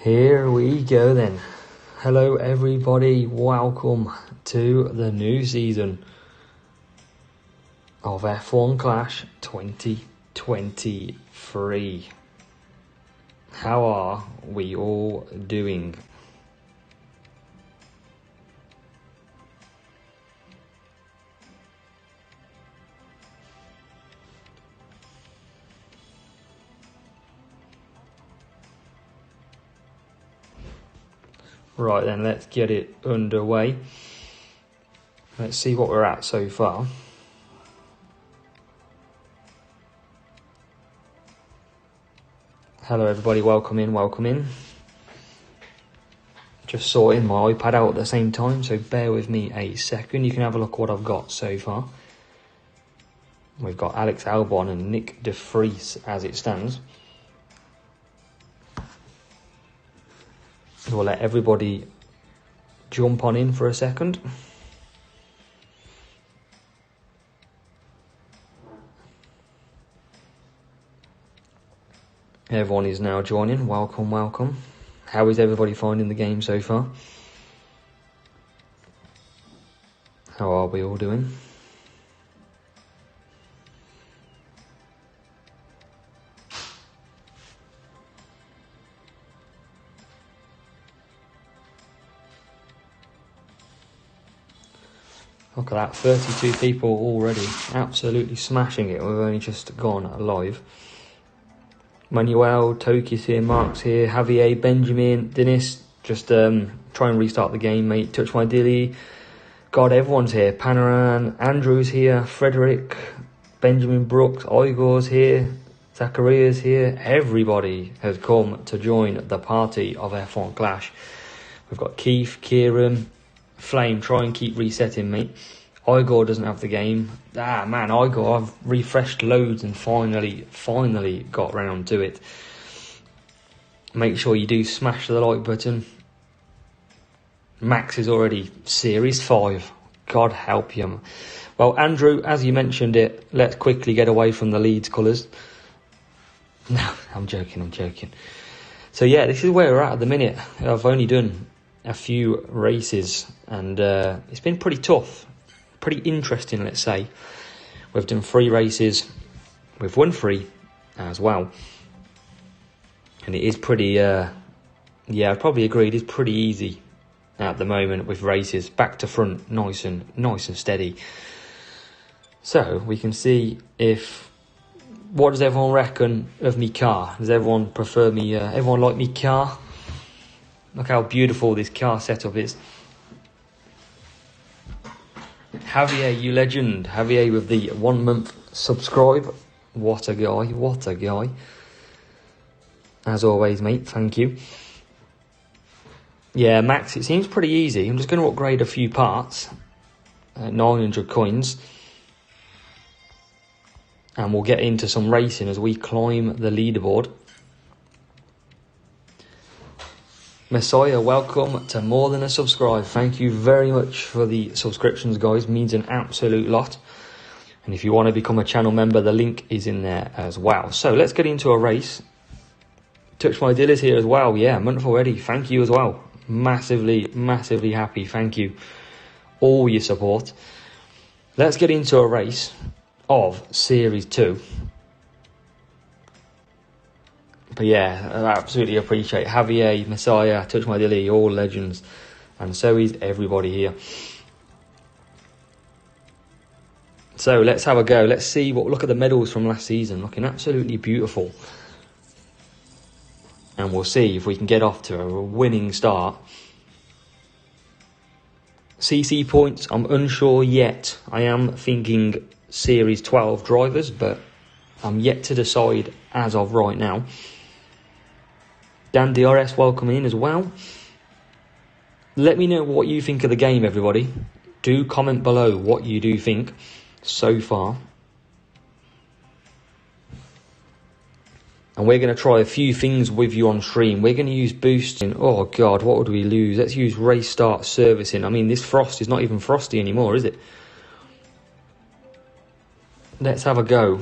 Here we go then. Hello everybody, welcome to the new season of F1 Clash 2023. How are we all doing? Right then, let's get it underway. Let's see what we're at so far. Hello everybody, welcome in. Just sorting my iPad out at the same time, so bear with me a second. You can have a look what I've got so far. We've got Alex Albon and Nick De Vries as it stands. We'll let everybody jump on in for a second. Everyone is now joining. Welcome. How is everybody finding the game so far? How are we all doing? Look at that, 32 people already, absolutely smashing it. We've only just gone live. Manuel, Toki's here, Mark's here, Javier, Benjamin, Dennis, just try and restart the game, mate. Touch My Dilly, God, everyone's here. Panaran, Andrew's here, Frederick, Benjamin Brooks, Igor's here, Zachariah's here. Everybody has come to join the party of F1 Clash. We've got Keith, Kieran, Flame, try and keep resetting, mate. Igor doesn't have the game. Man, Igor, I've refreshed loads and finally got round to it. Make sure you do smash the like button. Max is already Series 5. God help you. Well, Andrew, as you mentioned it, let's quickly get away from the Leeds colours. No, I'm joking. So yeah, this is where we're at the minute. I've only done a few races and it's been pretty tough, pretty interesting, let's say. We've done 3 races, we've won 3 as well, and it is pretty I'd probably agree it is pretty easy at the moment with races, back to front, nice and steady. So we can see what does everyone reckon of me car? Does everyone prefer me, everyone like me car? Look how beautiful this car setup is. Javier, you legend. Javier with the 1 month subscribe. What a guy. As always, mate, thank you. Yeah, Max, it seems pretty easy. I'm just going to upgrade a few parts. 900 coins. And we'll get into some racing as we climb the leaderboard. Messiah, welcome to more than a subscribe. Thank you very much for the subscriptions, guys. Means an absolute lot. And if you want to become a channel member, the link is in there as well. So let's get into a race. Touch My Dealers here as well. Yeah, a month already. Thank you as well. Massively happy. Thank you. All your support. Let's get into a race of Series 2. But yeah, I absolutely appreciate Javier, Messiah, Touch My Dilly, all legends. And so is everybody here. So let's have a go. Let's see look at the medals from last season. Looking absolutely beautiful. And we'll see if we can get off to a winning start. CC points, I'm unsure yet. I am thinking Series 12 drivers, but I'm yet to decide as of right now. Dan DRS, welcome in as well. Let me know what you think of the game, everybody. Do comment below what you do think so far. And we're going to try a few things with you on stream. We're going to use boosting. Oh, God, what would we lose? Let's use race start servicing. I mean, this frost is not even frosty anymore, is it? Let's have a go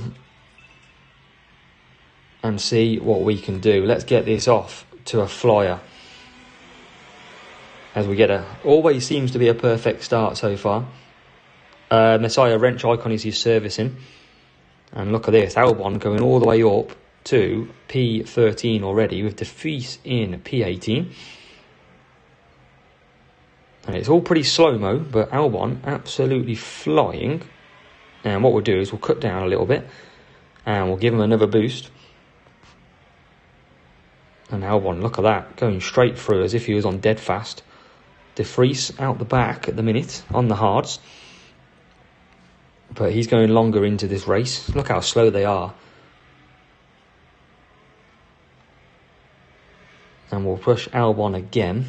and see what we can do. Let's get this off to a flyer. as we get always seems to be a perfect start so far. Messiah Wrench Icon is his servicing. And look at this, Albon going all the way up to P13 already with De Vries in P18. And it's all pretty slow-mo, but Albon absolutely flying. And what we'll do is we'll cut down a little bit and we'll give him another boost. And Albon, look at that, going straight through as if he was on dead fast. De Vries out the back at the minute on the hards. But he's going longer into this race. Look how slow they are. And we'll push Albon again.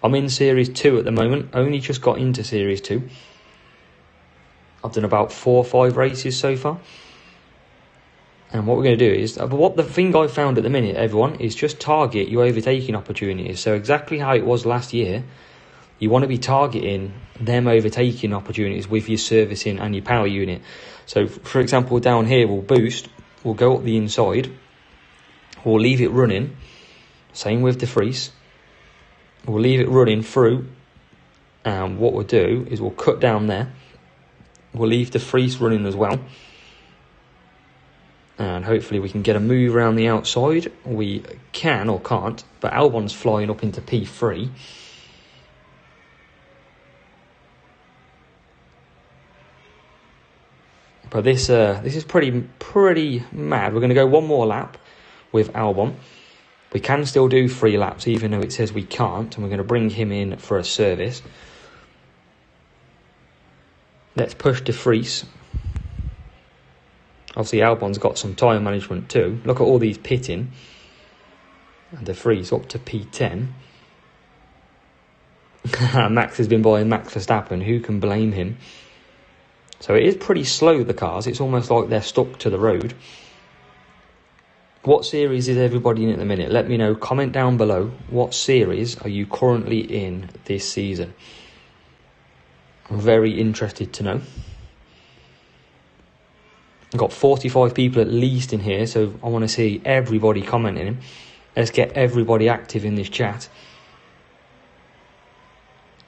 I'm in Series 2 at the moment. Only just got into Series 2. I've done about 4 or 5 races so far. And what we're going to do is, the thing I found at the minute, everyone, is just target your overtaking opportunities. So exactly how it was last year, you want to be targeting them overtaking opportunities with your servicing and your power unit. So, for example, down here, we'll boost, we'll go up the inside, we'll leave it running. Same with De Vries. We'll leave it running through, and what we'll do is we'll cut down there. We'll leave De Vries running as well. And hopefully we can get a move around the outside. We can or can't, but Albon's flying up into P3. But this is pretty mad. We're going to go one more lap with Albon. We can still do 3 laps, even though it says we can't. And we're going to bring him in for a service. Let's push De Vries. Obviously, Albon's got some tyre management too. Look at all these pitting. And De Vries up to P10. Max has been buying Max Verstappen. Who can blame him? So it is pretty slow, the cars. It's almost like they're stuck to the road. What series is everybody in at the minute? Let me know. Comment down below. What series are you currently in this season? I'm very interested to know. I've got 45 people at least in here, so I want to see everybody commenting. Let's get everybody active in this chat.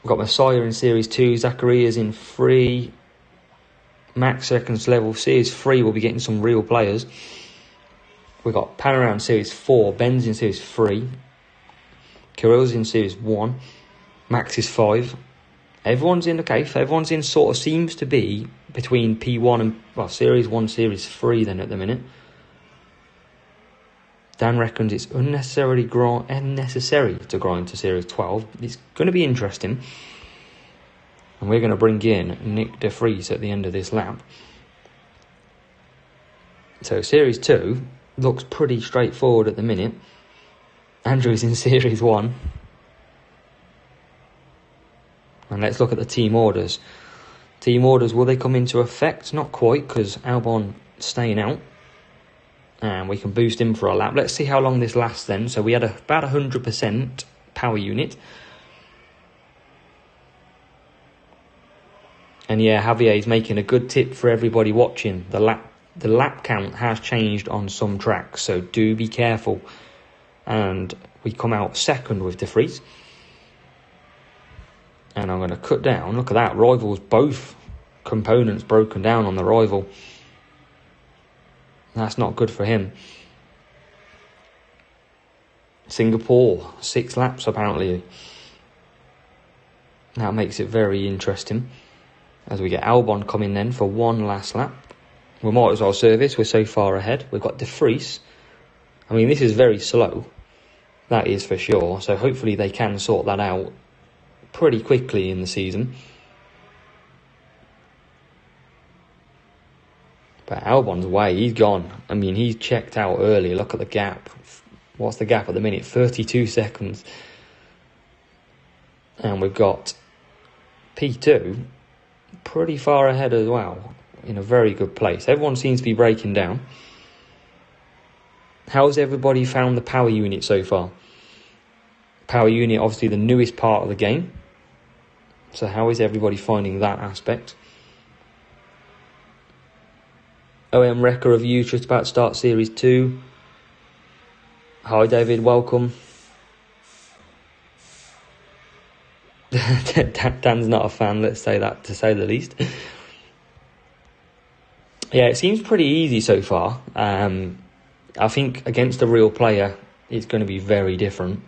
I've got Messiah in Series 2, Zacharias in 3, Max seconds level. Series 3 will be getting some real players. We've got Panorama in Series 4, Ben's in Series 3, Kirill's in Series 1, Max is 5. Everyone's in the cave. Everyone's in sort of seems to be between P1 and, well, Series 1, Series 3 then at the minute. Dan reckons it's unnecessary to grind to Series 12. It's going to be interesting. And we're going to bring in Nick De Vries at the end of this lap. So Series 2 looks pretty straightforward at the minute. Andrew's in Series 1. And let's look at the team orders. Team orders, will they come into effect? Not quite, because Albon staying out. And we can boost him for a lap. Let's see how long this lasts then. So we had about 100% power unit. And yeah, Javier's making a good tip for everybody watching. The lap count has changed on some tracks, so do be careful. And we come out second with De Vries. And I'm going to cut down. Look at that. Rivals, both components broken down on the rival. That's not good for him. Singapore, 6 laps apparently. That makes it very interesting. As we get Albon coming then for one last lap. We might as well service. We're so far ahead. We've got De Vries. I mean, this is very slow. That is for sure. So hopefully they can sort that out pretty quickly in the season. But Albon's way, he's gone. I mean, he's checked out early. Look at the gap. What's the gap at the minute? 32 seconds. And we've got P2 pretty far ahead as well. In a very good place. Everyone seems to be breaking down. How's everybody found the power unit so far? Power unit, obviously the newest part of the game. So how is everybody finding that aspect? OM Wrecker review just about to start Series 2. Hi David, welcome. Dan's not a fan, let's say that, to say the least. Yeah, it seems pretty easy so far. I think against a real player, it's going to be very different.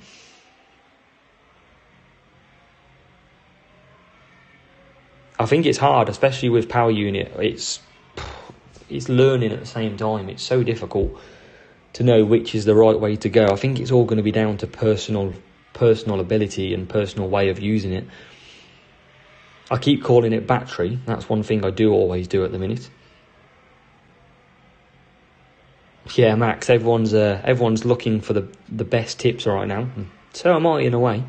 I think it's hard, especially with Power Unit. It's learning at the same time. It's so difficult to know which is the right way to go. I think it's all going to be down to personal ability and personal way of using it. I keep calling it battery. That's one thing I do always do at the minute. Yeah, Max, everyone's looking for the best tips right now. So am I, in a way.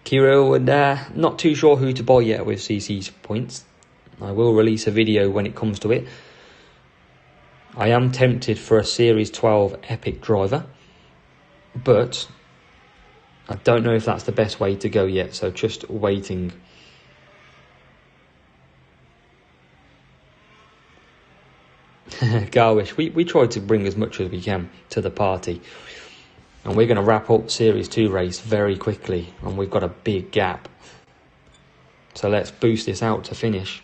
Kirill, and not too sure who to buy yet with CC's points. I will release a video when it comes to it. I am tempted for a Series 12 Epic driver, but I don't know if that's the best way to go yet, so just waiting. Garwish, we try to bring as much as we can to the party. And we're going to wrap up Series 2 race very quickly, and we've got a big gap. So let's boost this out to finish.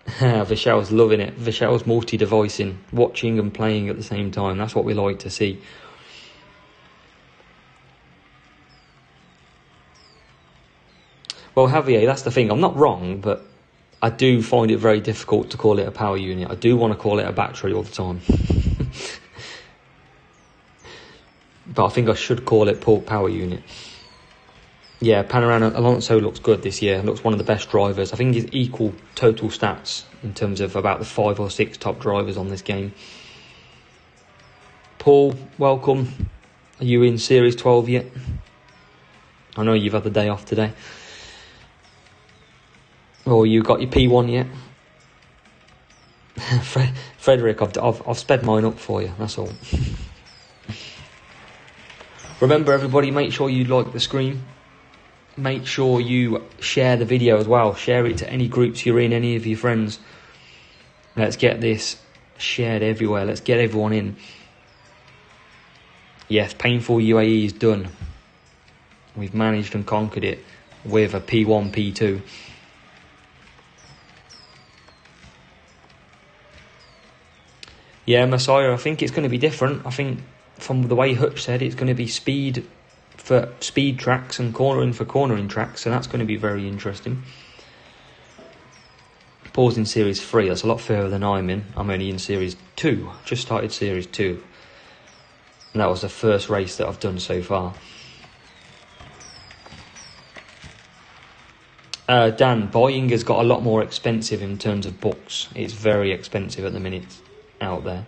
Vishal's loving it. Vishal's multi-devicing, watching and playing at the same time. That's what we like to see. Well, Javier, that's the thing. I'm not wrong, but I do find it very difficult to call it a power unit. I do want to call it a battery all the time. But I think I should call it power unit. Yeah, Panorama Alonso looks good this year. Looks one of the best drivers. I think he's equal total stats in terms of about the 5 or 6 top drivers on this game. Paul, welcome. Are you in Series 12 yet? I know you've had the day off today. Or you got your P1 yet? Frederick, I've sped mine up for you, that's all. Remember, everybody, make sure you like the stream. Make sure you share the video as well. Share it to any groups you're in, any of your friends. Let's get this shared everywhere. Let's get everyone in. Yes, Painful UAE is done. We've managed and conquered it with a P1, P2. Yeah, Messiah, I think it's going to be different. I think from the way Hutch said, it's going to be speed for speed tracks and cornering for cornering tracks, so that's going to be very interesting. Paul's in Series 3, that's a lot further than I'm in. I'm only in Series 2, just started Series 2. And that was the first race that I've done so far. Dan, buying has got a lot more expensive in terms of books. It's very expensive at the minute out there.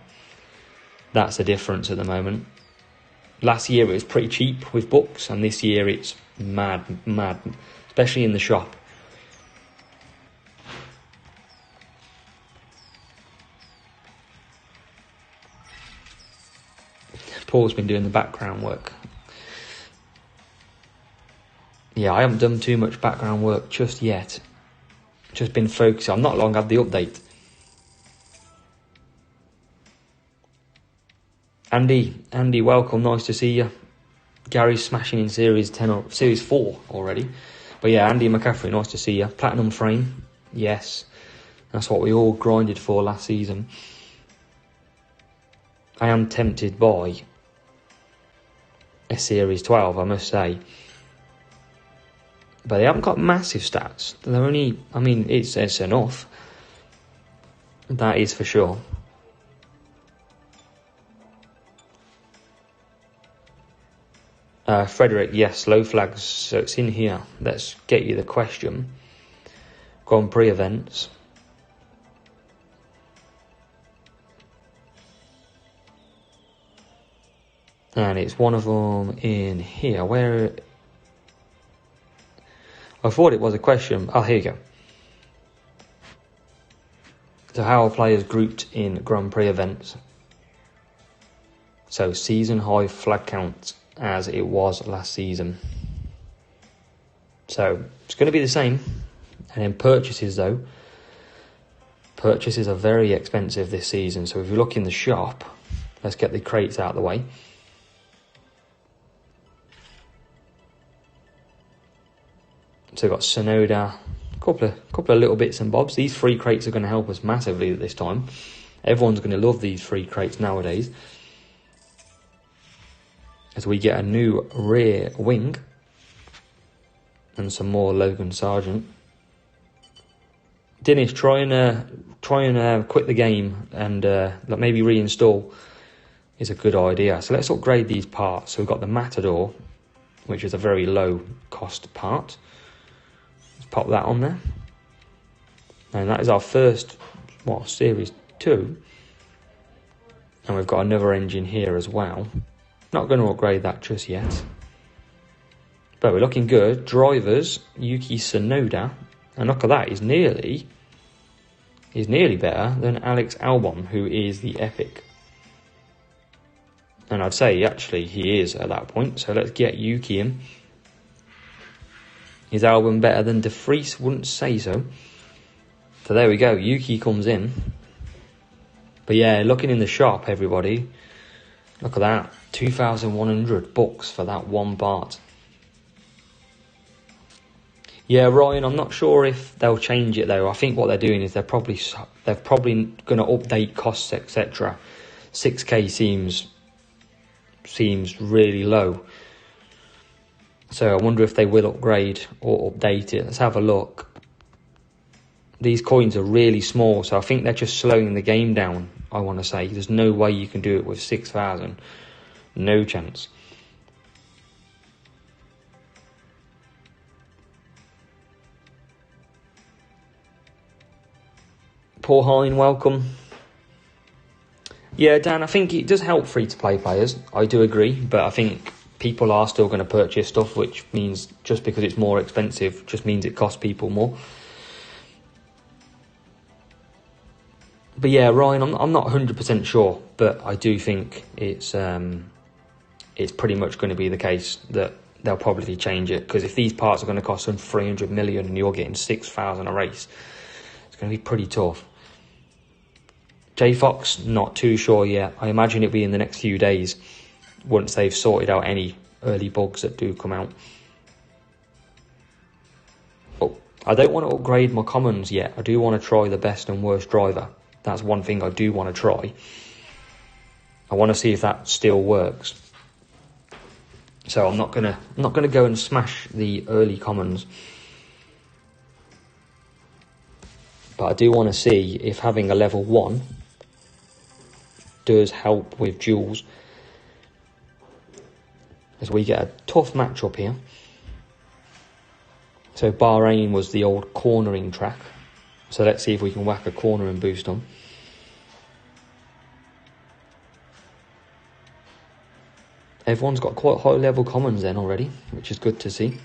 That's the difference at the moment. Last year it was pretty cheap with books, and this year it's mad, especially in the shop. Paul's been doing the background work. Yeah, I haven't done too much background work just yet. Just been focusing. I've not long had the update. Andy, welcome. Nice to see you. Gary's smashing in Series 10 or Series 4 already. But yeah, Andy McCaffrey, nice to see you. Platinum frame, yes. That's what we all grinded for last season. I am tempted by a Series 12, I must say. But they haven't got massive stats. They're only, I mean, it's enough. That is for sure. Frederick, yes, low flags, so it's in here. Let's get you the question. Grand Prix events. And it's one of them in here. Where? I thought it was a question. Oh, here you go. So how are players grouped in Grand Prix events? So season high flag count as it was last season. So it's going to be the same. And then purchases though. Purchases are very expensive this season. So if you look in the shop, let's get the crates out of the way. So we've got Sonoda, a couple of little bits and bobs. These free crates are going to help us massively at this time. Everyone's going to love these free crates nowadays. As we get a new rear wing and some more Logan Sargent. Dennis, try and quit the game and maybe reinstall is a good idea. So let's upgrade these parts. So we've got the Matador, which is a very low cost part. Let's pop that on there. And that is our first, Series 2. And we've got another engine here as well. Not going to upgrade that just yet. But we're looking good. Drivers, Yuki Tsunoda. And look at that, he's nearly better than Alex Albon, who is the Epic. And I'd say, actually, he is at that point. So let's get Yuki in. Is Albon better than De Vries? Wouldn't say so. So there we go, Yuki comes in. But yeah, looking in the shop, everybody. Look at that, $2,100 for that one part. Yeah, Ryan, I'm not sure if they'll change it though. I think what they're doing is they're probably going to update costs, etc. 6K seems really low. So I wonder if they will upgrade or update it. Let's have a look. These coins are really small, so I think they're just slowing the game down, I want to say. There's no way you can do it with 6,000. No chance. Paul Hine, welcome. Yeah, Dan, I think it does help free-to-play players. I do agree, but I think people are still going to purchase stuff, which means just because it's more expensive just means it costs people more. But yeah, Ryan, I'm not 100% sure, but I do think it's pretty much going to be the case that they'll probably change it, because if these parts are going to cost them 300 million and you're getting 6,000 a race, it's going to be pretty tough. J Fox, not too sure yet. I imagine it'll be in the next few days once they've sorted out any early bugs that do come out. Oh, I don't want to upgrade my commons yet. I do want to try the best and worst driver. That's one thing I do want to try. I want to see if that still works. So I'm not gonna go and smash the early commons. But I do want to see if having a level 1 does help with duels. As we get a tough matchup here. So Bahrain was the old cornering track. So let's see if we can whack a corner and boost on. Everyone's got quite high level commons then already, which is good to see.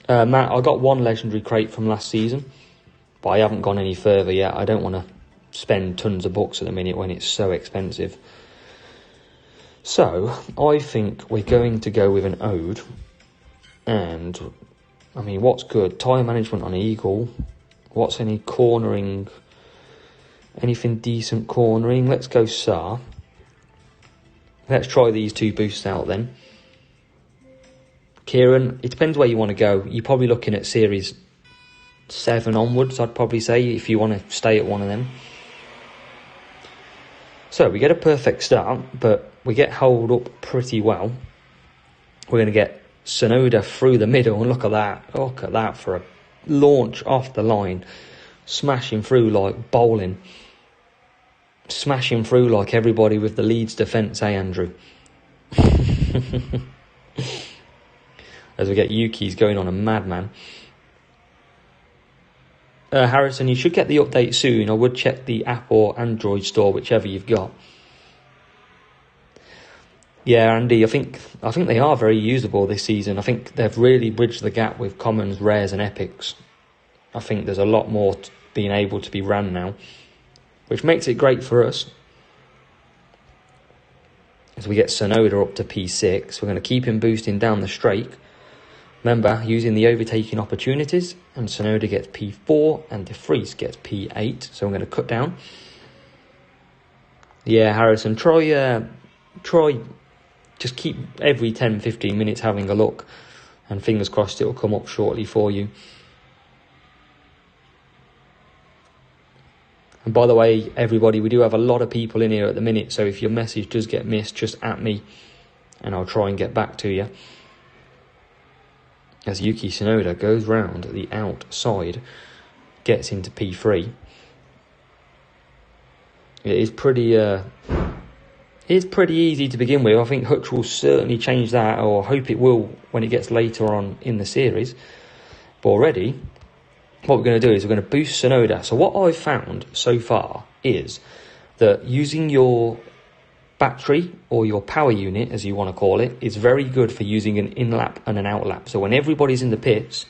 Matt, I got one legendary crate from last season, but I haven't gone any further yet. I don't want to spend tons of bucks at the minute when it's so expensive. So, I think we're going to go with an Ode. And, I mean, what's good? Tyre management on Eagle. What's any cornering? Anything decent cornering? Let's go SAR. Let's try these two boosts out then. Kieran, it depends where you want to go. You're probably looking at Series 7 onwards, I'd probably say, if you want to stay at one of them. So, we get a perfect start, but we get held up pretty well. We're going to get Tsunoda through the middle, and look at that. Look at that for a launch off the line. Smashing through like bowling. Smashing through like everybody with the Leeds defence, Andrew? As we get Yuki's going on a madman. Harrison, you should get the update soon. I would check the app or Android store, whichever you've got. Yeah, Andy, I think they are very usable this season. I think they've really bridged the gap with commons, rares and epics. I think there's a lot more being able to be ran now, which makes it great for us. As we get Tsunoda up to P6, we're going to keep him boosting down the straight. Remember, using the overtaking opportunities, and Tsunoda gets P4 and De Vries gets P8. So I'm going to cut down. Yeah, Harrison, try just keep every 10-15 minutes having a look, and fingers crossed it will come up shortly for you. And by the way, everybody, we do have a lot of people in here at the minute, so if your message does get missed, just at me and I'll try and get back to you. As Yuki Tsunoda goes round the outside, gets into P3. It is pretty easy to begin with. I think Hutch will certainly change that, or I hope it will when it gets later on in the series. But already, what we're going to do is we're going to boost Tsunoda. So what I've found so far is that using your battery or your power unit, as you want to call it, is very good for using an in-lap and an out-lap. So when everybody's in the pits,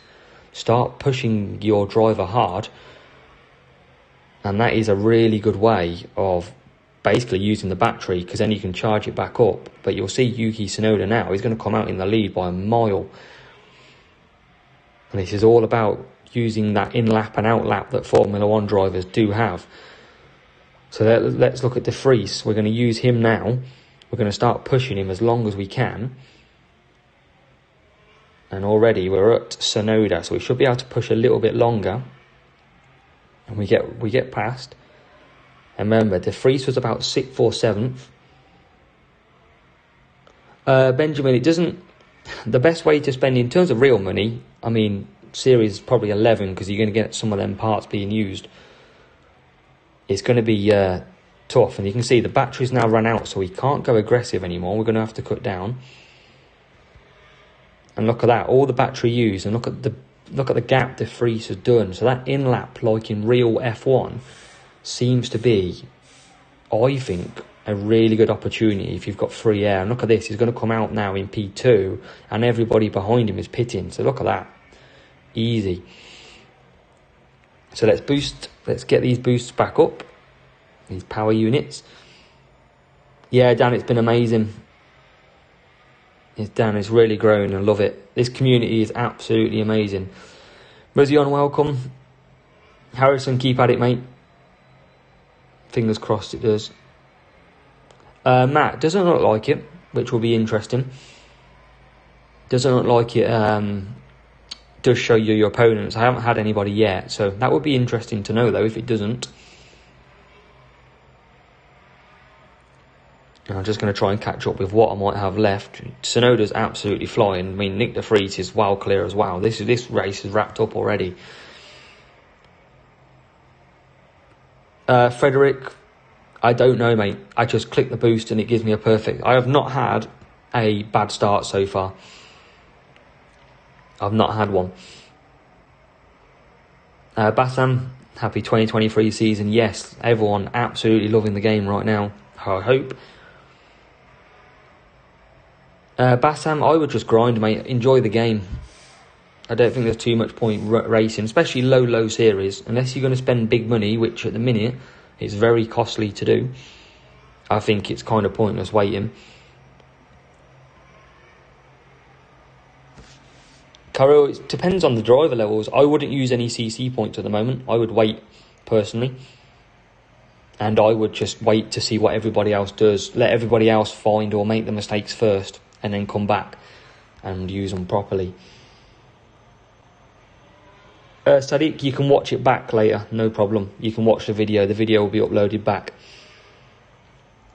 start pushing your driver hard, and that is a really good way of basically using the battery, because then you can charge it back up. But you'll see Yuki Tsunoda now, he's going to come out in the lead by a mile. And this is all about using that in-lap and out-lap that Formula 1 drivers do have. So let's look at De Vries. We're going to use him now. We're going to start pushing him as long as we can. And already we're at Tsunoda, so we should be able to push a little bit longer. And we get past. And remember, De Vries was about 6th or 7th. Benjamin, it doesn't... The best way to spend, in terms of real money, I mean, Series probably 11, because you're going to get some of them parts being used. It's going to be tough, and you can see the battery's now run out, so we can't go aggressive anymore. We're going to have to cut down. And look at that, all the battery used, and look at the gap De Vries has done. So that in-lap, like in real F1, seems to be, I think, a really good opportunity if you've got free air. And look at this, he's going to come out now in P2, and everybody behind him is pitting. So look at that, easy. So let's get these boosts back up, these power units. Yeah, Dan, it's been amazing. Dan is really growing, I love it. This community is absolutely amazing. Rezion, welcome. Harrison, keep at it, mate. Fingers crossed it does. Matt, doesn't look like it, which will be interesting. Doesn't look like it does show you your opponents. I haven't had anybody yet, so that would be interesting to know, though, if it doesn't. I'm just going to try and catch up with what I might have left. Tsunoda's absolutely flying. I mean, Nick De Vries is well clear as well. This race is wrapped up already. Frederick, I don't know, mate. I just click the boost and it gives me a perfect... I have not had a bad start so far. I've not had one. Bassam, happy 2023 season. Yes, everyone absolutely loving the game right now, I hope. Bassam, I would just grind, mate. Enjoy the game. I don't think there's too much point racing, especially low series, unless you're going to spend big money, which at the minute is very costly to do. I think it's kind of pointless waiting. Caro, it depends on the driver levels. I wouldn't use any CC points at the moment. I would wait, personally. And I would just wait to see what everybody else does. Let everybody else find or make the mistakes first, and then come back and use them properly. Sadiq, you can watch it back later, no problem. You can watch the video. The video will be uploaded back.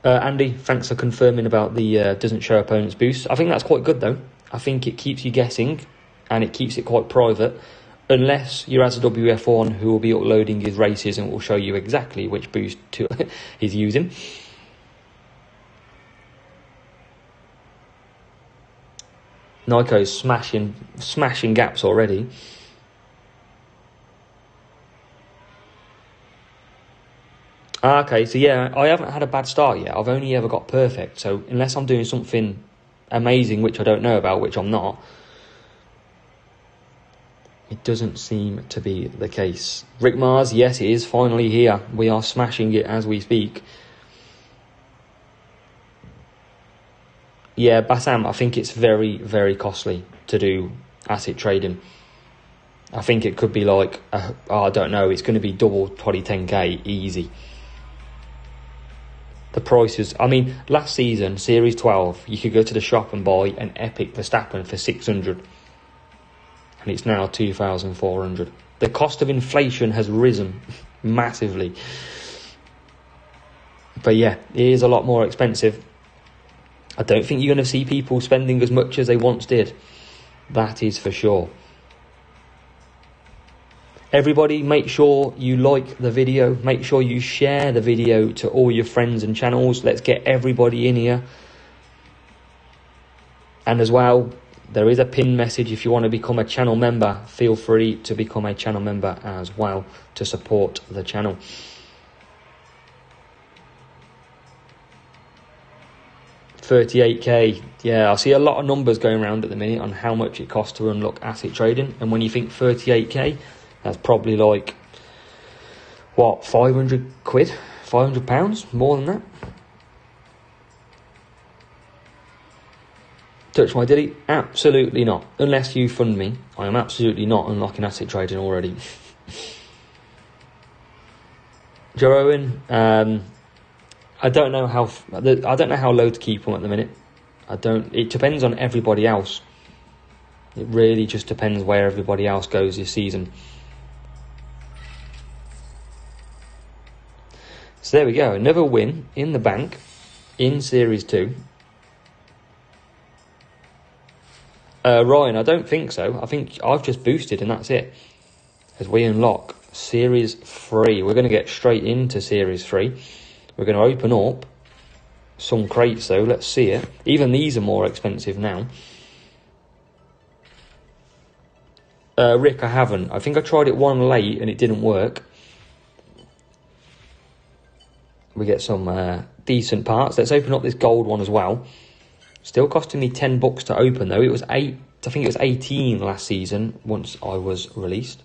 Andy, thanks for confirming about the doesn't show opponents boost. I think that's quite good, though. I think it keeps you guessing, and it keeps it quite private, unless you're as a WF1 who will be uploading his races and will show you exactly which boost he's using. Nico's smashing gaps already. Okay, so yeah, I haven't had a bad start yet. I've only ever got perfect. So unless I'm doing something amazing, which I don't know about, which I'm not, it doesn't seem to be the case. Rick Mars, yes, it is finally here. We are smashing it as we speak. Yeah, Bassam, I think it's very, very costly to do asset trading. I think it could be like, I don't know, it's going to be double 2010k easy. The prices, I mean, last season, Series 12, you could go to the shop and buy an Epic Verstappen for 600, and it's now 2,400. The cost of inflation has risen massively. But yeah, it is a lot more expensive. I don't think you're going to see people spending as much as they once did. That is for sure. Everybody, make sure you like the video. Make sure you share the video to all your friends and channels. Let's get everybody in here. And as well, there is a pin message. If you want to become a channel member, feel free to become a channel member as well to support the channel. $38k. Yeah, I see a lot of numbers going around at the minute on how much it costs to unlock asset trading. And when you think 38k, that's probably like, what, 500 quid? 500 pounds? More than that? Touch my dilly? Absolutely not. Unless you fund me, I am absolutely not unlocking asset trading already. Joe Owen, I don't know how low to keep him at the minute. It depends on everybody else. It really just depends where everybody else goes this season. So there we go, another win in the bank in Series 2. Ryan, I don't think so. I think I've just boosted and that's it. As we unlock Series 3. We're going to get straight into Series 3. We're going to open up some crates though. Let's see it. Even these are more expensive now. Rick, I haven't. I think I tried it one late and it didn't work. We get some decent parts. Let's open up this gold one as well. Still costing me $10 to open though. It was I think it was 18 last season once I was released.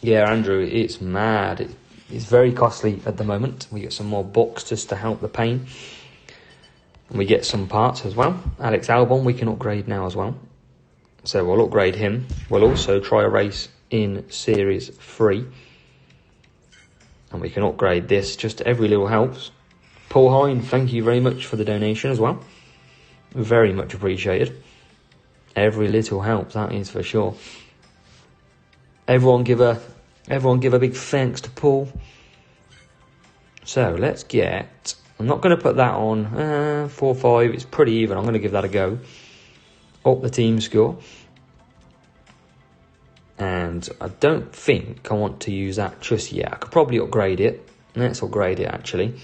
Yeah, Andrew, it's mad. It's very costly at the moment. We get some more books just to help the pain. And we get some parts as well. Alex Albon we can upgrade now as well. So we'll upgrade him. We'll also try a race in Series 3. And we can upgrade this. Just every little helps. Paul Hine, thank you very much for the donation as well. Very much appreciated. Every little helps, that is for sure. Everyone give a big thanks to Paul. So let's get. I'm not going to put that on 4-5. It's pretty even. I'm going to give that a go. Up the team score. And I don't think I want to use that just yet. I could probably upgrade it. Let's upgrade it actually.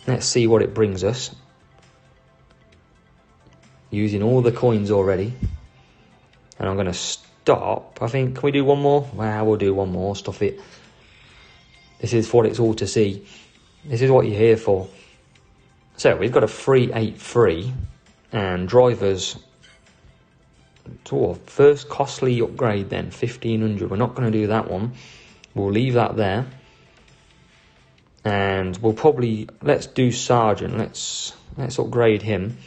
Let's see what it brings us. Using all the coins already. And I'm going to stop. I think, can we do one more? Well, we'll do one more. Stuff it. This is what it's all to see. This is what you're here for. So we've got a 383 and drivers. First costly upgrade then, 1500. We're not going to do that one. We'll leave that there. And we'll probably, let's do Sergeant. Let's upgrade him.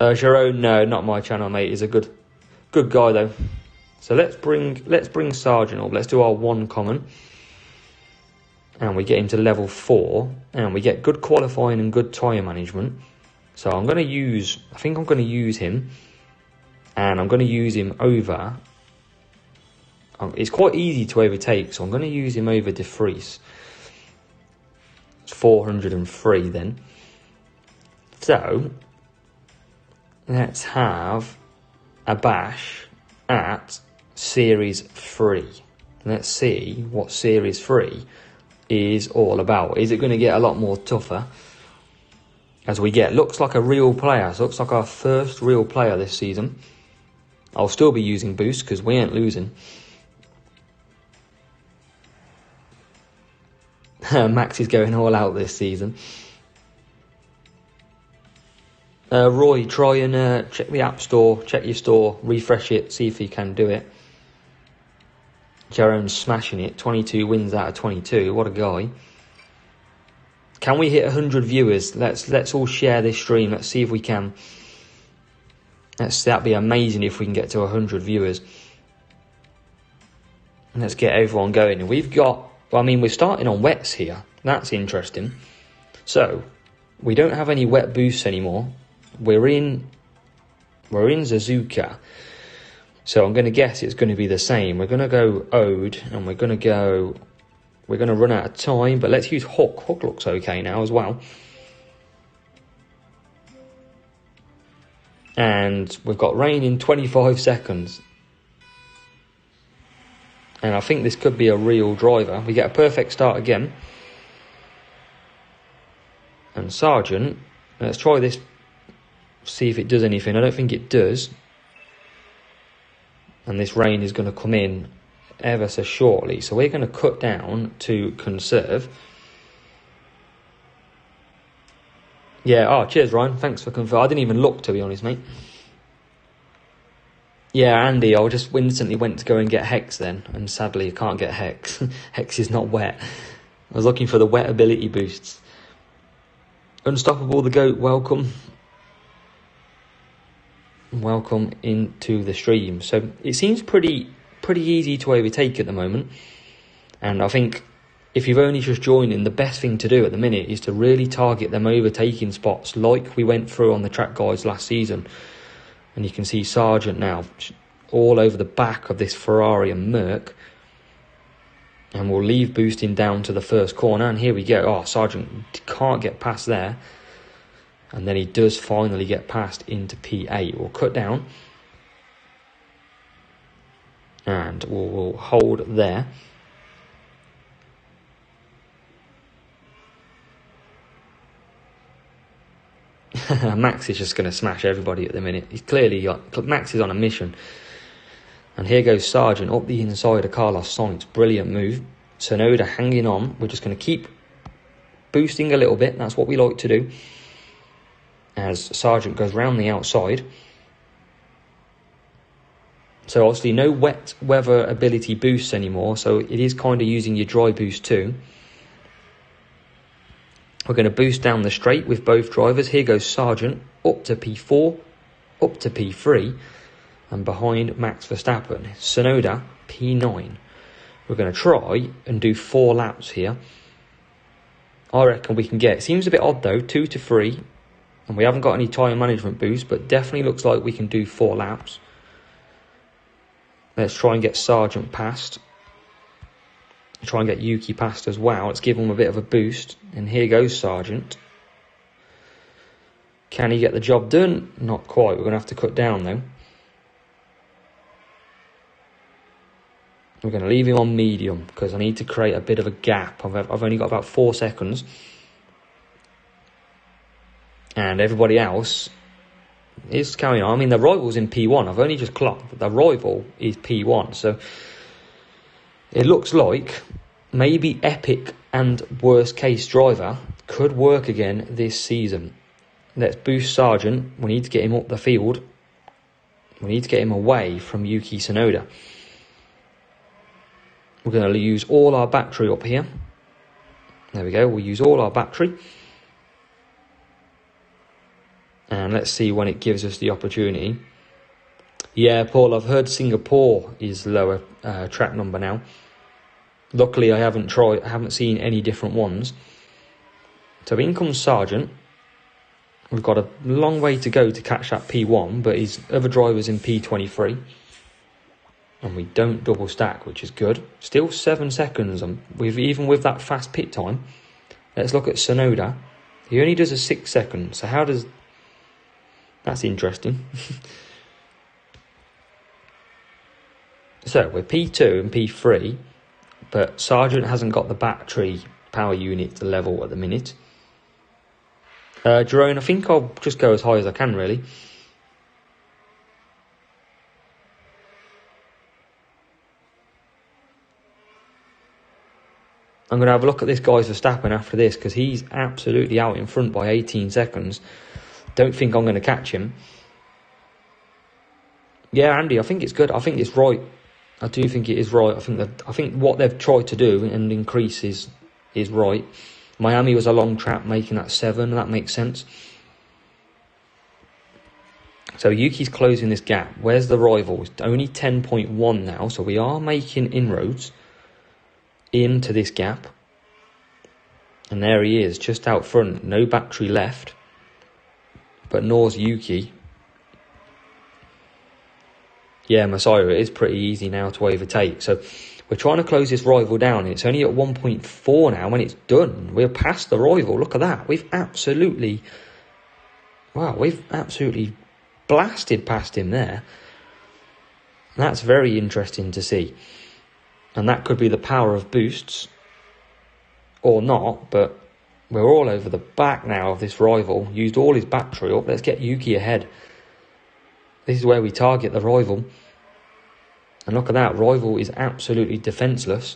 Jerome, no, not my channel, mate. He's a good guy though. So let's bring Sergeant up. Let's do our one common. And we get into level 4. And we get good qualifying and good tyre management. So I think I'm going to use him. And I'm going to use him over. It's quite easy to overtake. So I'm going to use him over De Vries. It's 403 then. So let's have a bash at Series 3. Let's see what Series 3 is all about. Is it going to get a lot more tougher as we get? Looks like a real player. So looks like our first real player this season. I'll still be using boost because we ain't losing. Max is going all out this season. Roy, try and check the App Store, check your store, refresh it, see if you can do it. Jerome's smashing it, 22 wins out of 22, what a guy. Can we hit 100 viewers? Let's all share this stream, let's see if we can. That'd be amazing if we can get to 100 viewers. Let's get everyone going. And we've got, well, I mean, we're starting on wets here. That's interesting. So, we don't have any wet boosts anymore. We're in Zazuka. So I'm going to guess it's going to be the same. We're going to go Ode, and we're going to run out of time, but let's use Hook. Hook looks okay now as well. And we've got rain in 25 seconds. And I think this could be a real driver. We get a perfect start again. And Sargent, let's try this, see if it does anything. I don't think it does. And this rain is going to come in ever so shortly. So we're going to cut down to conserve. Yeah, oh, cheers, Ryan. Thanks for confirming. I didn't even look, to be honest, mate. Yeah, Andy, I just instantly went to go and get Hex then, and sadly I can't get Hex. Hex is not wet. I was looking for the wet ability boosts. Unstoppable the Goat, welcome. Welcome into the stream. So it seems pretty easy to overtake at the moment. And I think if you've only just joined in, the best thing to do at the minute is to really target them overtaking spots like we went through on the track guides last season. And you can see Sargent now all over the back of this Ferrari and Merc. And we'll leave boosting down to the first corner. And here we go. Oh, Sargent can't get past there. And then he does finally get past into P8. We'll cut down. And we'll hold there. Max is just going to smash everybody at the minute. He's clearly Max is on a mission. And here goes Sargent up the inside of Carlos Sainz. Brilliant move. Tsunoda hanging on. We're just going to keep boosting a little bit. That's what we like to do. As Sargent goes round the outside. So obviously no wet weather ability boosts anymore. So it is kind of using your dry boost too. We're going to boost down the straight with both drivers. Here goes Sargent up to P4, up to P3, and behind Max Verstappen. Tsunoda, P9. We're going to try and do 4 laps here. I reckon we can get, it seems a bit odd though, 2 to 3. And we haven't got any tyre management boost, but definitely looks like we can do 4 laps. Let's try and get Sargent past. Try and get Yuki past as well. Let's give him a bit of a boost. And here goes Sargent. Can he get the job done? Not quite. We're going to have to cut down though. We're going to leave him on medium because I need to create a bit of a gap. I've only got about 4 seconds. And everybody else is carrying on. I mean, the rival's in P1. I've only just clocked that the rival is P1. So it looks like maybe Epic and worst case driver could work again this season. Let's boost Sargent. We need to get him up the field. We need to get him away from Yuki Tsunoda. We're going to use all our battery up here. There we go. We'll use all our battery. And let's see when it gives us the opportunity. Yeah, Paul, I've heard Singapore is lower track number now. Luckily, I haven't seen any different ones. So in comes Sargent. We've got a long way to go to catch that P1, but his other driver's in P23. And we don't double stack, which is good. Still 7 seconds, even with that fast pit time. Let's look at Tsunoda. He only does a 6 second, so how does... That's interesting. So we're P2 and P3, but Sargent hasn't got the battery power unit level at the minute. Jerome, I think I'll just go as high as I can, really. I'm going to have a look at this guy's Verstappen after this, because he's absolutely out in front by 18 seconds. Don't think I'm going to catch him. Yeah, Andy, I think it's good. I think it's right. I do think it is right. I think what they've tried to do and increase is right. Miami was a long trap, making that 7. That makes sense. So Yuki's closing this gap. Where's the rival? It's only 10.1 now, so we are making inroads into this gap. And there he is, just out front. No battery left. But nor's Yuki. Yeah, Messiah, it is pretty easy now to overtake. So we're trying to close this rival down. It's only at 1.4 now when it's done. We're past the rival. Look at that. We've absolutely blasted past him there. That's very interesting to see. And that could be the power of boosts. Or not, but we're all over the back now of this rival. Used all his battery up. Let's get Yuki ahead. This is where we target the rival. And look at that. Rival is absolutely defenceless.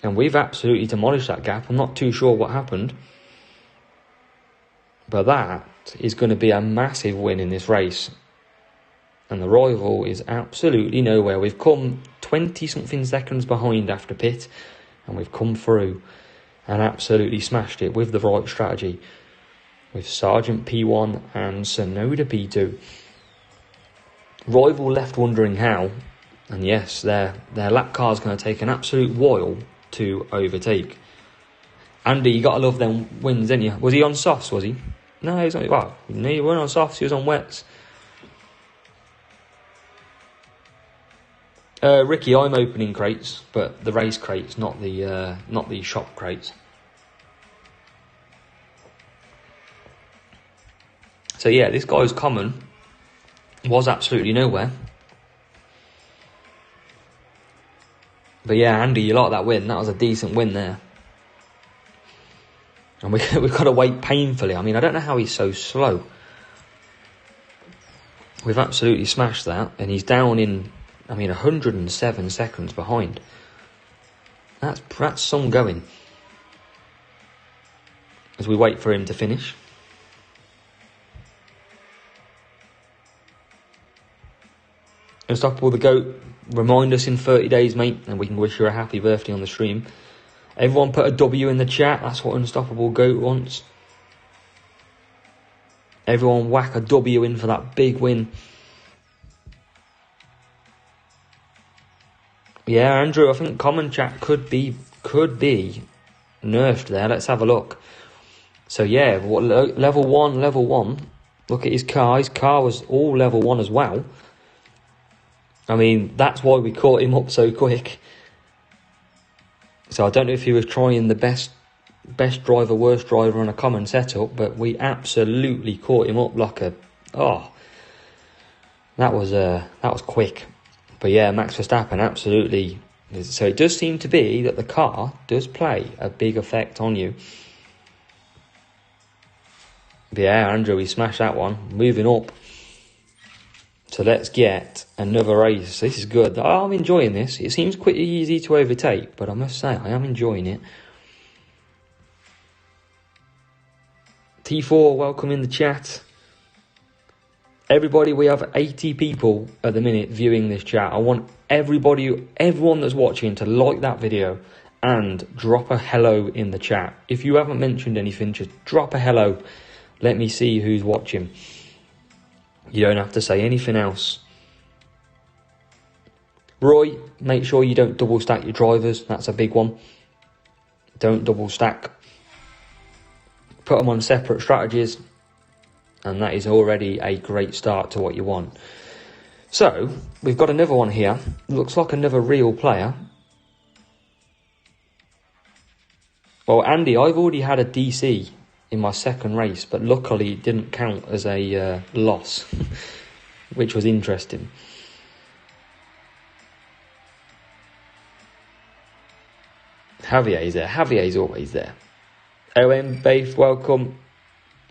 And we've absolutely demolished that gap. I'm not too sure what happened. But that is going to be a massive win in this race. And the rival is absolutely nowhere. We've come 20-something seconds behind after pit. And we've come through and absolutely smashed it with the right strategy. With Sergeant P1 and Sonoda P2. Rival left wondering how. And yes, their lap car is going to take an absolute while to overtake. Andy, you got to love them wins, didn't you? Was he on softs, was he? No, he was on... Well, no, he weren't on softs, he was on wets. Ricky, I'm opening crates, but the race crates, not the shop crates. So yeah, this guy's common was absolutely nowhere. But yeah, Andy, you like that win. That was a decent win there. And we've got to wait painfully. I mean, I don't know how he's so slow. We've absolutely smashed that, and he's down in... 107 seconds behind. That's some going. As we wait for him to finish. Unstoppable the GOAT. Remind us in 30 days, mate, and we can wish you a happy birthday on the stream. Everyone put a W in the chat. That's what Unstoppable GOAT wants. Everyone whack a W in for that big win. Yeah, Andrew, I think common chat could be nerfed there. Let's have a look. So yeah, level one. Look at his car. His car was all level 1 as well. I mean, that's why we caught him up so quick. So I don't know if he was trying the best driver, worst driver on a common setup, but we absolutely caught him up like a... Oh, that was quick. But yeah, Max Verstappen absolutely... So it does seem to be that the car does play a big effect on you. But yeah, Andrew, he smashed that one. Moving up. So let's get another race. This is good. I'm enjoying this. It seems quite easy to overtake, but I must say, I am enjoying it. T4, welcome in the chat. Everybody, we have 80 people at the minute viewing this chat. I want everyone that's watching to like that video and drop a hello in the chat. If you haven't mentioned anything, just drop a hello. Let me see who's watching. You don't have to say anything else. Roy, make sure you don't double stack your drivers. That's a big one. Don't double stack. Put them on separate strategies. And that is already a great start to what you want. So, we've got another one here. Looks like another real player. Well, Andy, I've already had a DC in my second race, but luckily it didn't count as a loss, which was interesting. Javier's there. Javier's always there. OM, Bath, welcome.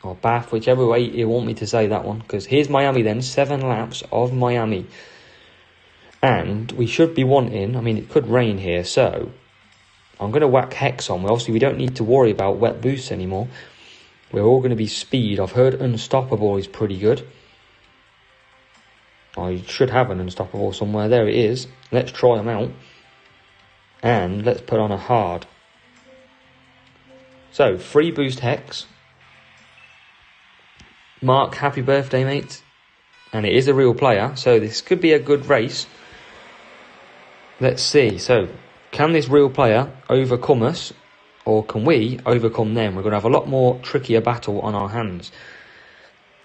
Or Bath, whichever way you want me to say that one. Because here's Miami then, 7 laps of Miami. And we should be wanting, it could rain here, so I'm going to whack Hex on. Obviously, we don't need to worry about wet boosts anymore. We're all going to be speed. I've heard Unstoppable is pretty good. I should have an Unstoppable somewhere. There it is. Let's try them out. And let's put on a hard. So, free boost Hex. Mark, happy birthday, mate. And it is a real player, so this could be a good race. Let's see. So, can this real player overcome us, or can we overcome them? We're going to have a lot more trickier battle on our hands.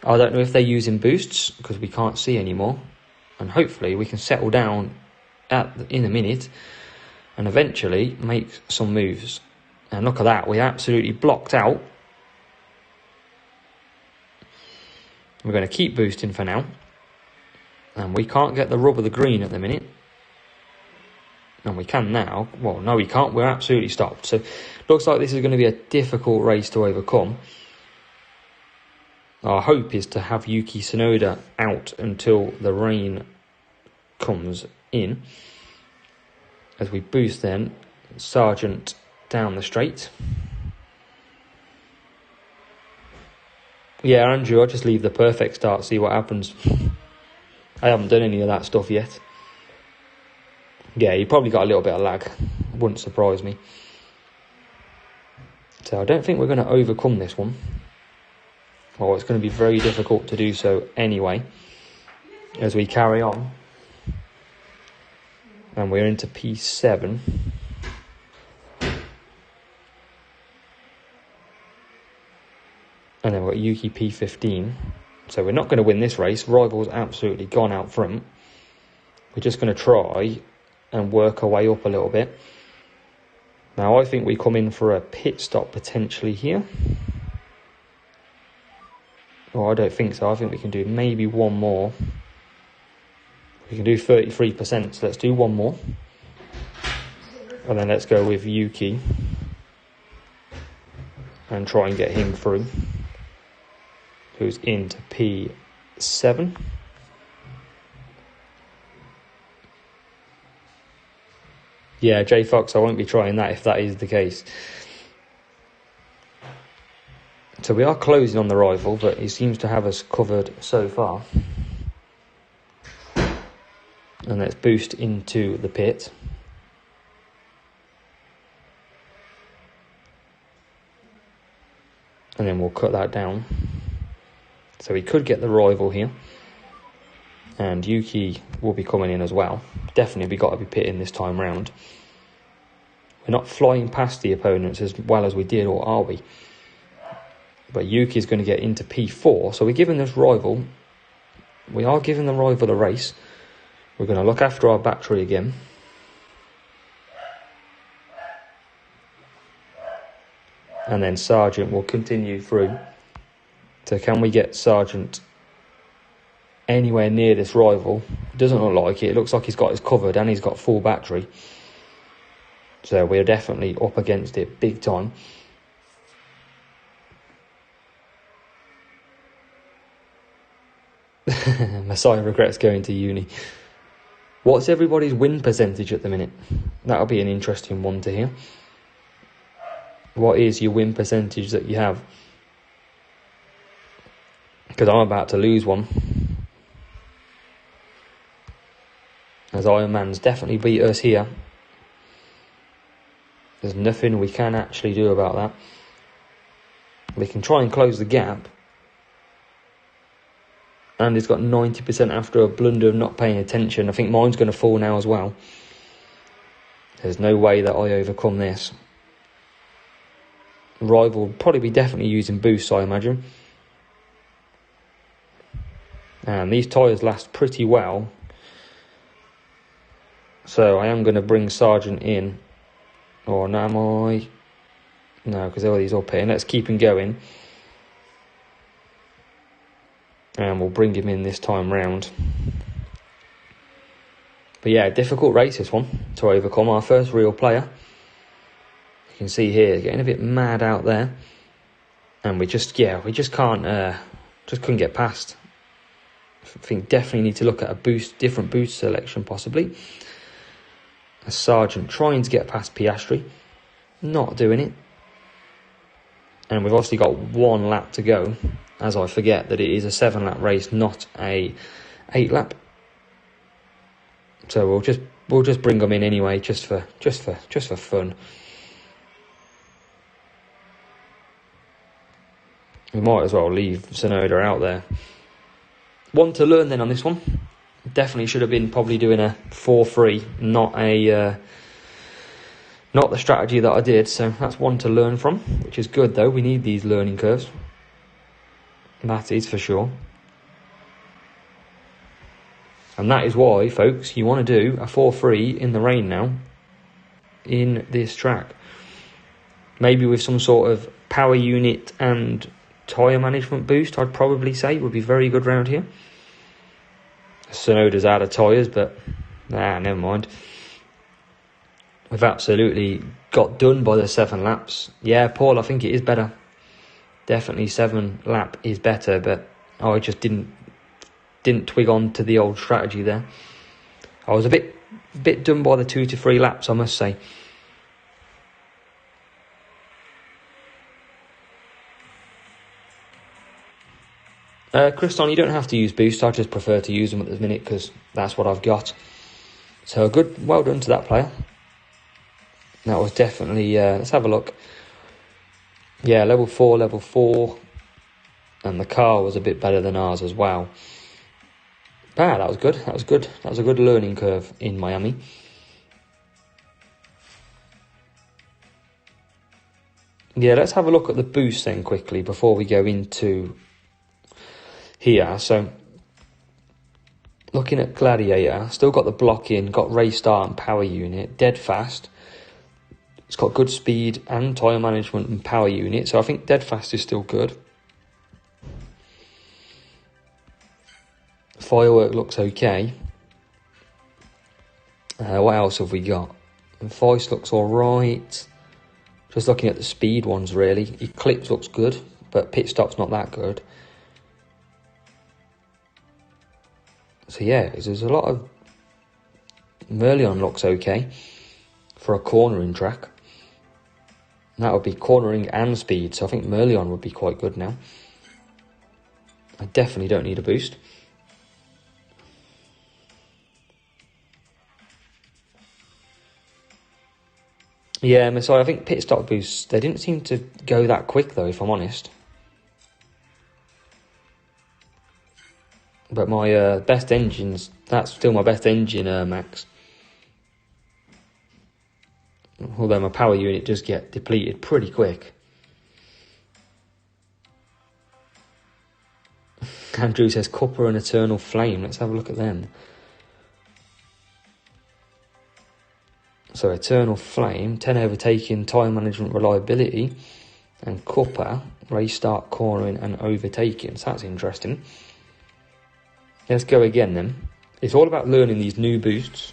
I don't know if they're using boosts, because we can't see anymore. And hopefully we can settle down in a minute and eventually make some moves. And look at that, we absolutely blocked out. We're going to keep boosting for now. And we can't get the rub of the green at the minute. And we can now. Well, no, we can't. We're absolutely stopped. So, looks like this is going to be a difficult race to overcome. Our hope is to have Yuki Tsunoda out until the rain comes in. As we boost then, Sargent down the straight. Yeah, Andrew, I'll just leave the perfect start, see what happens. I haven't done any of that stuff yet. Yeah, you probably got a little bit of lag. Wouldn't surprise me. So I don't think we're going to overcome this one. Well, it's going to be very difficult to do so anyway, as we carry on. And we're into P7. And then we've got Yuki P15. So we're not going to win this race. Rival's absolutely gone out front. We're just going to try and work our way up a little bit. Now I think we come in for a pit stop potentially here. Oh, I don't think so. I think we can do maybe one more. We can do 33%, so let's do one more. And then let's go with Yuki. And try and get him through. Who's into P7. Yeah, J Fox, I won't be trying that if that is the case. So we are closing on the rival, but he seems to have us covered so far. And let's boost into the pit. And then we'll cut that down. So we could get the rival here. And Yuki will be coming in as well. Definitely we got to be pitting this time round. We're not flying past the opponents as well as we did, or are we? But Yuki is going to get into P4. So we're giving this rival... We are giving the rival a race. We're going to look after our battery again. And then Sargent will continue through. So can we get Sargent anywhere near this rival? It doesn't look like it. It looks like he's got us covered and he's got full battery. So we're definitely up against it big time. Messiah regrets going to uni. What's everybody's win percentage at the minute? That'll be an interesting one to hear. What is your win percentage that you have? Because I'm about to lose one. As Iron Man's definitely beat us here. There's nothing we can actually do about that. We can try and close the gap. And he's got 90% after a blunder of not paying attention. I think mine's going to fall now as well. There's no way that I overcome this. Rival will probably be definitely using boosts, I imagine. And these tyres last pretty well. So I am going to bring Sargent in. Or no, am I? No, because he's up here. Let's keep him going. And we'll bring him in this time round. But yeah, difficult race this one to overcome. Our first real player. You can see here, getting a bit mad out there. And we just can't, just couldn't get past. I think definitely need to look at a different boost selection possibly. A Sargent trying to get past Piastri. Not doing it. And we've obviously got one lap to go. As I forget that it is a 7-lap race, not a 8-lap. So we'll just bring them in anyway, just for fun. We might as well leave Tsunoda out there. One to learn then on this one. Definitely should have been probably doing a 4-3, not the strategy that I did. So that's one to learn from, which is good though. We need these learning curves. That is for sure. And that is why, folks, you want to do a 4-3 in the rain now in this track. Maybe with some sort of power unit and tyre management boost, I'd probably say would be very good round here. Sonoda's out of tyres, but never mind. We've absolutely got done by the 7 laps. Yeah, Paul, I think it is better. Definitely 7 lap is better, but I just didn't twig on to the old strategy there. I was a bit done by the 2 to 3 laps, I must say. Kriston, you don't have to use boost. I just prefer to use them at the minute because that's what I've got. So good, well done to that player. That was definitely, let's have a look. Yeah, level 4. And the car was a bit better than ours as well. That was good. That was a good learning curve in Miami. Yeah, let's have a look at the boost then quickly before we go into here. So, looking at Gladiator, still got the block in, got race start and power unit, dead fast. It's got good speed and tyre management and power unit, so I think dead fast is still good. Firework looks okay. What else have we got? Voice looks alright. Just looking at the speed ones really. Eclipse looks good, but pit stop's not that good. So yeah, there's a lot of... Merlion looks okay for a cornering track. That would be cornering and speed, so I think Merlion would be quite good now. I definitely don't need a boost. Yeah, Messiah, I think pit stop boosts, they didn't seem to go that quick though, if I'm honest. But my best engines, that's still my best engine, Max. Although my power unit does get depleted pretty quick. Andrew says Copper and Eternal Flame. Let's have a look at them. So Eternal Flame, 10 overtaking, tyre management, reliability. And Copper, race start, cornering and overtaking. So that's interesting. Let's go again then. It's all about learning these new boosts.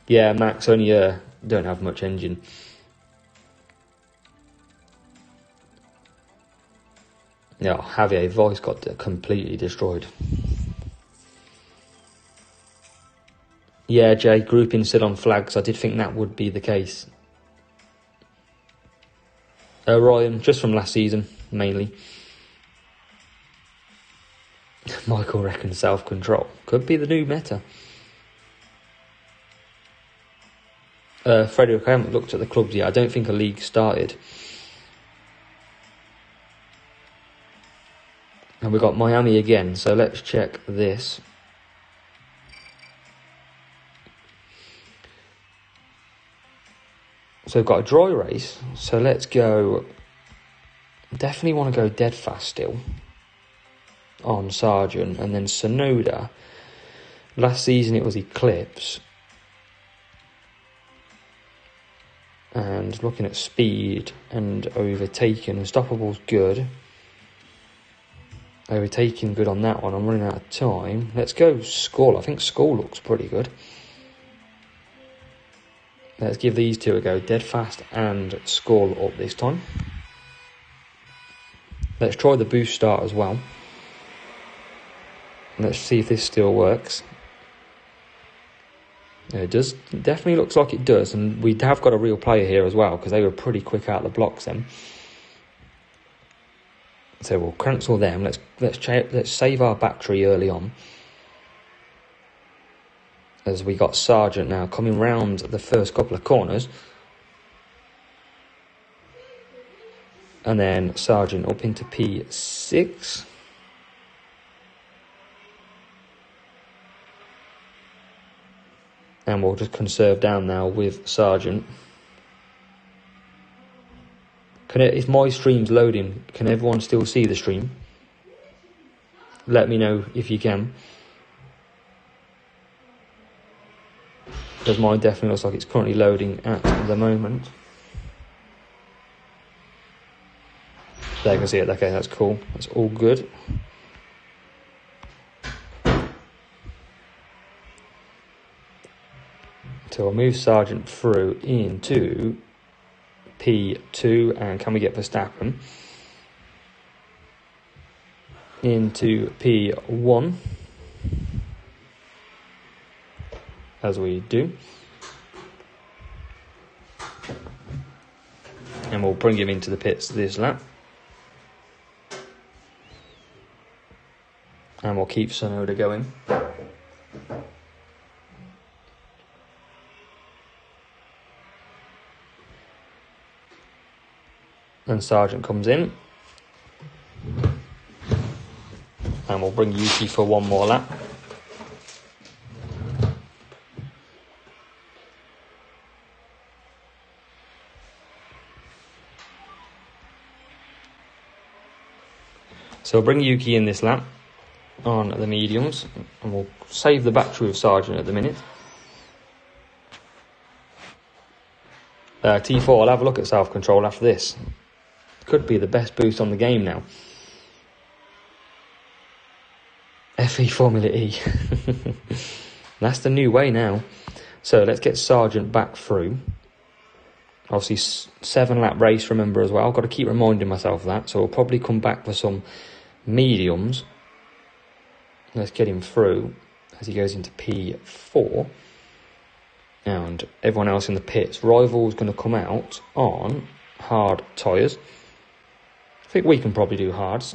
Yeah, Max, only don't have much engine. Yeah, Javier voice got completely destroyed. Yeah, Jay, grouping still on flags. I did think that would be the case. Ryan, just from last season, mainly. Michael reckons self-control. Could be the new meta. Frederick, I haven't looked at the clubs yet. I don't think a league started. And we've got Miami again, so let's check this. So we've got a dry race, so let's go... Definitely want to go dead fast still on Sargent, and then Sonoda. Last season it was Eclipse. And looking at speed and overtaking, Unstoppable's good. Overtaking good on that one. I'm running out of time. Let's go Skull. I think Skull looks pretty good. Let's give these two a go. Dead Fast and Skull up this time. Let's try the boost start as well. Let's see if this still works. It does. It definitely looks like it does, and we have got a real player here as well because they were pretty quick out of the blocks then. So we'll cancel them. Let's save our battery early on, as we got Sargent now coming round the first couple of corners, and then Sargent up into P6. And we'll just conserve down now with Sergeant. If my stream's loading, can everyone still see the stream? Let me know if you can. Because mine definitely looks like it's currently loading at the moment. There, you can see it. Okay, that's cool. That's all good. So I'll move Sergeant through into P2, and can we get Verstappen into P1, as we do, and we'll bring him into the pits this lap, and we'll keep Tsunoda going. And Sergeant comes in. And we'll bring Yuki for one more lap. So we'll bring Yuki in this lap on the mediums. And we'll save the battery of Sergeant at the minute. T4, I'll have a look at self-control after this. Could be the best boost on the game now. FE Formula E. That's the new way now. So let's get Sergeant back through. Obviously 7-lap race, remember, as well. I've got to keep reminding myself of that. So we'll probably come back for some mediums. Let's get him through as he goes into P4. And everyone else in the pits. Rival's going to come out on hard tyres. I think we can probably do hards.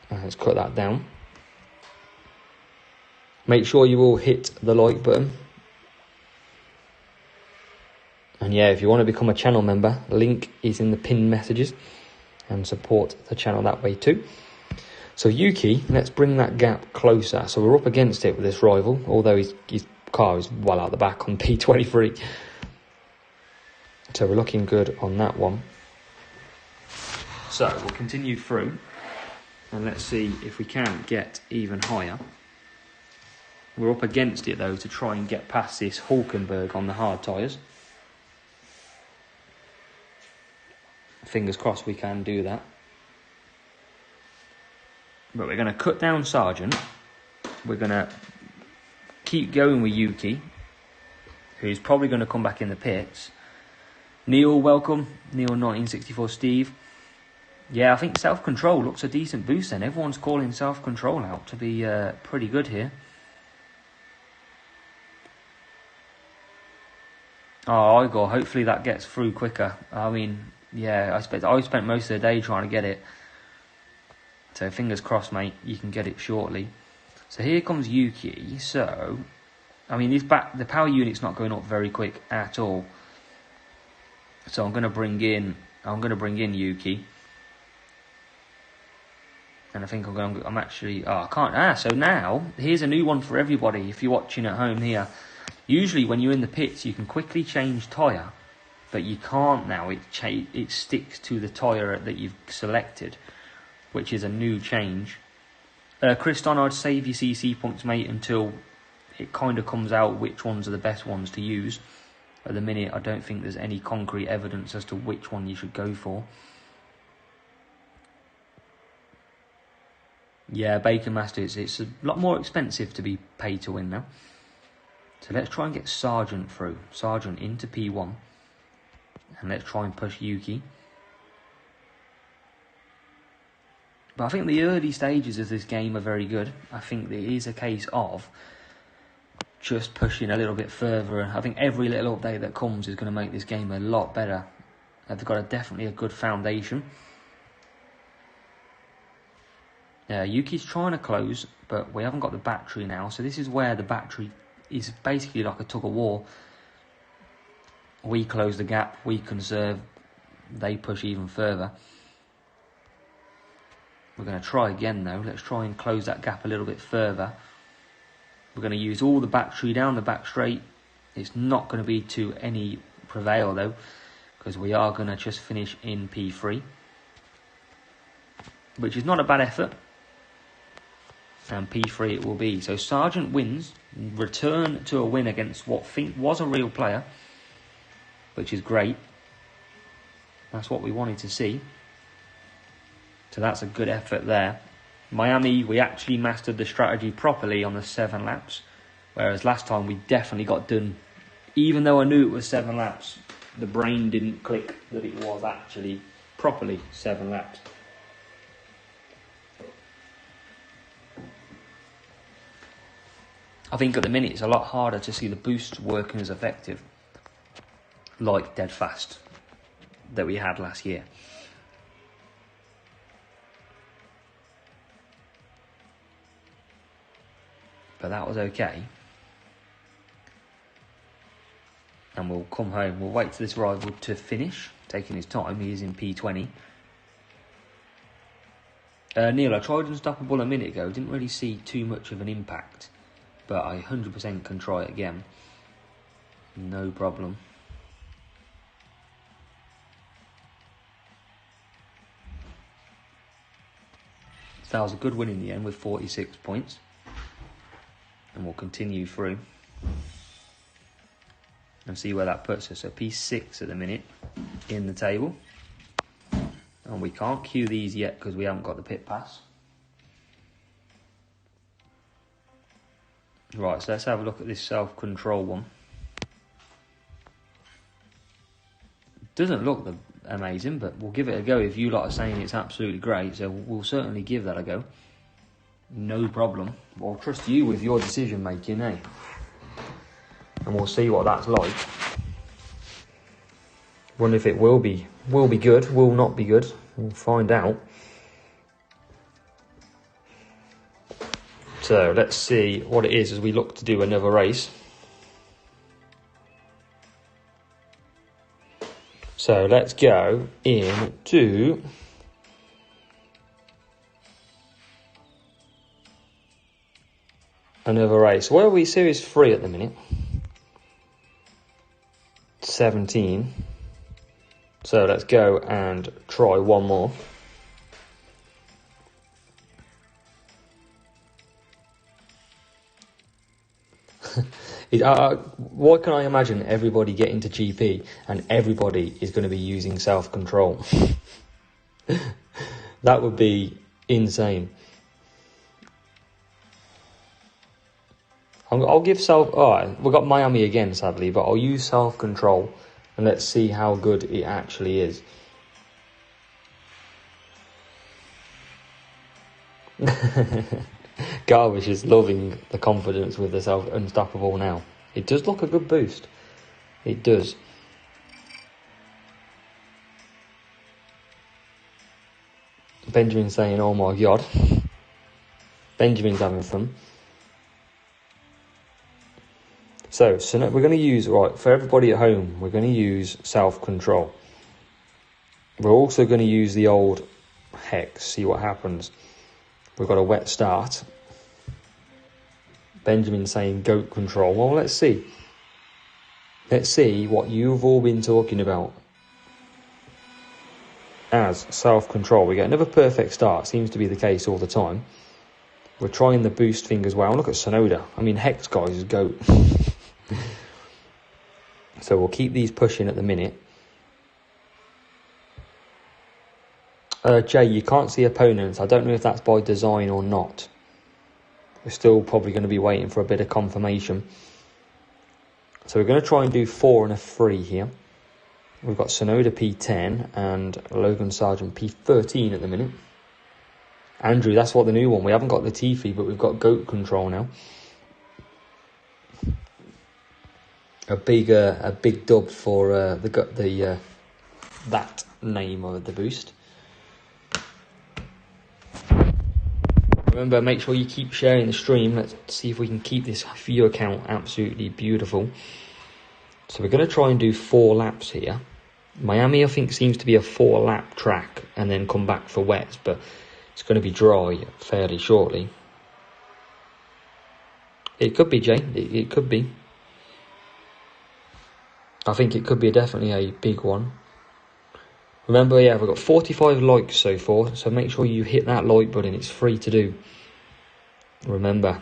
Let's cut that down. Make sure you all hit the like button. And yeah, if you want to become a channel member, link is in the pinned messages. And support the channel that way too. So Yuki, let's bring that gap closer. So we're up against it with this rival, although his car is well out the back on P23. So we're looking good on that one. So we'll continue through. And let's see if we can get even higher. We're up against it though to try and get past this Hulkenberg on the hard tyres. Fingers crossed we can do that. But we're going to cut down Sergeant. We're going to keep going with Yuki, who's probably going to come back in the pits. Neil, welcome. Neil 1964 Steve. Yeah, I think self-control looks a decent boost then. Everyone's calling self-control out to be pretty good here. Oh, Igor, hopefully that gets through quicker. I mean, yeah, I spent most of the day trying to get it. So fingers crossed, mate, you can get it shortly. So here comes Yuki. So, I mean, the power unit's not going up very quick at all. So I'm going to bring in Yuki. And I think I'm actually, I can't, so now, here's a new one for everybody if you're watching at home here. Usually when you're in the pits, you can quickly change tyre, but you can't now. It sticks to the tyre that you've selected, which is a new change. Kriston, I'd save your CC points, mate, until it kind of comes out which ones are the best ones to use. At the minute, I don't think there's any concrete evidence as to which one you should go for. Yeah, Bacon Master, it's a lot more expensive to be paid to win now. So let's try and get Sergeant through. Sergeant into P1. And let's try and push Yuki. But I think the early stages of this game are very good. I think it is a case of just pushing a little bit further. I think every little update that comes is going to make this game a lot better. They've got definitely a good foundation. Yuki's trying to close, but we haven't got the battery now. So this is where the battery is basically like a tug of war. We close the gap, we conserve, they push even further. We're going to try again though. Let's try and close that gap a little bit further. We're going to use all the battery down the back straight, It's not going to be to any prevail though, because we are going to just finish in P3, which is not a bad effort. And P3 it will be. So Sargent wins, return to a win against what I think was a real player, which is great. That's what we wanted to see. So that's a good effort there. Miami, we actually mastered the strategy properly on the 7 laps, whereas last time we definitely got done. Even though I knew it was 7 laps, the brain didn't click that it was actually properly 7 laps. I think at the minute it's a lot harder to see the boost working as effective, like Dead Fast, that we had last year. But that was okay. And we'll come home. We'll wait for this rival to finish, taking his time. He is in P20. Neil, I tried Unstoppable a minute ago. Didn't really see too much of an impact. But I 100% can try it again. No problem. So that was a good win in the end with 46 points. And we'll continue through and see where that puts us. So P6 at the minute in the table. And we can't queue these yet because we haven't got the pit pass. Right, so let's have a look at this self-control one. Doesn't look amazing, but we'll give it a go. If you lot are saying it's absolutely great, so we'll certainly give that a go. No problem. I'll trust you with your decision making, eh? And we'll see what that's like. Wonder if it will be good, will not be good. We'll find out. So let's see what it is as we look to do another race. So let's go into another race. Where are we? Series 3 at the minute. 17. So let's go and try one more. Why can I imagine everybody getting to GP and everybody is going to be using self-control? That would be insane. I'll give alright, we've got Miami again sadly, but I'll use self-control and let's see how good it actually is. Garbage is loving the confidence with the Unstoppable now. It does look a good boost. It does. Benjamin's saying, oh my god. Benjamin's having fun. So we're going to use, right, for everybody at home, we're going to use self-control. We're also going to use the old hex, see what happens. We've got a wet start. Benjamin saying goat control. Well, let's see. Let's see what you've all been talking about as self-control. We get another perfect start. Seems to be the case all the time. We're trying the boost thing as well. Look at Sonoda. I mean, Hex, guys, is goat. So we'll keep these pushing at the minute. Jay, you can't see opponents. I don't know if that's by design or not. We're still probably going to be waiting for a bit of confirmation. So we're going to try and do 4 and a 3 here. We've got Sonoda P10 and Logan Sargent P13 at the minute. Andrew, that's what the new one. We haven't got the Tiffy, but we've got goat control now. A big dub for that name of the boost. Remember, make sure you keep sharing the stream. Let's see if we can keep this viewer count absolutely beautiful. So we're going to try and do 4 laps here. Miami, I think, seems to be a 4-lap track and then come back for wets, but it's going to be dry fairly shortly. It could be, Jay. It could be. I think it could be definitely a big one. Remember, yeah, we've got 45 likes so far, so make sure you hit that like button. It's free to do. Remember.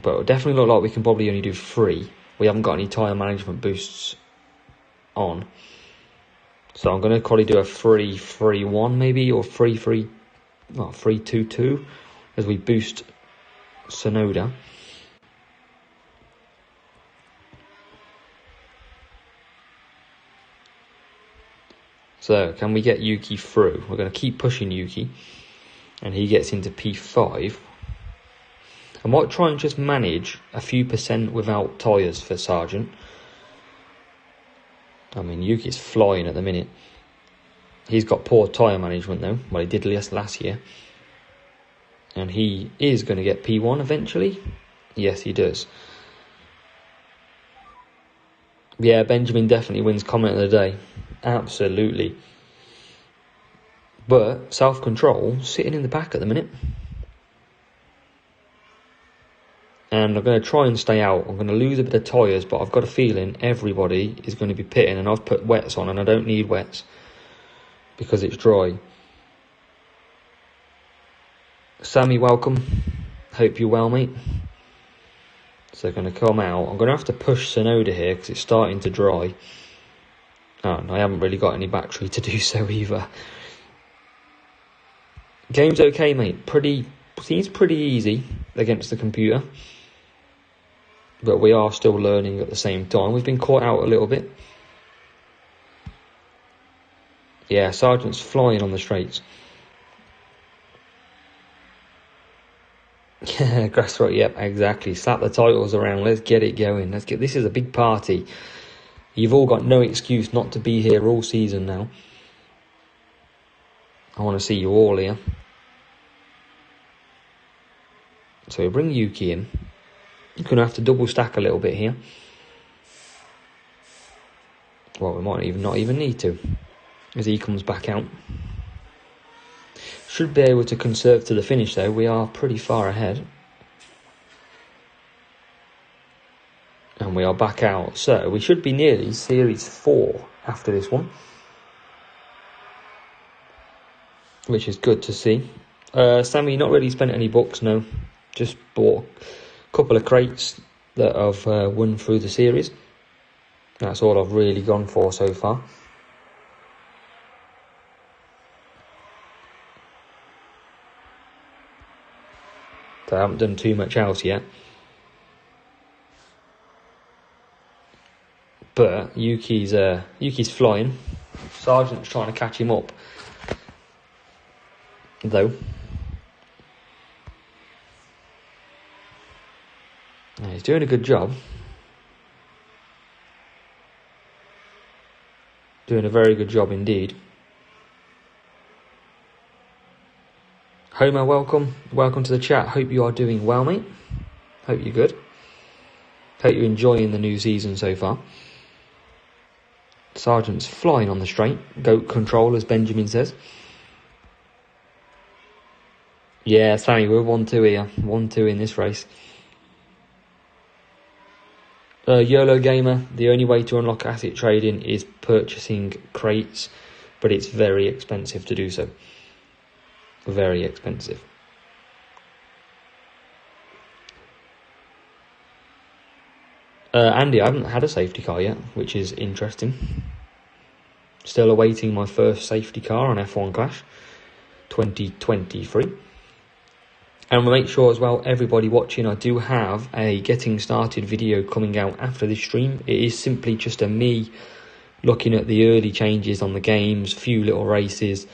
But it definitely look like we can probably only do 3. We haven't got any tyre management boosts on. So I'm going to probably do a 3-3-1 maybe, or 3-2-2 as we boost Sonoda. So, can we get Yuki through? We're going to keep pushing Yuki, and he gets into P5. I might try and just manage a few % without tyres for Sargent. I mean, Yuki's flying at the minute. He's got poor tyre management though. Well, he did last year. And he is going to get P1 eventually. Yes, he does. Yeah, Benjamin definitely wins comment of the day. Absolutely. But self-control sitting in the back at the minute. And I'm going to try and stay out. I'm going to lose a bit of tyres, but I've got a feeling everybody is going to be pitting, and I've put wets on, and I don't need wets because it's dry. Sammy, welcome. Hope you're well, mate. So they're going to come out. I'm going to have to push Sonoda here because it's starting to dry. Oh, and I haven't really got any battery to do so either. Game's okay, mate. Seems pretty easy against the computer. But we are still learning at the same time. We've been caught out a little bit. Yeah, Sargent's flying on the straights. Yeah, Grassrot, yep, exactly. Slap the titles around. Let's get it going. This is a big party. You've all got no excuse not to be here all season now. I want to see you all here. So we bring Yuki in. You're going to have to double stack a little bit here. Well, we might not even need to, as he comes back out. Should be able to conserve to the finish though. We are pretty far ahead. And we are back out. So we should be nearly Series 4 after this one. Which is good to see. Sammy, not really spent any bucks, no. Just bought a couple of crates that I've won through the series. That's all I've really gone for so far. So I haven't done too much else yet. But Yuki's flying. Sargent's trying to catch him up, though. He's doing a good job. Doing a very good job indeed. Homer, welcome. Welcome to the chat. Hope you are doing well, mate. Hope you're good. Hope you're enjoying the new season so far. Sargent's flying on the straight. Goat control, as Benjamin says. Yeah, Sammy, we're 1-2 here. 1-2 in this race. YOLO Gamer, the only way to unlock asset trading is purchasing crates, but it's very expensive to do so. Very expensive. Andy, I haven't had a safety car yet, which is interesting. Still awaiting my first safety car on F1 Clash 2023. And we'll make sure as well, everybody watching, I do have a getting started video coming out after this stream. It is simply just a me looking at the early changes on the games, few little races,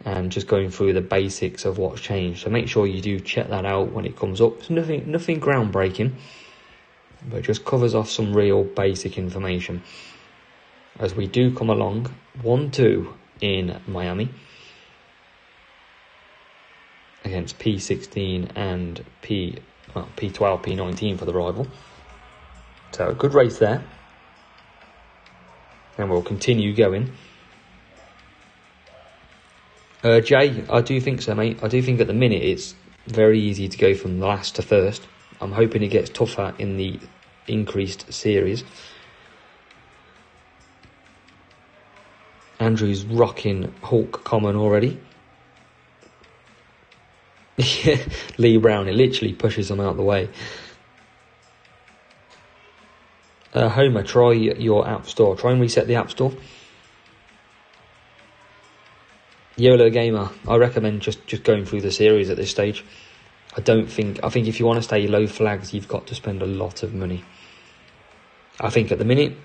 and just going through the basics of what's changed. So make sure you do check that out when it comes up. It's nothing groundbreaking, but it just covers off some real basic information as we do come along. 1-2 in Miami against P16 and P12, P19 for the rival. So a good race there. And we'll continue going. Jay, I do think so, mate. I do think at the minute it's very easy to go from last to first. I'm hoping it gets tougher in the increased series. Andrew's rocking Hulk common already. Lee Brown, it literally pushes him out the way. Homer, try your app store. Try and reset the app store. YOLO Gamer, I recommend just going through the series at this stage. I think if you want to stay low flags, you've got to spend a lot of money. I think at the minute,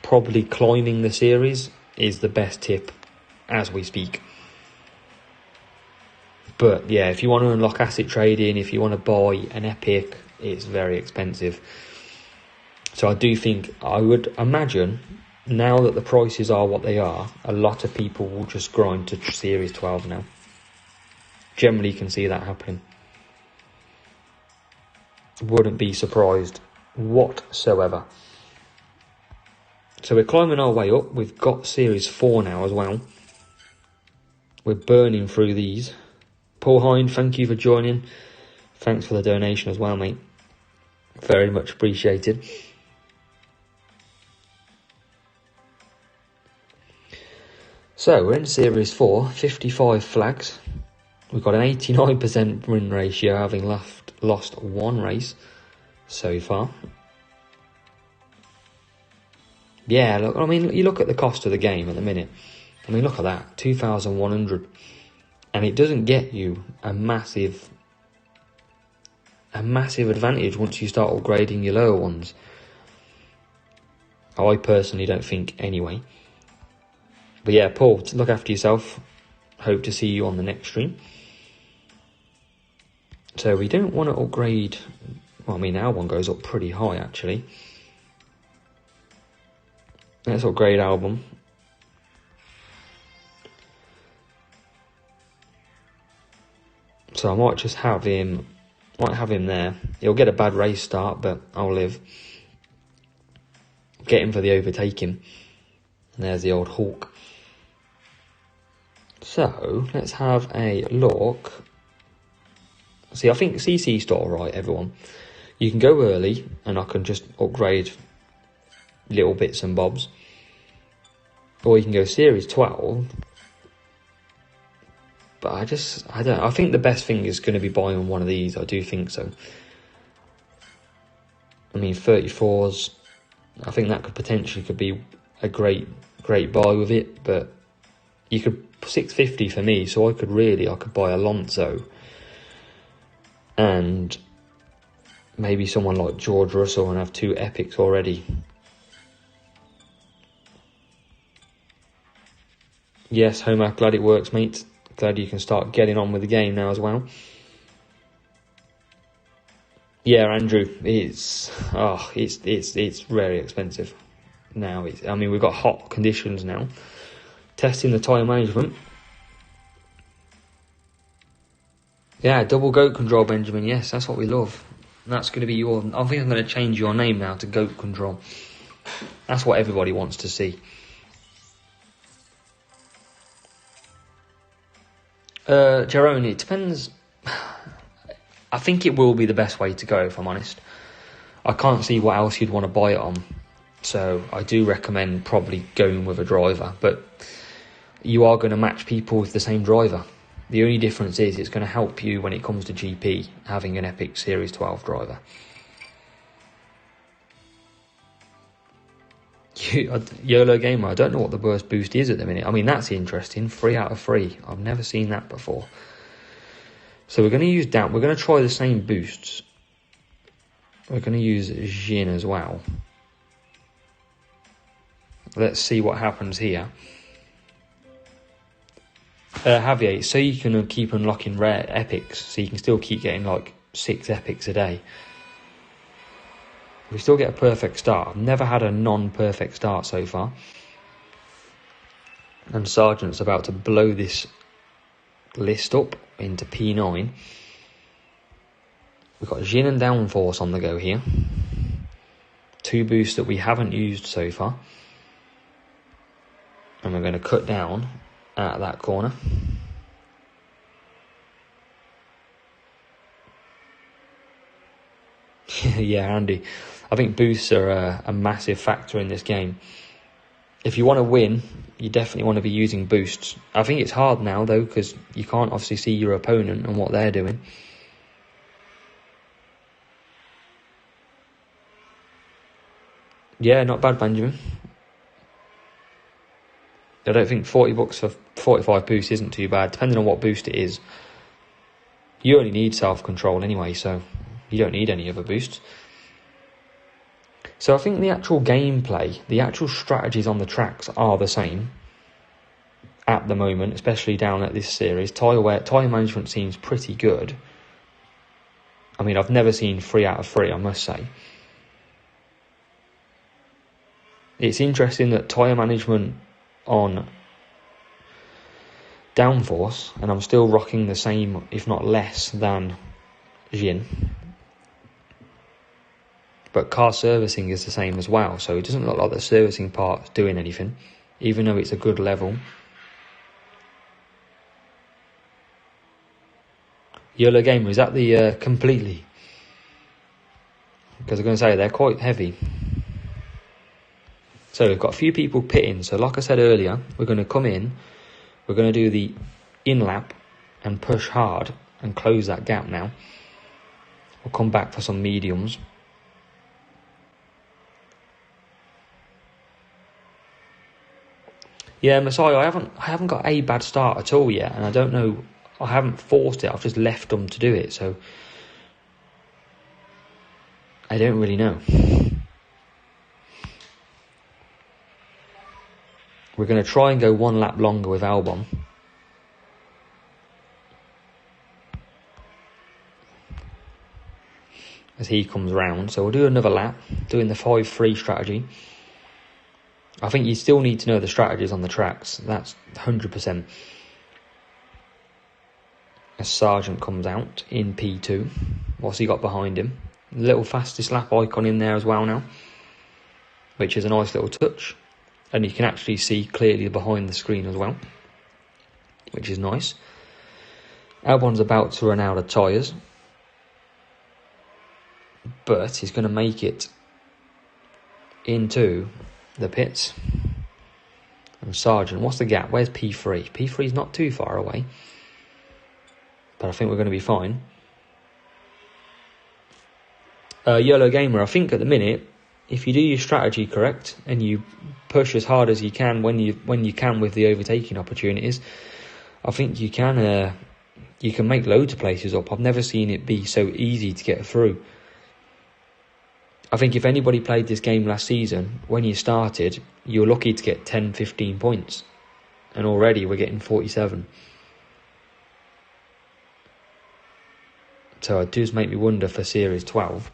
probably climbing the series is the best tip as we speak. But yeah, if you want to unlock asset trading, if you want to buy an epic, it's very expensive. So I do think, I would imagine, now that the prices are what they are, a lot of people will just grind to Series 12 now. Generally can see that happening. Wouldn't be surprised whatsoever. So we're climbing our way up. We've got Series 4 now as well. We're burning through these. Paul Hind, thank you for joining. Thanks for the donation as well, mate. Very much appreciated. So we're in Series 4, 55 flags. We've got an 89% win ratio, having lost one race so far. Yeah, look, I mean, you look at the cost of the game at the minute. I mean, look at that, 2,100. And it doesn't get you a massive advantage once you start upgrading your lower ones. I personally don't think anyway. But yeah, Paul, look after yourself. Hope to see you on the next stream. So we don't want to upgrade. Well, I mean, our one goes up pretty high, actually. Let's upgrade album. So I might just have him. Might have him there. He'll get a bad race start, but I'll live. Get him for the overtaking. And there's the old Hulk. So let's have a look. See, I think CC store, right, everyone. You can go early, and I can just upgrade little bits and bobs. Or you can go Series 12. But I don't. I think the best thing is going to be buying one of these. I do think so. I mean, 34s. I think that could potentially be a great buy with it. But you could 650 for me, so I could buy Alonso. And maybe someone like George Russell and have 2 epics already. Yes, Homer, glad it works, mate. Glad you can start getting on with the game now as well. Yeah, Andrew, it's very expensive now. I mean, we've got hot conditions now. Testing the tyre management. Yeah, double goat control, Benjamin. Yes, that's what we love. That's going to be your. I think I'm going to change your name now to Goat Control. That's what everybody wants to see. Jerome, it depends. I think it will be the best way to go, if I'm honest. I can't see what else you'd want to buy it on. So I do recommend probably going with a driver. But you are going to match people with the same driver. The only difference is it's going to help you when it comes to GP, having an Epic Series 12 driver. YOLO Gamer, I don't know what the burst boost is at the minute. I mean, that's interesting. 3 out of 3. I've never seen that before. So we're going to use that. We're going to try the same boosts. We're going to use Jin as well. Let's see what happens here. Javier, so you can keep unlocking rare epics. So you can still keep getting like 6 epics a day. We still get a perfect start. I've never had a non-perfect start so far. And Sergeant's about to blow this list up into P9. We've got Jin and Downforce on the go here. 2 boosts that we haven't used so far. And we're going to cut down at that corner. Yeah, Andy. I think boosts are a massive factor in this game. If you want to win, you definitely want to be using boosts. I think it's hard now, though, because you can't obviously see your opponent and what they're doing. Yeah, not bad, Benjamin. I don't think 40 bucks for 45 boosts isn't too bad, depending on what boost it is. You only need self-control anyway, so you don't need any other boosts. So I think the actual gameplay, the actual strategies on the tracks are the same at the moment, especially down at this series. Tyre management seems pretty good. I mean, I've never seen 3 out of 3, I must say. It's interesting that tyre management on downforce, and I'm still rocking the same, if not less, than Jin. But car servicing is the same as well, so it doesn't look like the servicing part's doing anything, even though it's a good level. YOLO Gamer, is that the completely? Because I'm going to say they're quite heavy. So we've got a few people pitting. So like I said earlier, we're going to come in, we're going to do the in-lap and push hard and close that gap now. We'll come back for some mediums. Yeah, Messiah, I haven't got a bad start at all yet, and I don't know, I haven't forced it, I've just left them to do it, so I don't really know. We're going to try and go 1 lap longer with Albon. As he comes round, so we'll do another lap, doing the 5-3 strategy. I think you still need to know the strategies on the tracks. That's 100%. As Sargent comes out in P2. What's he got behind him? A little fastest lap icon in there as well now, which is a nice little touch. And you can actually see clearly behind the screen as well, which is nice. Albon's about to run out of tyres, but he's going to make it into the pits. And Sargent, what's the gap? Where's P3? P3's not too far away, but I think we're going to be fine. YOLO Gamer, I think at the minute, if you do your strategy correct and you push as hard as you can when you can with the overtaking opportunities, I think you can make loads of places up. I've never seen it be so easy to get through. I think if anybody played this game last season, when you started, you were lucky to get 10, 15 points. And already we're getting 47. So it does make me wonder for Series 12.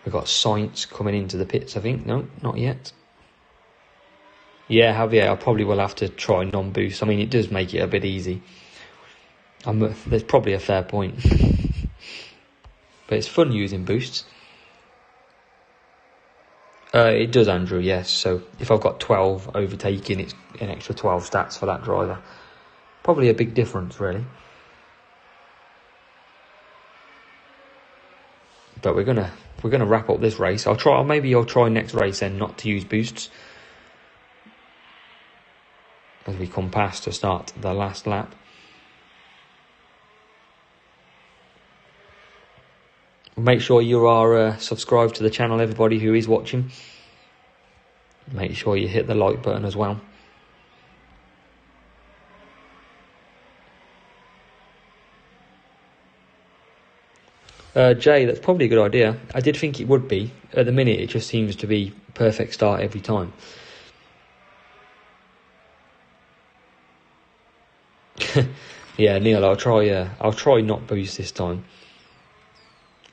We've got Sainz coming into the pits, I think. No, not yet. Yeah, Javier, I probably will have to try non-boost. I mean, it does make it a bit easy. There's probably a fair point. But it's fun using boosts. It does, Andrew, yes. So if I've got 12 overtaking, it's an extra 12 stats for that driver. Probably a big difference, really. But we're gonna wrap up this race. Maybe I'll try next race then not to use boosts as we come past to start the last lap. Make sure you are subscribed to the channel, everybody who is watching. Make sure you hit the like button as well. Jay, that's probably a good idea. I did think it would be. At the minute, it just seems to be perfect start every time. Yeah, Neil, I'll try not boost this time.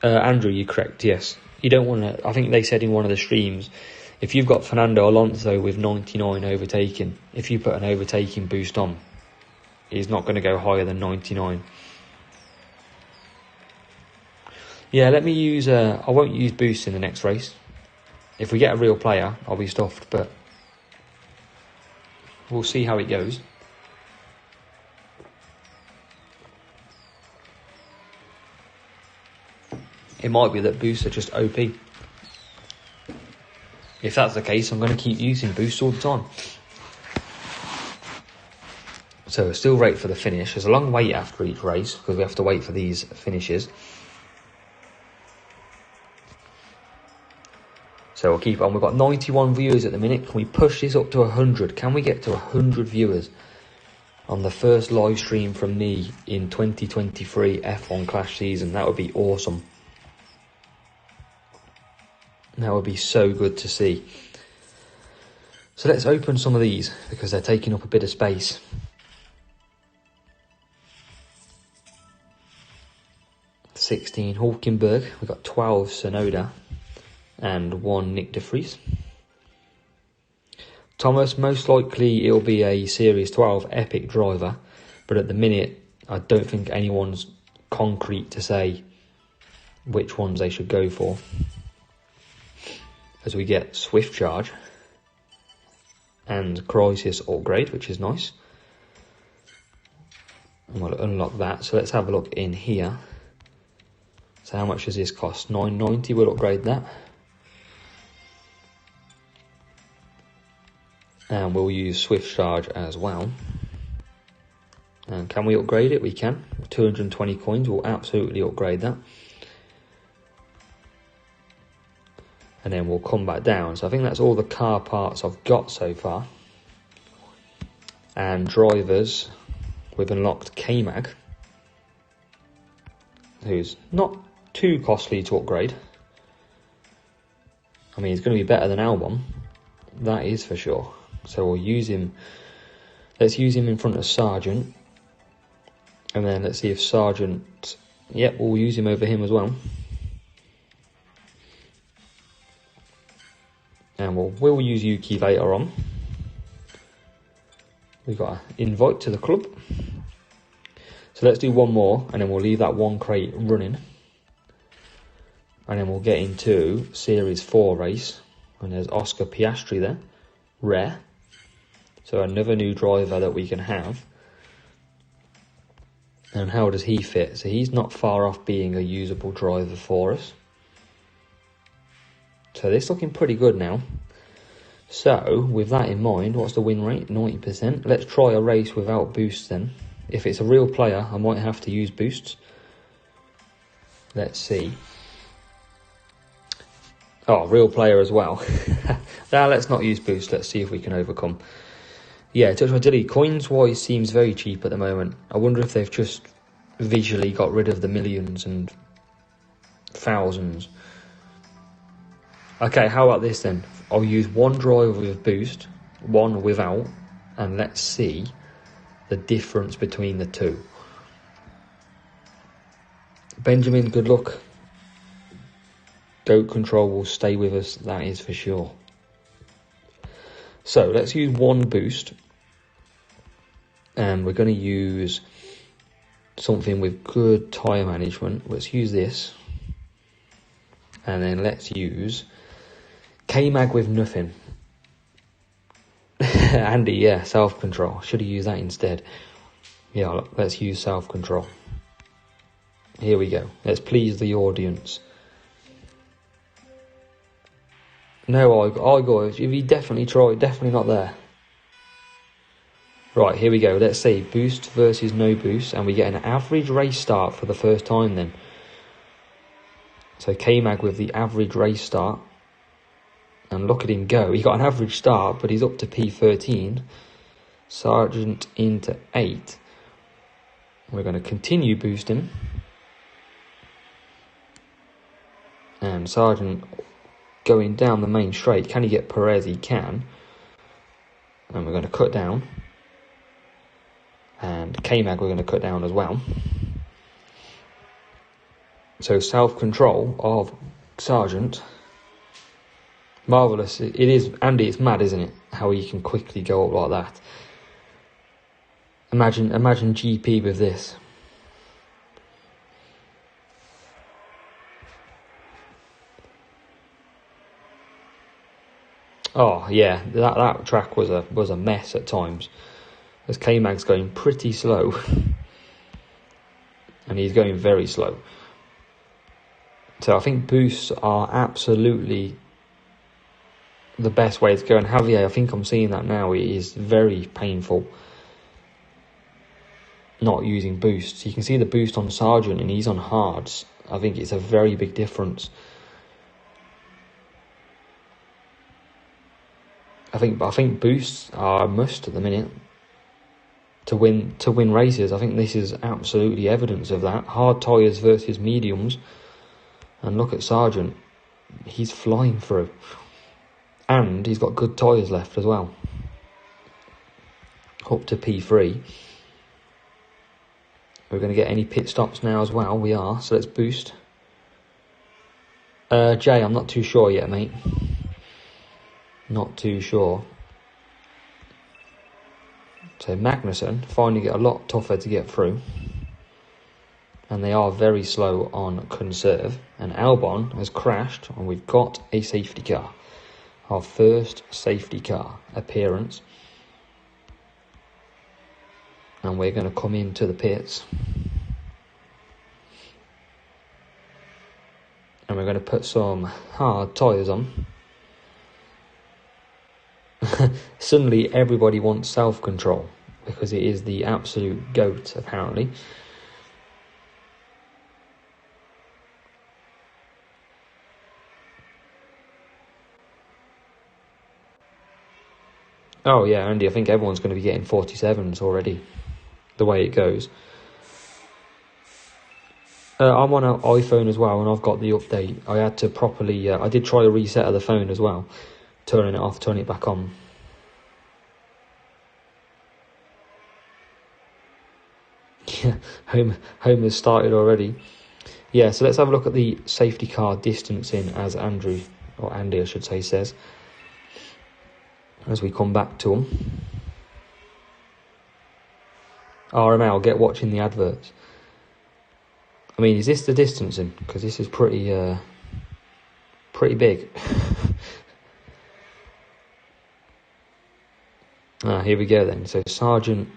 Andrew, you're correct, yes. You don't want to, I think they said in one of the streams, if you've got Fernando Alonso with 99 overtaking, if you put an overtaking boost on, he's not going to go higher than 99. Yeah, let me use, I won't use boost in the next race. If we get a real player, I'll be stuffed, but we'll see how it goes. It might be that boosts are just OP. If that's the case, I'm going to keep using boosts all the time. So we're still wait for the finish. There's a long wait after each race because we have to wait for these finishes. So we'll keep on. We've got 91 viewers at the minute. Can we push this up to 100? Can we get to 100 viewers on the first live stream from me in 2023 F1 Clash season? That would be awesome. That would be so good to see. So let's open some of these because they're taking up a bit of space. 16 Hulkenberg. We've got 12 Sonoda and 1 Nick de Vries. Thomas, most likely it'll be a Series 12 Epic driver, but at the minute I don't think anyone's concrete to say which ones they should go for. As we get Swift Charge and Crisis upgrade, which is nice. And we'll unlock that. So let's have a look in here. So how much does this cost? $9.90, we'll upgrade that. And we'll use Swift Charge as well. And can we upgrade it? We can. 220 coins, we'll absolutely upgrade that. And then we'll come back down. So I think that's all the car parts I've got so far. And drivers, we've unlocked K-Mag, who's not too costly to upgrade. I mean, he's going to be better than Albon, that is for sure. So we'll use him. Let's use him in front of Sargent, and then let's see if Sargent. Yep, we'll use him over him as well. And we'll use Yuki later on. We've got an invite to the club. So let's do one more, and then we'll leave that one crate running. And then we'll get into Series 4 race. And there's Oscar Piastri there. Rare. So another new driver that we can have. And how does he fit? So he's not far off being a usable driver for us. So this is looking pretty good now. So with that in mind, what's the win rate? 90%. Let's try a race without boosts then. If it's a real player, I might have to use boosts. Let's see. Oh, real player as well. Now let's not use boosts. Let's see if we can overcome. Yeah, Touch My Dilly, coins-wise seems very cheap at the moment. I wonder if they've just visually got rid of the millions and thousands. Okay, how about this then? I'll use one driver with boost, one without, and let's see the difference between the two. Benjamin, good luck. Goat Control will stay with us, that is for sure. So let's use one boost. And we're going to use something with good tyre management. Let's use this. And then let's use K-Mag with nothing. Andy, yeah, self-control. Should have used that instead. Yeah, let's use self-control. Here we go. Let's please the audience. No, I go. If he definitely tried, definitely not there. Right, here we go. Let's see. Boost versus no boost. And we get an average race start for the first time then. So K-Mag with the average race start. And look at him go. He got an average start, but he's up to P13. Sargent into 8. We're going to continue boosting. And Sargent going down the main straight. Can he get Perez? He can. And we're going to cut down. And K-Mag we're going to cut down as well. So self-control of Sargent. Marvellous. It is, Andy, it's mad, isn't it? How he can quickly go up like that. Imagine GP with this. Oh yeah, that track was a mess at times. As K-Mag's going pretty slow. And he's going very slow. So I think boosts are absolutely the best way to go. And Javier, I think I'm seeing that now. It is very painful not using boosts. You can see the boost on Sargent and he's on hards. I think it's a very big difference. I think boosts are a must at the minute to win races. I think this is absolutely evidence of that. Hard tyres versus mediums. And look at Sargent. He's flying through. And he's got good tyres left as well. Up to P3. We're going to get any pit stops now as well. We are. So let's boost. Jay, I'm not too sure yet, mate. Not too sure. So Magnussen finding it a lot tougher to get through. And they are very slow on conserve. And Albon has crashed and we've got a safety car. Our first safety car appearance. And we're going to come into the pits. And we're going to put some hard tyres on. Suddenly everybody wants self-control. Because it is the absolute GOAT, apparently. Oh yeah, Andy, I think everyone's going to be getting 47s already. The way it goes. I'm on an iPhone as well, and I've got the update. I had to properly... I did try a reset of the phone as well. Turning it off, turning it back on. Yeah, home has started already. Yeah, so let's have a look at the safety car distancing, as Andrew, or Andy I should say, says. As we come back to them. RML, get watching the adverts. I mean, is this the distancing? Because this is pretty big. Here we go then. So Sargent,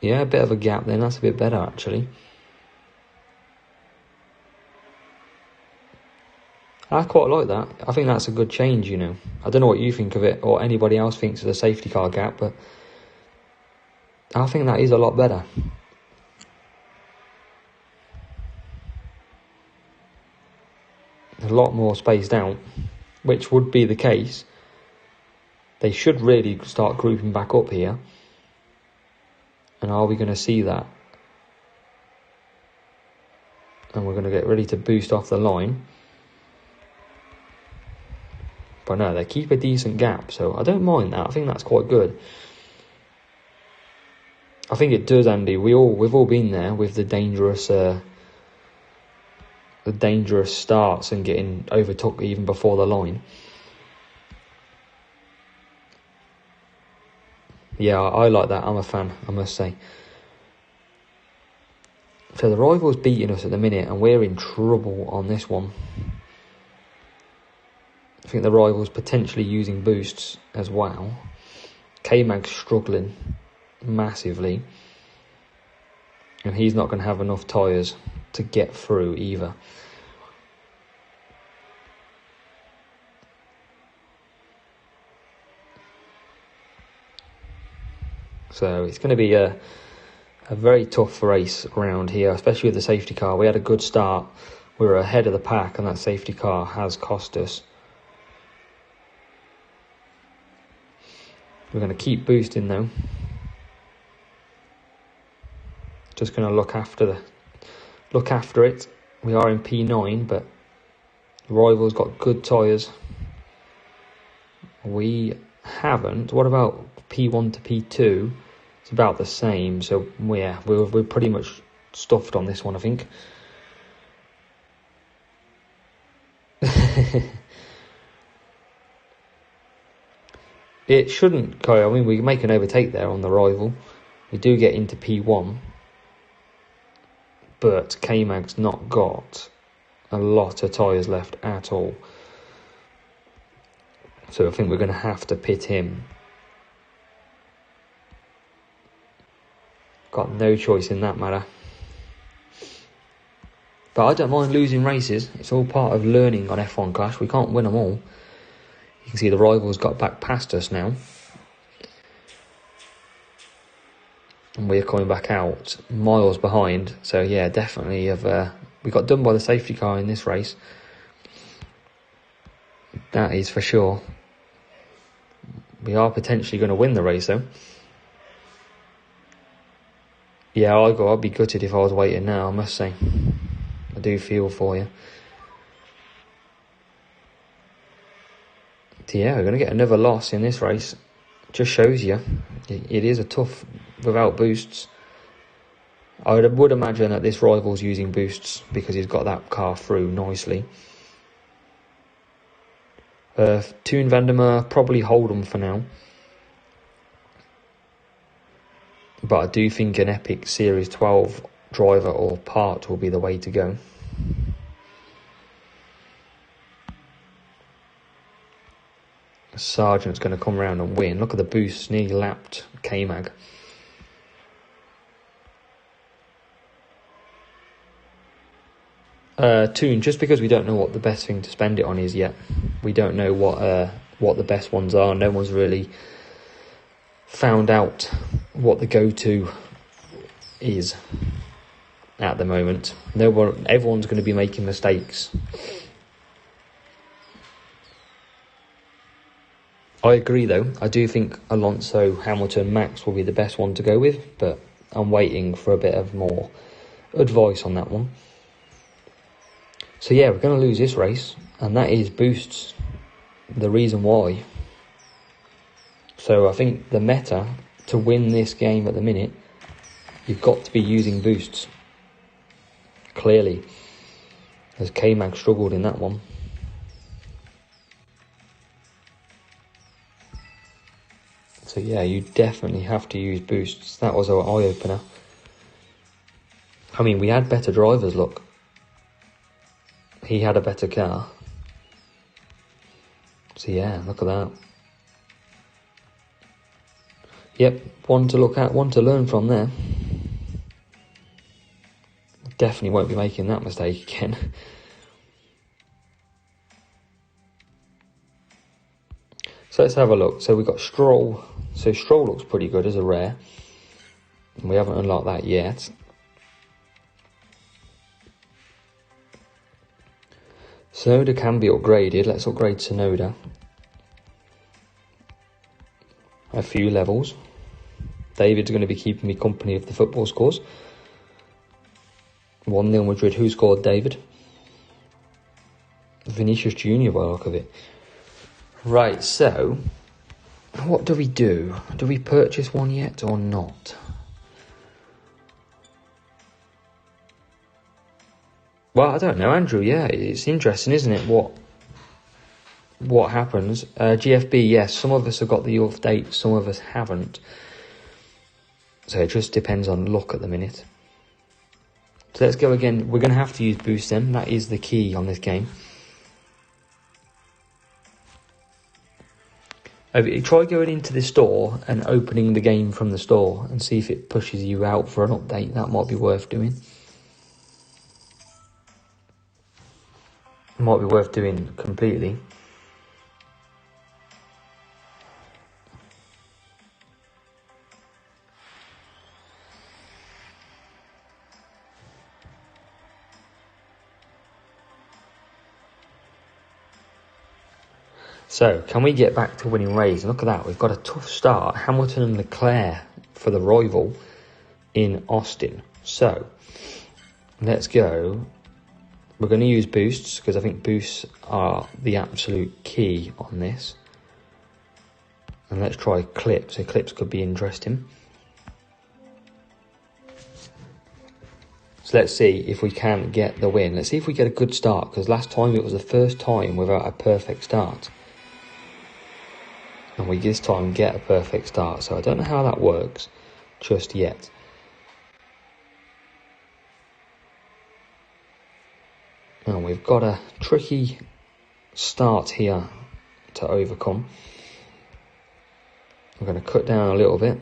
yeah, a bit of a gap then. That's a bit better actually. I quite like that. I think that's a good change, you know. I don't know what you think of it or anybody else thinks of the safety car gap, but I think that is a lot better. A lot more spaced out, which would be the case. They should really start grouping back up here. And are we going to see that? And we're going to get ready to boost off the line. But no, they keep a decent gap, so I don't mind that. I think that's quite good. I think it does, Andy. We've all been there with the dangerous starts and getting overtook even before the line. Yeah, I like that. I'm a fan, I must say. So the rival's beating us at the minute, and we're in trouble on this one. I think the rival's potentially using boosts as well. K-Mag's struggling massively. And he's not going to have enough tyres to get through either. So it's going to be a very tough race around here, especially with the safety car. We had a good start. We were ahead of the pack, and that safety car has cost us. We're going to keep boosting though. Just going to look after it. We are in P9, but the rival's got good tyres. We haven't. What about P1 to P2? It's about the same. So yeah, we're pretty much stuffed on this one, I think. It shouldn't go. I mean, we make an overtake there on the rival. We do get into P1. But K-Mag's not got a lot of tyres left at all. So I think we're going to have to pit him. Got no choice in that matter. But I don't mind losing races. It's all part of learning on F1 Clash. We can't win them all. You can see the rivals got back past us now. And we're coming back out miles behind. So yeah, definitely we got done by the safety car in this race. That is for sure. We are potentially going to win the race though. Yeah, I'd be gutted if I was waiting now, I must say. I do feel for you. So yeah, we're going to get another loss in this race. Just shows you, it is a tough without boosts. I would imagine that this rival's using boosts because he's got that car through nicely. Toon Vandermeer, probably hold them for now. But I do think an Epic Series 12 driver or part will be the way to go. Sargent's going to come around and win. Look at the boosts, nearly lapped K-Mag. Toon, just because we don't know what the best thing to spend it on is yet. We don't know what the best ones are. No one's really found out what the go-to is at the moment. Everyone's going to be making mistakes. I agree though. I do think Alonso, Hamilton, Max will be the best one to go with, but I'm waiting for a bit of more advice on that one. So yeah, we're going to lose this race, and that is boosts the reason why. So I think the meta to win this game at the minute, you've got to be using boosts. Clearly, as K-Mag struggled in that one. So yeah, you definitely have to use boosts. That was our eye-opener. I mean, we had better drivers, look. He had a better car. So yeah, look at that. Yep, one to look at, one to learn from there. Definitely won't be making that mistake again. So let's have a look. So we've got Stroll. So Stroll looks pretty good as a rare. And we haven't unlocked that yet. Tsunoda can be upgraded. Let's upgrade Tsunoda. A few levels. David's going to be keeping me company of the football scores. 1-0 Madrid. Who scored, David? Vinicius Junior by the look of it. Right, so what do we do? Do we purchase one yet or not? Well, I don't know, Andrew. Yeah, it's interesting, isn't it? What happens? GFB, yes. Some of us have got the update, some of us haven't. So it just depends on luck at the minute. So let's go again. We're going to have to use boost then. That is the key on this game. Try going into the store and opening the game from the store and see if it pushes you out for an update. That might be worth doing. Might be worth doing completely. So, can we get back to winning races? Look at that, we've got a tough start. Hamilton and Leclerc for the rival in Austin. So, let's go. We're going to use boosts because I think boosts are the absolute key on this. And let's try clips. So clips could be interesting. So let's see if we can get the win. Let's see if we get a good start, because last time it was the first time without a perfect start. And we this time get a perfect start. So I don't know how that works just yet. And we've got a tricky start here to overcome. I'm going to cut down a little bit.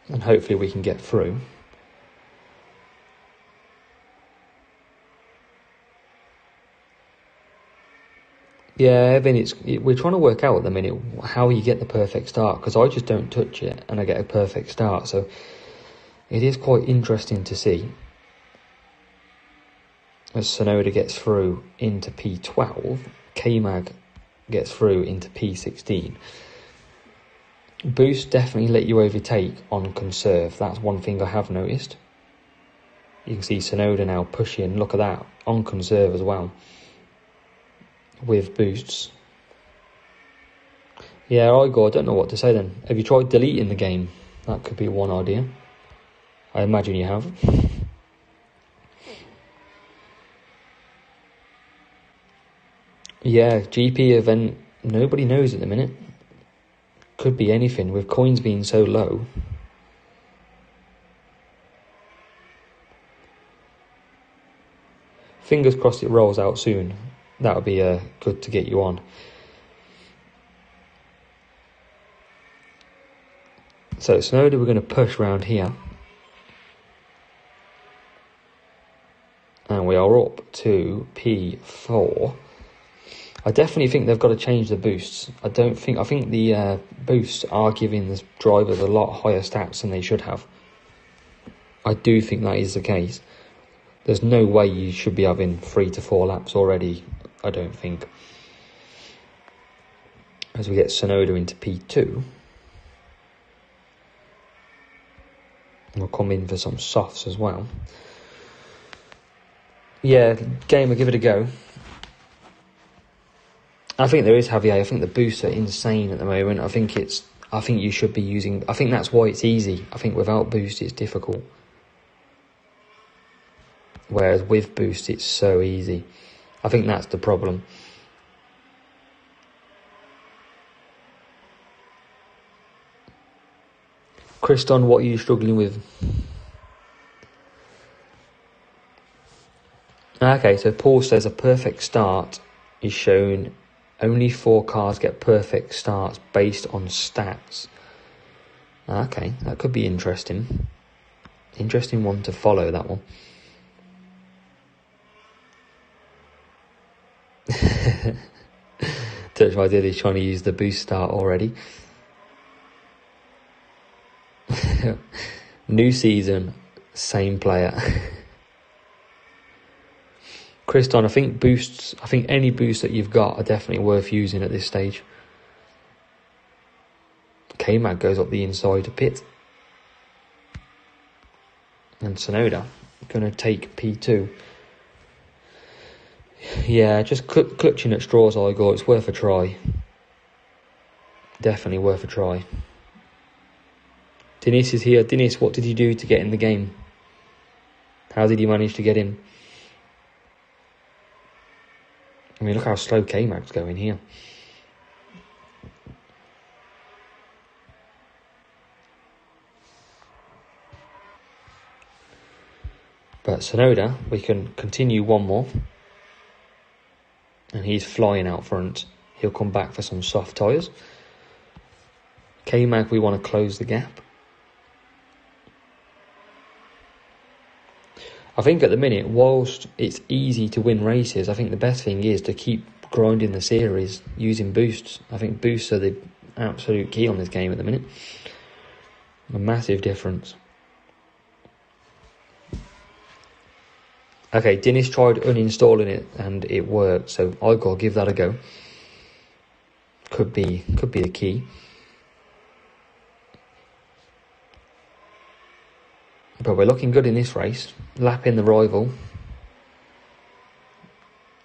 And hopefully we can get through. Yeah, Evan, we're trying to work out at the minute how you get the perfect start, because I just don't touch it and I get a perfect start. So it is quite interesting to see as Sonoda gets through into P12, K-Mag gets through into P16. Boost definitely let you overtake on conserve. That's one thing I have noticed. You can see Sonoda now pushing, look at that, on conserve as well, with boosts. Yeah, Igor, I don't know what to say then. Have you tried deleting the game? That could be one idea. I imagine you have. Yeah, GP event, nobody knows at the minute. Could be anything, with coins being so low. Fingers crossed it rolls out soon. That would be good to get you on. So Sonoda, we're going to push round here. And we are up to P4. I definitely think they've got to change the boosts. I think the boosts are giving the drivers a lot higher stats than they should have. I do think that is the case. There's no way you should be having 3 to 4 laps already, I don't think. As we get Sonoda into P2. We'll come in for some softs as well. Yeah, Gamer, give it a go. I think there is Javier. I think the boosts are insane at the moment. I think you should be using. I think that's why it's easy. I think without boost it's difficult, whereas with boost it's so easy. I think that's the problem. Kriston, what are you struggling with? Okay, so Paul says a perfect start is shown. Only 4 cars get perfect starts based on stats. Okay, that could be interesting. Interesting one to follow, that one. Touch My Did is trying to use the boost start already. New season, same player. Kriston, I think any boosts that you've got are definitely worth using at this stage. K-Mag goes up the inside to pit. And Sonoda going to take P2. Yeah, just clutching at straws, Igor. It's worth a try. Definitely worth a try. Denise is here. Denise, what did you do to get in the game? How did you manage to get in? I mean, look how slow K-Mag's going here. But Sonoda, we can continue one more. And he's flying out front. He'll come back for some soft tyres. K-Mag, we want to close the gap. I think at the minute, whilst it's easy to win races, I think the best thing is to keep grinding the series using boosts. I think boosts are the absolute key on this game at the minute. A massive difference. Okay, Dennis tried uninstalling it and it worked, so I've got to give that a go. Could be the key. But we're looking good in this race. Lapping the rival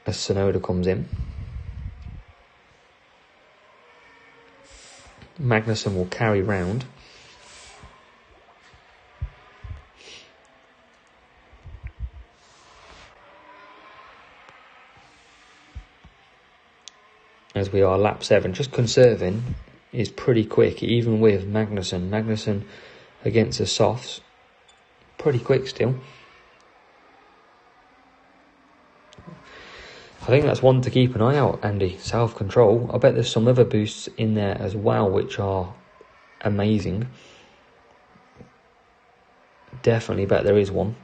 as Sonoda comes in. Magnussen will carry round. As we are lap 7, just conserving is pretty quick, even with Magnussen. Magnussen against the softs, pretty quick still. I think that's one to keep an eye out, Andy. Self-control. I bet there's some other boosts in there as well, which are amazing. Definitely bet there is one.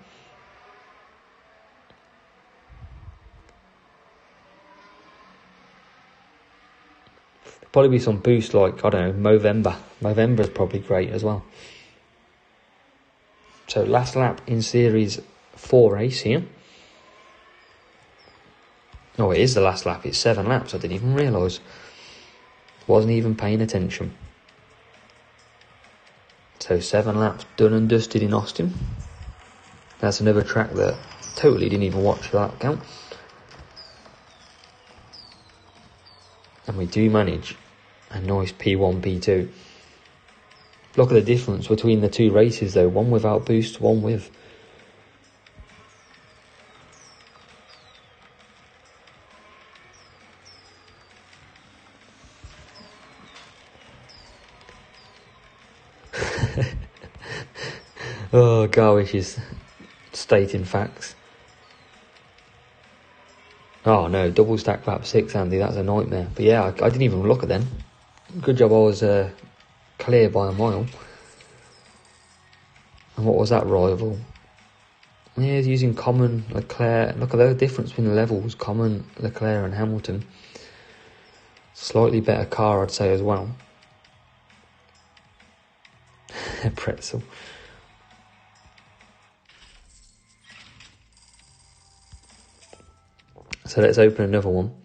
Probably be some boost like, I don't know, Movember. Movember is probably great as well. So last lap in Series 4 race here. Oh, it is the last lap. It's 7 laps. I didn't even realise. Wasn't even paying attention. So 7 laps done and dusted in Austin. That's another track that totally didn't even watch that count. And we do manage a nice P1, P2. Look at the difference between the two races though. One without boost, one with. Oh, Garwish is stating facts. Oh no, double stack lap 6, Andy, that's a nightmare. But yeah, I didn't even look at them. Good job I was clear by a mile. And what was that rival? Yeah, he's using Common, Leclerc. Look at the difference between the levels. Common, Leclerc and Hamilton. Slightly better car, I'd say, as well. Pretzel. So let's open another one.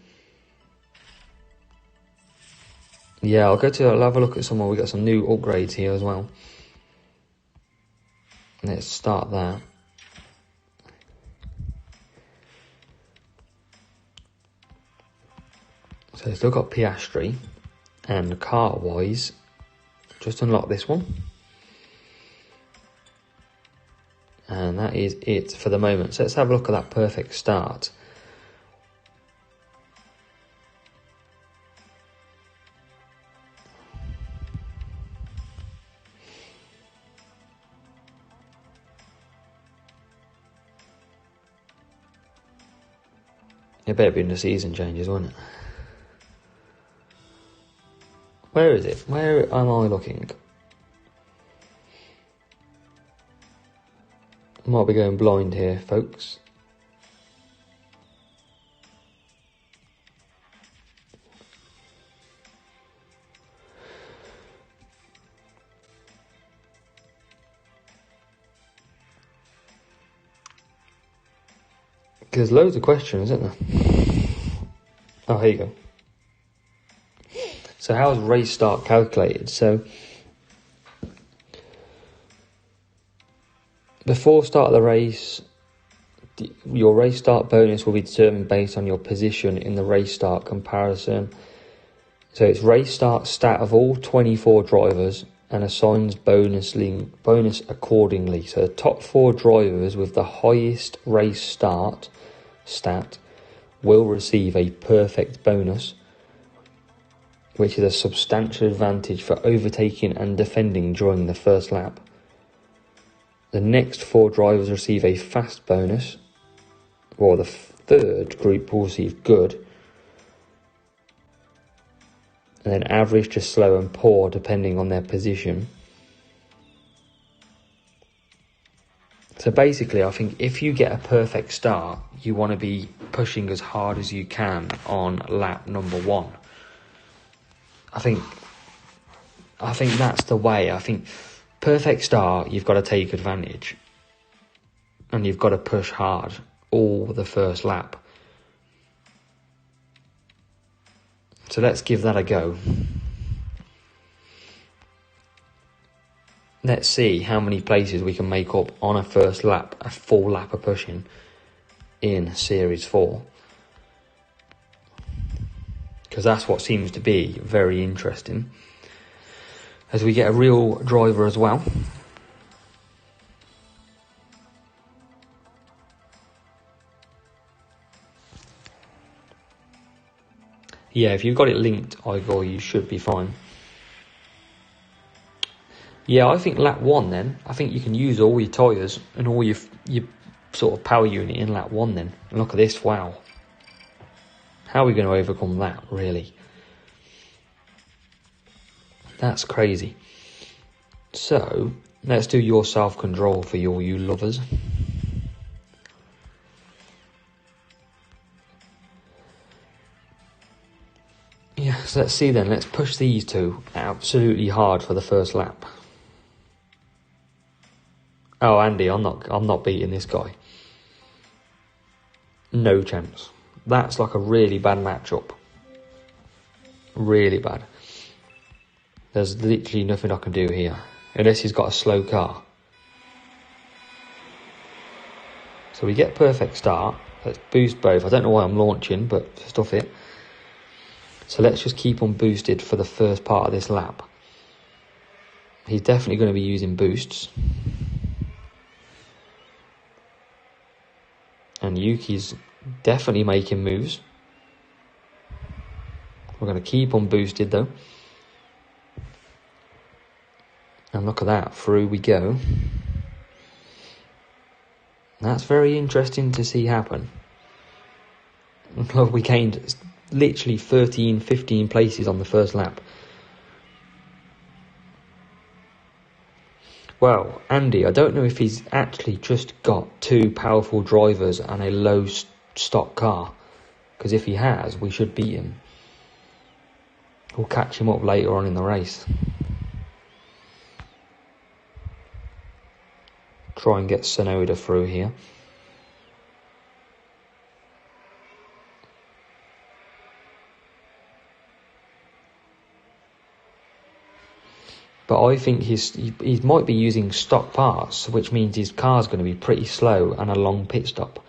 Yeah, I'll have a look at some more. We got some new upgrades here as well. Let's start that. So still got Piastri, and car-wise, just unlock this one. And that is it for the moment. So let's have a look at that perfect start. It better be in the season changes, won't it? Where is it? Where am I looking? Might be going blind here, folks. There's loads of questions, isn't there? Oh, here you go. So how is race start calculated? So before start of the race, your race start bonus will be determined based on your position in the race start comparison. So it's race start stat of all 24 drivers and assigns bonus accordingly. So the top 4 drivers with the highest race start stat will receive a perfect bonus, which is a substantial advantage for overtaking and defending during the first lap. The next 4 drivers receive a fast bonus, while the third group will receive good, and then average to slow and poor depending on their position. So basically, I think if you get a perfect start, you want to be pushing as hard as you can on lap number 1. I think that's the way. I think perfect start, you've got to take advantage. And you've got to push hard all the first lap. So let's give that a go. Let's see how many places we can make up on a first lap, a full lap of pushing in Series 4. Because that's what seems to be very interesting. As we get a real driver as well. Yeah, if you've got it linked, Igor, you should be fine. Yeah, I think lap 1 then. I think you can use all your tyres and all your sort of power unit in lap 1 then. And look at this, wow. How are we going to overcome that, really? That's crazy. So, let's do your self-control for you lovers. Yeah, So let's see then. Let's push these two absolutely hard for the first lap. Oh, Andy, I'm not beating this guy. No chance. That's like a really bad matchup. Really bad. There's literally nothing I can do here. Unless he's got a slow car. So we get perfect start. Let's boost both. I don't know why I'm launching, but stuff it. So let's just keep on boosted for the first part of this lap. He's definitely going to be using boosts. And Yuki's definitely making moves. We're going to keep on boosted though. And look at that, through we go. That's very interesting to see happen. Look, we gained literally 13, 15 places on the first lap. Well, Andy, I don't know if he's actually just got two powerful drivers and a low stock car. Because if he has, we should beat him. We'll catch him up later on in the race. Try and get Tsunoda through here. But I think he might be using stock parts, which means his car's going to be pretty slow and a long pit stop.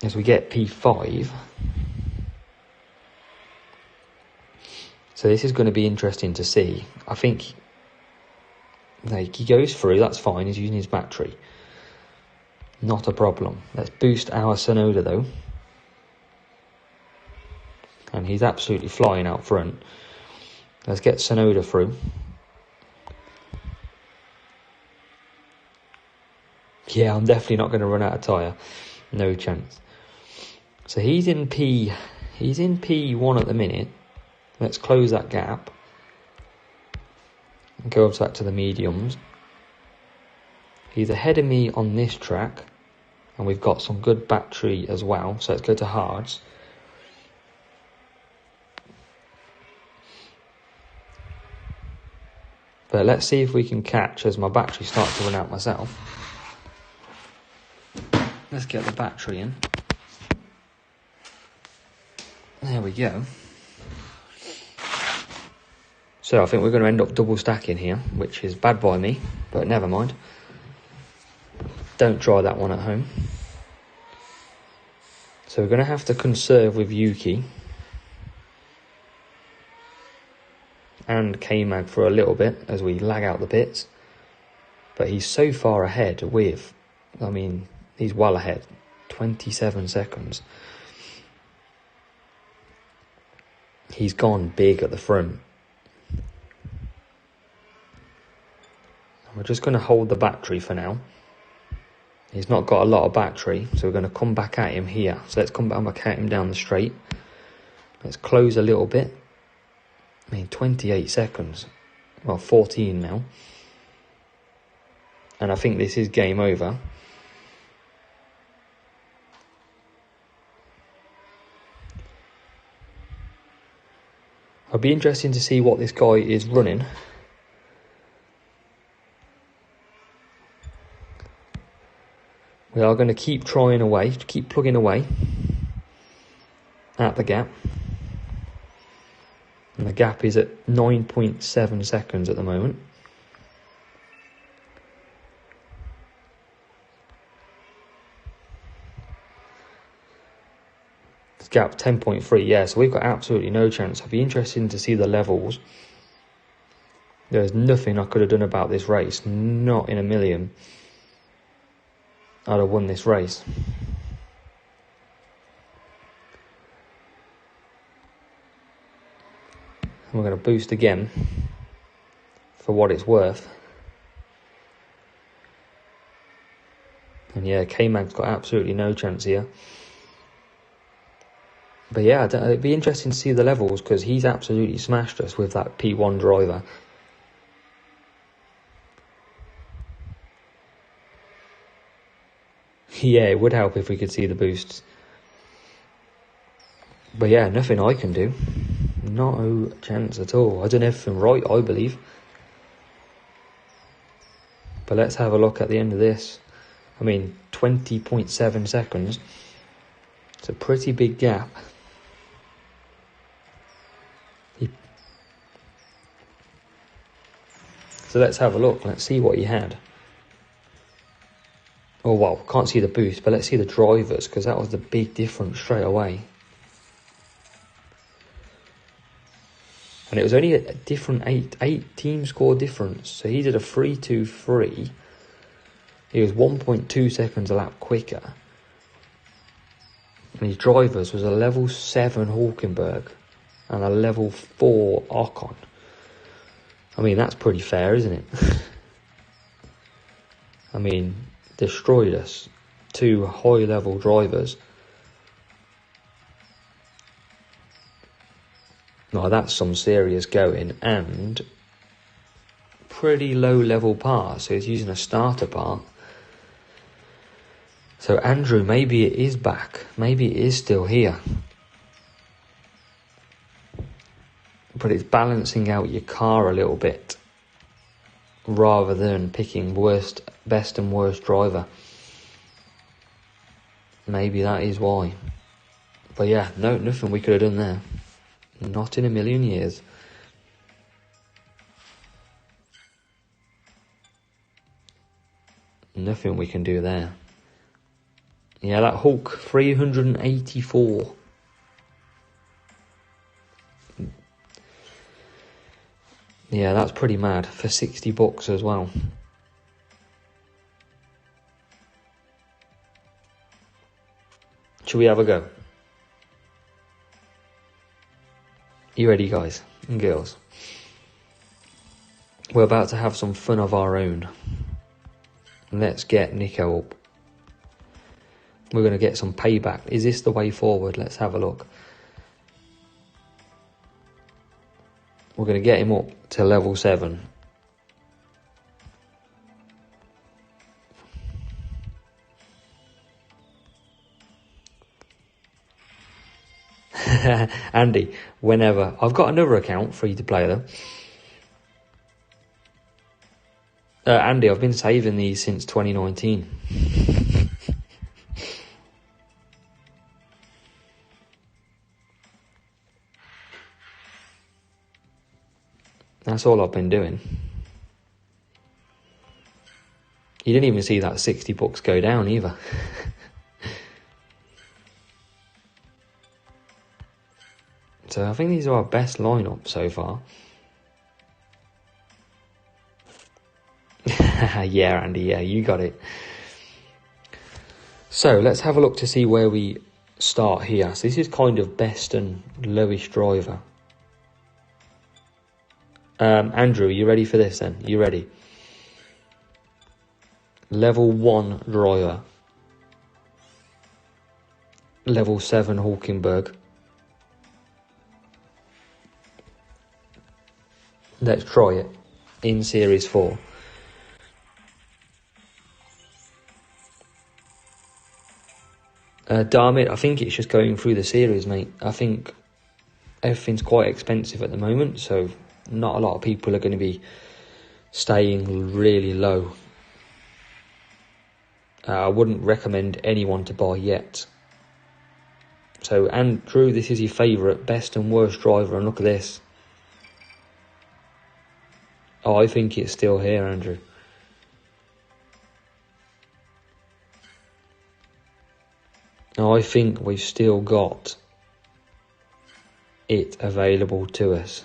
As we get P5. So this is going to be interesting to see. I think like, he goes through, that's fine, he's using his battery. Not a problem. Let's boost our Tsunoda though. And he's absolutely flying out front. Let's get Tsunoda through. Yeah, I'm definitely not going to run out of tyre. No chance. So he's in P1 at the minute. Let's close that gap. And go up back to the mediums. He's ahead of me on this track. And we've got some good battery as well. So let's go to hards. But let's see if we can catch as my battery starts to run out myself. Let's get the battery in. There we go. So I think we're going to end up double stacking here, which is bad by me, but never mind. Don't try that one at home. So we're going to have to conserve with Yuki. And K-Mag for a little bit as we lag out the pits. But he's so far ahead with, I mean, he's well ahead. 27 seconds. He's gone big at the front. We're just going to hold the battery for now. He's not got a lot of battery, so we're going to come back at him here. So let's come back at him down the straight. Let's close a little bit. I mean, 28 seconds. Well, 14 now. And I think this is game over. I'll be interested to see what this guy is running. We are going to keep trying away, keep plugging away at the gap. And the gap is at 9.7 seconds at the moment. This gap 10.3, yeah, so we've got absolutely no chance. I'd be interested to see the levels. There's nothing I could have done about this race, not in a million. I'd have won this race. And we're going to boost again for what it's worth. And yeah, K-Mag's got absolutely no chance here. But yeah, it'd be interesting to see the levels because he's absolutely smashed us with that P1 driver. Yeah, it would help if we could see the boosts. But yeah, nothing I can do. No chance at all. I done everything right, I believe. But let's have a look at the end of this. I mean, 20.7 seconds. It's a pretty big gap. So let's have a look. Let's see what he had. Oh, well, can't see the boost, but let's see the drivers, because that was the big difference straight away. And it was only a different eight team score difference. So he did a 3.23. He was 1.2 seconds a lap quicker. And his drivers was a level 7 Hulkenberg and a level 4 Ocon. I mean, that's pretty fair, isn't it? I mean, destroyed us. 2 high-level drivers. Now, that's some serious going, and pretty low-level part, so he's using a starter part. So, Andrew, maybe it is back. Maybe it is still here. But it's balancing out your car a little bit, rather than picking best and worst driver. Maybe that is why. But yeah, nothing we could have done there. Not in a million years. Nothing we can do there. Yeah, that Hulk, 384. Yeah, that's pretty mad for $60 as well. Should we have a go? You ready, guys and girls? We're about to have some fun of our own. Let's get Nico up. We're going to get some payback. Is this the way forward? Let's have a look. We're going to get him up to level 7. Andy, whenever. I've got another account for you to play though. Andy, I've been saving these since 2019. That's all I've been doing. You didn't even see that $60 go down either. So I think these are our best lineup so far. Yeah, Andy, yeah, you got it. So let's have a look to see where we start here. So this is kind of best and lowest driver. Andrew, you ready for this then? You ready? Level 1 driver. Level 7 Hulkenberg. Let's try it in Series 4. Damn it, I think it's just going through the series, mate. I think everything's quite expensive at the moment, so not a lot of people are going to be staying really low. I wouldn't recommend anyone to buy yet. So, Andrew, this is your favourite best and worst driver, and look at this. Oh, I think it's still here, Andrew. Now, I think we've still got it available to us.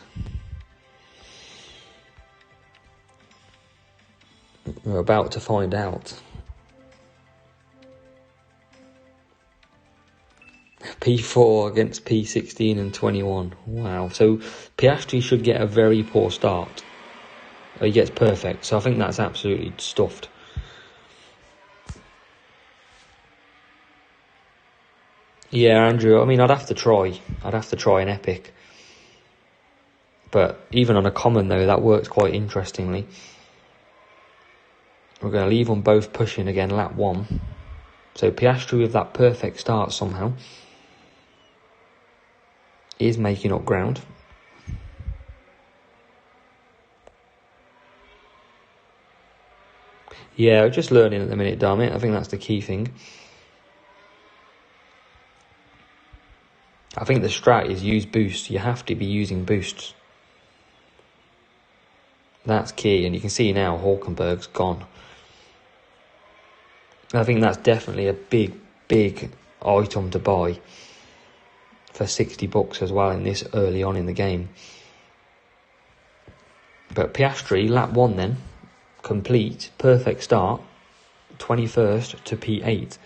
We're about to find out. P4 against P16 and 21. Wow. So Piastri should get a very poor start. He gets perfect. So I think that's absolutely stuffed. Yeah, Andrew, I mean, I'd have to try. I'd have to try an epic. But even on a common, though, that works quite interestingly. We're going to leave them both pushing again, lap 1. So Piastri with that perfect start somehow. is making up ground. Yeah, just learning at the minute, damn it. I think that's the key thing. I think the strat is use boosts. You have to be using boosts. That's key, and you can see now Hulkenberg's gone. I think that's definitely a big item to buy for 60 bucks as well in this early on in the game. But Piastri, lap 1 then, complete, perfect start, 21st to P8.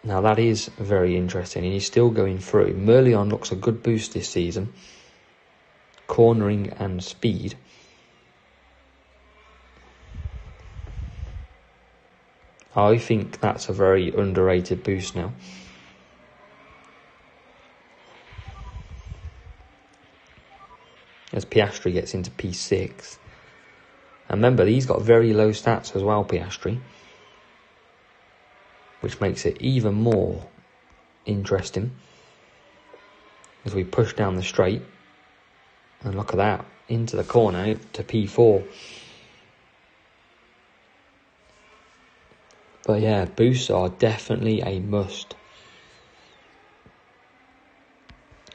Now that is very interesting, and he's still going through. Merlion looks a good boost this season. Cornering and speed. I think that's a very underrated boost now. As Piastri gets into P6. And remember, he's got very low stats as well, Piastri. Which makes it even more interesting. As we push down the straight. And look at that. Into the corner to P4. But yeah, boosts are definitely a must.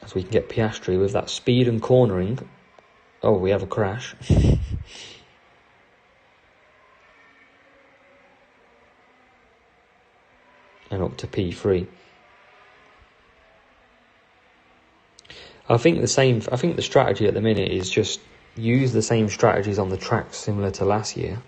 As we can get Piastri with that speed and cornering. Oh, we have a crash. And up to P3. I think the strategy at the minute is just use the same strategies on the tracks similar to last year.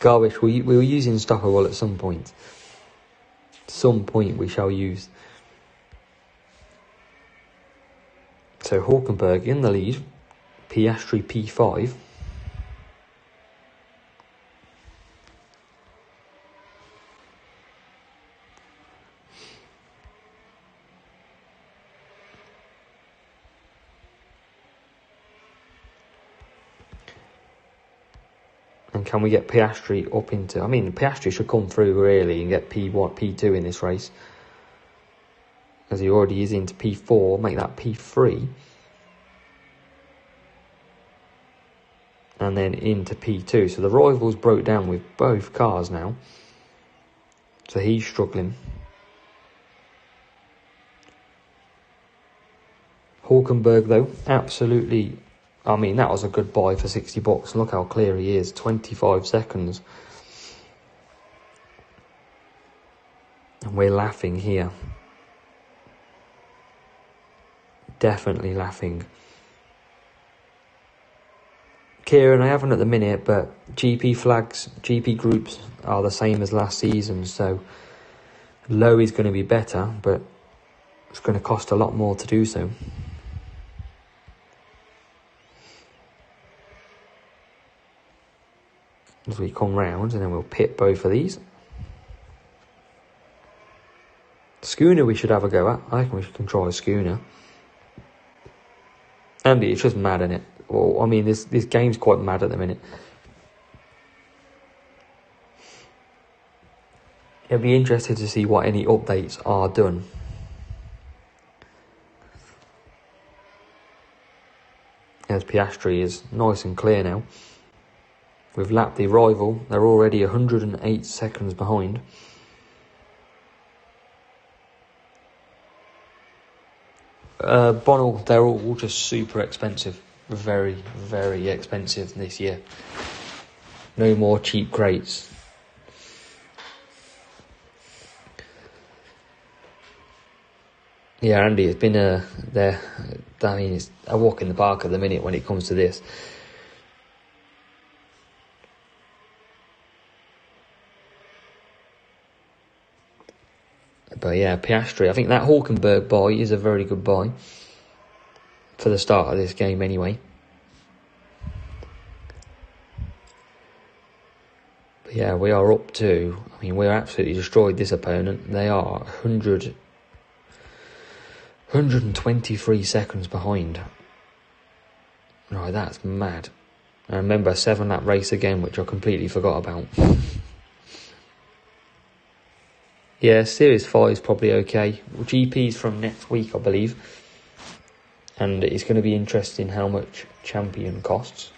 Garbage, we were using Stoppable at some point. Some point we shall use. So Hulkenberg in the lead. Piastri P5. And can we get Piastri up into... I mean, Piastri should come through really and get P1, P2 in this race. As he already is into P4, make that P3. And then into P2. So the rivals broke down with both cars now. So he's struggling. Hulkenberg though, absolutely... I mean, that was a good buy for 60 bucks. Look how clear he is. 25 seconds. And we're laughing here. Definitely laughing. Kieran, I haven't at the minute, but GP flags, GP groups are the same as last season. So low is going to be better, but it's going to cost a lot more to do so. As we come round, and then we'll pit both of these. Schooner we should have a go at. I reckon we can try a Schooner. Andy, it's just mad, isn't it? Well, I mean, this game's quite mad at the minute. It'll be interesting to see what any updates are done. As Piastri is nice and clear now. We've lapped the rival. They're already 108 seconds behind. Bonnell, they're all just super expensive. Very, very expensive this year. No more cheap crates. Yeah, Andy, it's been it's a walk in the park at the minute when it comes to this. But yeah, Piastri, I think that Hulkenberg buy is a very good buy. For the start of this game anyway. But yeah, we are up to... I mean, we're absolutely destroyed this opponent. They are 123 seconds behind. Right, that's mad. I remember a 7-lap race again, which I completely forgot about. Yeah, Series 5 is probably okay. GP's from next week, I believe. And it's going to be interesting how much Champion costs.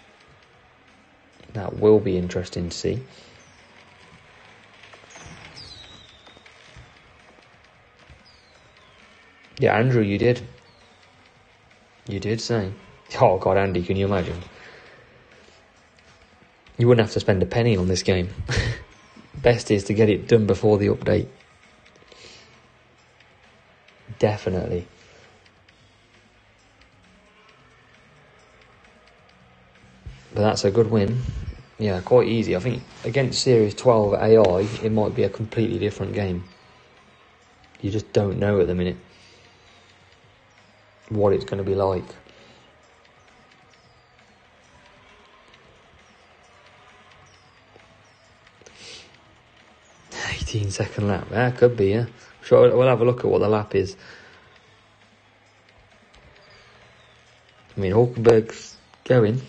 That will be interesting to see. Yeah, Andrew, you did. You did say. Oh, God, Andy, can you imagine? You wouldn't have to spend a penny on this game. Best is to get it done before the update. Definitely. But that's a good win. Yeah, quite easy. I think against Series 12 AI, it might be a completely different game. You just don't know at the minute what it's going to be like. 18-second lap. That could be, yeah. Sure, we'll have a look at what the lap is. I mean, Hulkenberg's going.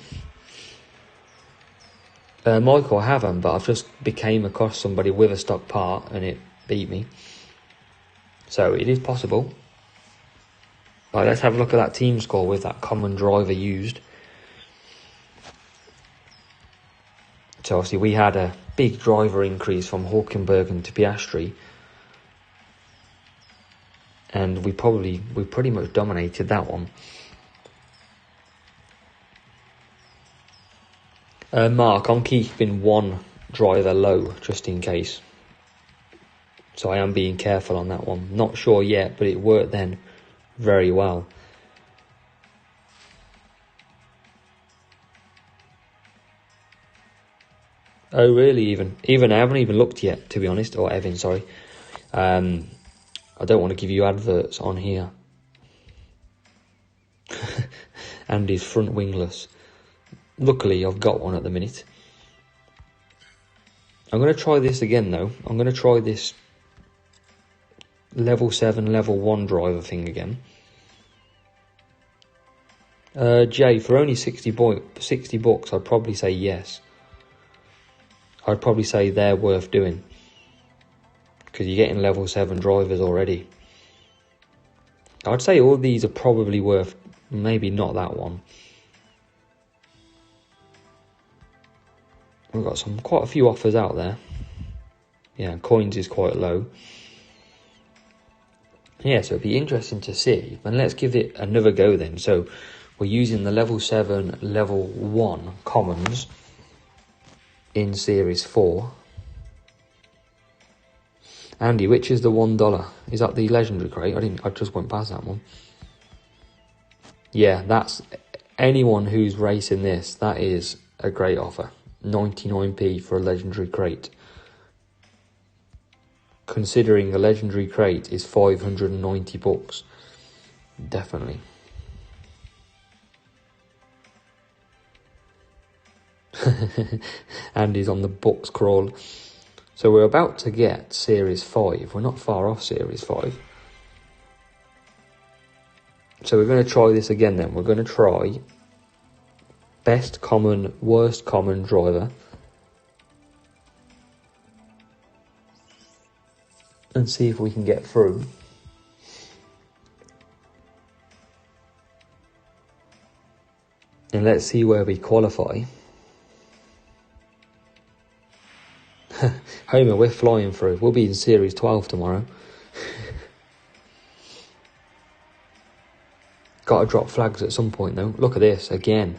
Michael, I haven't, but I've just became across somebody with a stock part and it beat me. So it is possible. Right, let's have a look at that team score with that common driver used. So obviously we had a big driver increase from Hulkenberg to Piastri. And we pretty much dominated that one. Mark, I'm keeping one driver low, just in case. So I am being careful on that one. Not sure yet, but it worked then very well. Oh, really? Even I haven't even looked yet, to be honest. Or Evan, sorry. I don't want to give you adverts on here. Andy's front wingless. Luckily, I've got one at the minute. I'm going to try this again, though. I'm going to try this level 7, level 1 driver thing again. Jay, for only 60 bucks, I'd probably say yes. I'd probably say they're worth doing. Because you're getting level 7 drivers already. I'd say all these are probably worth, maybe not that one. We've got quite a few offers out there. Yeah, coins is quite low. Yeah, so it'd be interesting to see. And let's give it another go then. So we're using the level 7, level 1 commons in Series 4. Andy, which is the $1? Is that the legendary crate? I just went past that one. Yeah, that's anyone who's racing this, that is a great offer. 99p for a legendary crate. Considering a legendary crate is 590 bucks. Definitely. Andy's on the books crawl. So we're about to get Series 5. We're not far off Series 5. So we're going to try this again then. We're going to try best common, worst common driver. And see if we can get through. And let's see where we qualify. Homer, we're flying through. We'll be in Series 12 tomorrow. Got to drop flags at some point though. Look at this again.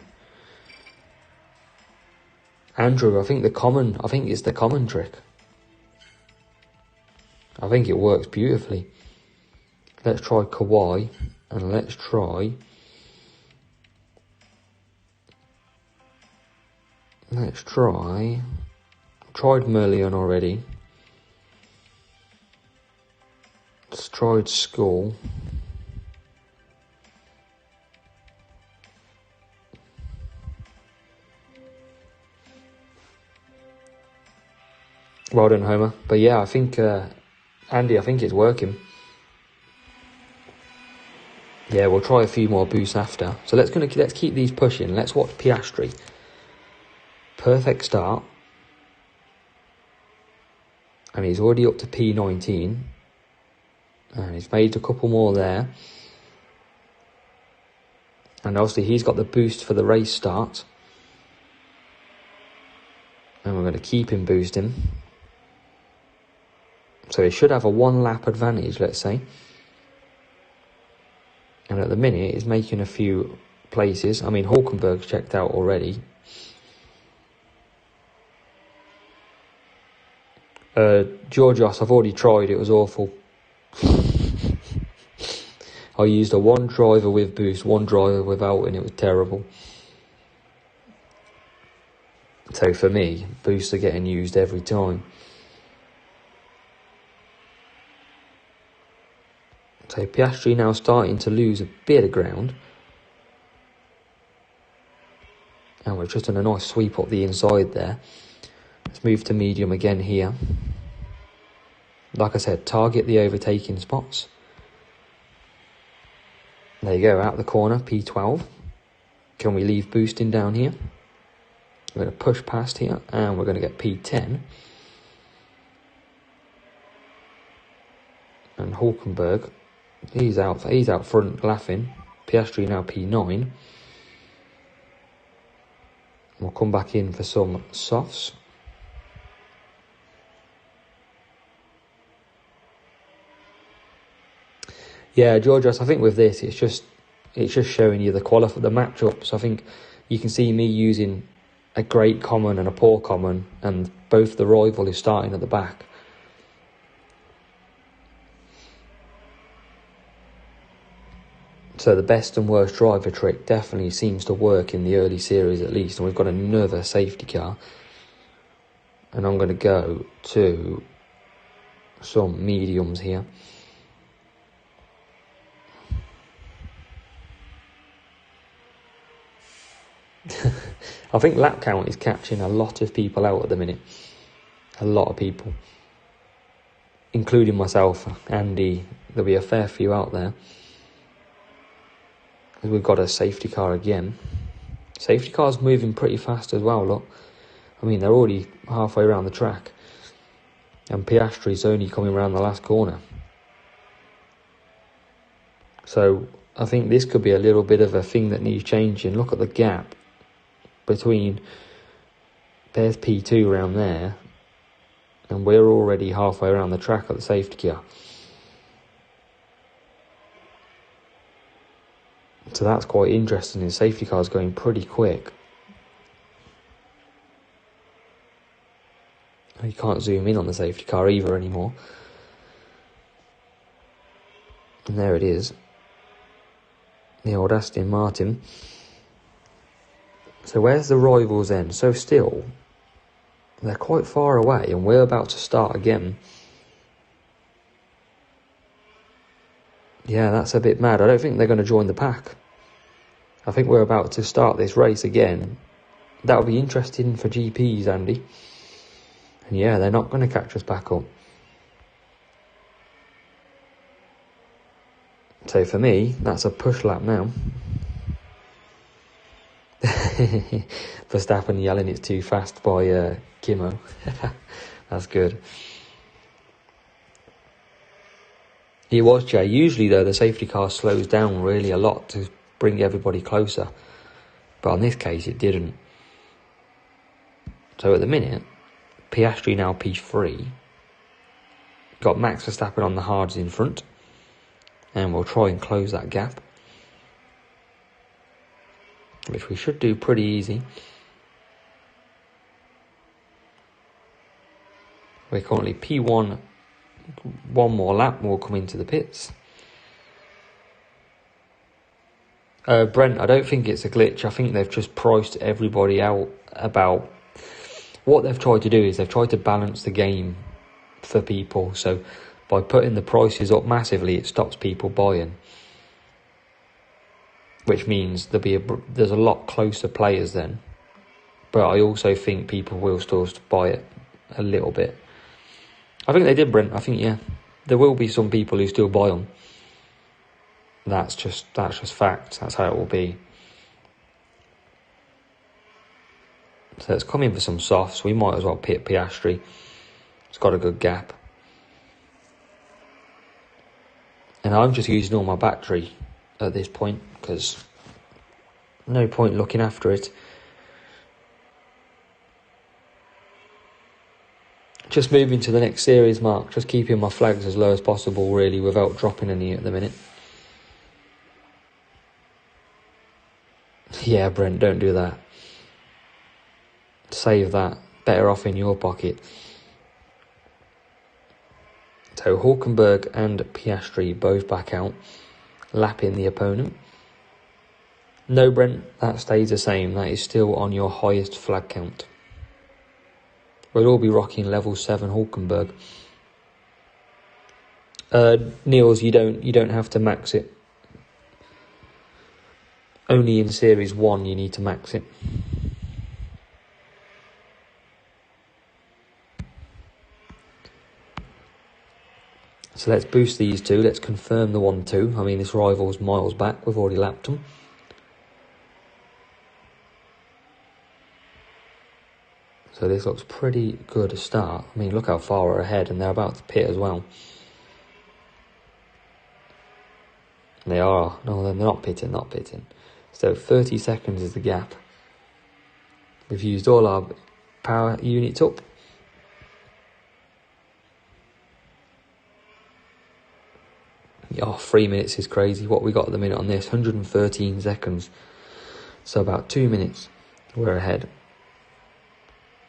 Andrew, I think it's the common trick. I think it works beautifully. Let's try Kawhi and let's try. Tried Merlion already. Let's tried Skull. Well done, Homer. But yeah, I think, Andy, I think it's working. Yeah, we'll try a few more boosts after. So let's keep these pushing. Let's watch Piastri. Perfect start. And he's already up to P19. And he's made a couple more there. And obviously he's got the boost for the race start. And we're going to keep him boosting. So he should have a 1 lap advantage, let's say. And at the minute, he's making a few places. I mean, Hulkenberg's checked out already. Georgios, I've already tried. It was awful. I used a 1 driver with boost, 1 driver without, and it was terrible. So for me, boosts are getting used every time. So Piastri now starting to lose a bit of ground. And we're just on a nice sweep up the inside there. Let's move to medium again here. Like I said, target the overtaking spots. There you go, out the corner, P12. Can we leave boosting down here? We're going to push past here, and we're going to get P10. And Hulkenberg, he's out front laughing. Piastri now P9. We'll come back in for some softs. Yeah, Georgios, I think with this, it's just showing you the matchups. I think you can see me using a great common and a poor common, and both the rival is starting at the back. So the best and worst driver trick definitely seems to work in the early series at least. And we've got another safety car. And I'm going to go to some mediums here. I think lap count is catching a lot of people out at the minute. A lot of people. Including myself, Andy. There'll be a fair few out there. We've got a safety car again. Safety car's moving pretty fast as well, look. I mean, they're already halfway around the track. And Piastri's only coming around the last corner. So, I think this could be a little bit of a thing that needs changing. Look at the gap between... There's P2 around there. And we're already halfway around the track at the safety car. So that's quite interesting. The safety car's going pretty quick. You can't zoom in on the safety car either anymore. And there it is. The old Aston Martin. So where's the rivals then? So still, they're quite far away and we're about to start again. Yeah, that's a bit mad. I don't think they're going to join the pack. I think we're about to start this race again. That'll be interesting for GPs, Andy. And yeah, they're not going to catch us back up. So for me, that's a push lap now. Verstappen yelling it's too fast by Kimo. That's good. He was, Jay. Usually, though, the safety car slows down really a lot to bring everybody closer. But in this case, it didn't. So at the minute, Piastri now P3. Got Max Verstappen on the hards in front. And we'll try and close that gap. Which we should do pretty easy. We're currently P1. One more lap and we'll come into the pits. Brent, I don't think it's a glitch. I think they've just priced everybody out about... What they've tried to do is they've tried to balance the game for people. So by putting the prices up massively, it stops people buying. Which means there's a lot closer players then. But I also think people will still buy it a little bit. I think they did, Brent. I think, yeah, there will be some people who still buy them. That's just fact. That's how it will be. So it's coming for some softs. We might as well pit Piastri. It's got a good gap. And I'm just using all my battery at this point because no point looking after it. Just moving to the next series, Mark. Just keeping my flags as low as possible, really, without dropping any at the minute. Yeah, Brent, don't do that. Save that. Better off in your pocket. So Hulkenberg and Piastri both back out, lapping the opponent. No, Brent, that stays the same. That is still on your highest flag count. We'll all be rocking level 7 Hulkenberg. Niels, you don't have to max it. Only in Series 1 you need to max it. So let's boost these two. Let's confirm the 1-2. I mean, this rival's miles back. We've already lapped them. So this looks pretty good a start. I mean, look how far we're ahead, and they're about to pit as well. They are. No, they're not pitting. So 30 seconds is the gap. We've used all our power units up. Oh, 3 minutes is crazy. What we got at the minute on this, 113 seconds. So about 2 minutes, we're ahead.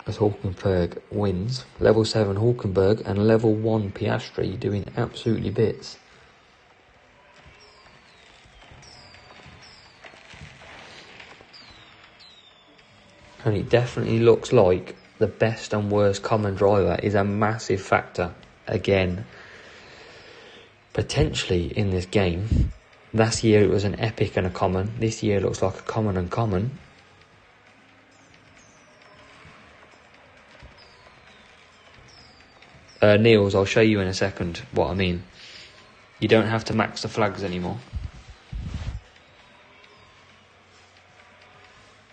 As Hulkenberg wins. Level 7 Hulkenberg and level 1 Piastri doing absolutely bits. And it definitely looks like the best and worst common driver is a massive factor again. Potentially in this game. Last year it was an epic and a common. This year it looks like a common and common. Niels, I'll show you in a second what I mean. You don't have to max the flags anymore.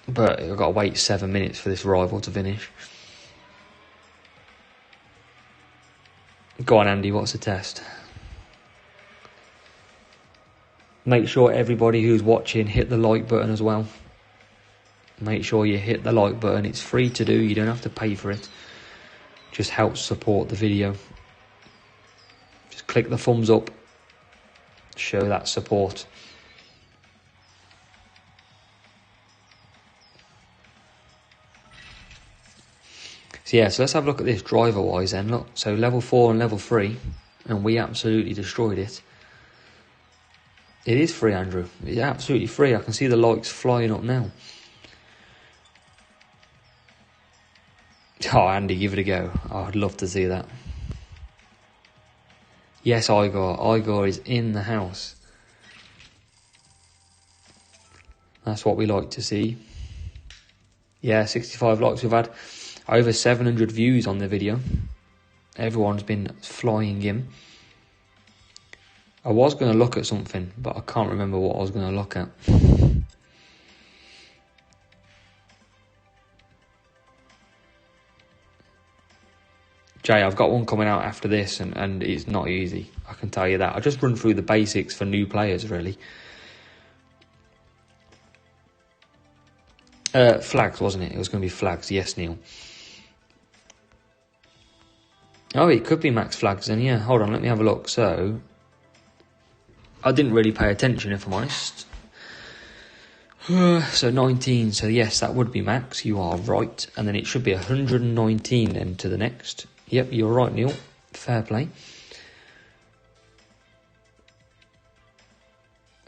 But I've got to wait 7 minutes for this rival to finish. Go on, Andy, what's the test? Make sure everybody who's watching hit the like button as well. Make sure you hit the like button. It's free to do. You don't have to pay for it. Just helps support the video. Just click the thumbs up. Show that support. So yeah, so let's have a look at this driver-wise then. Look, so level 4 and level 3. And we absolutely destroyed it. It is free, Andrew. It's absolutely free. I can see the likes flying up now. Oh, Andy, give it a go. Oh, I'd love to see that. Yes, Igor. Igor is in the house. That's what we like to see. Yeah, 65 likes. We've had over 700 views on the video. Everyone's been flying in. I was going to look at something, but I can't remember what I was going to look at. Jay, I've got one coming out after this, and it's not easy. I can tell you that. I'll just run through the basics for new players, really. Flags, wasn't it? It was going to be flags. Yes, Neil. Oh, it could be max flags then, yeah. Hold on, let me have a look. So, I didn't really pay attention, if I'm honest. So 19, so yes, that would be max. You are right. And then it should be 119 then to the next. Yep, you're right, Neil. Fair play.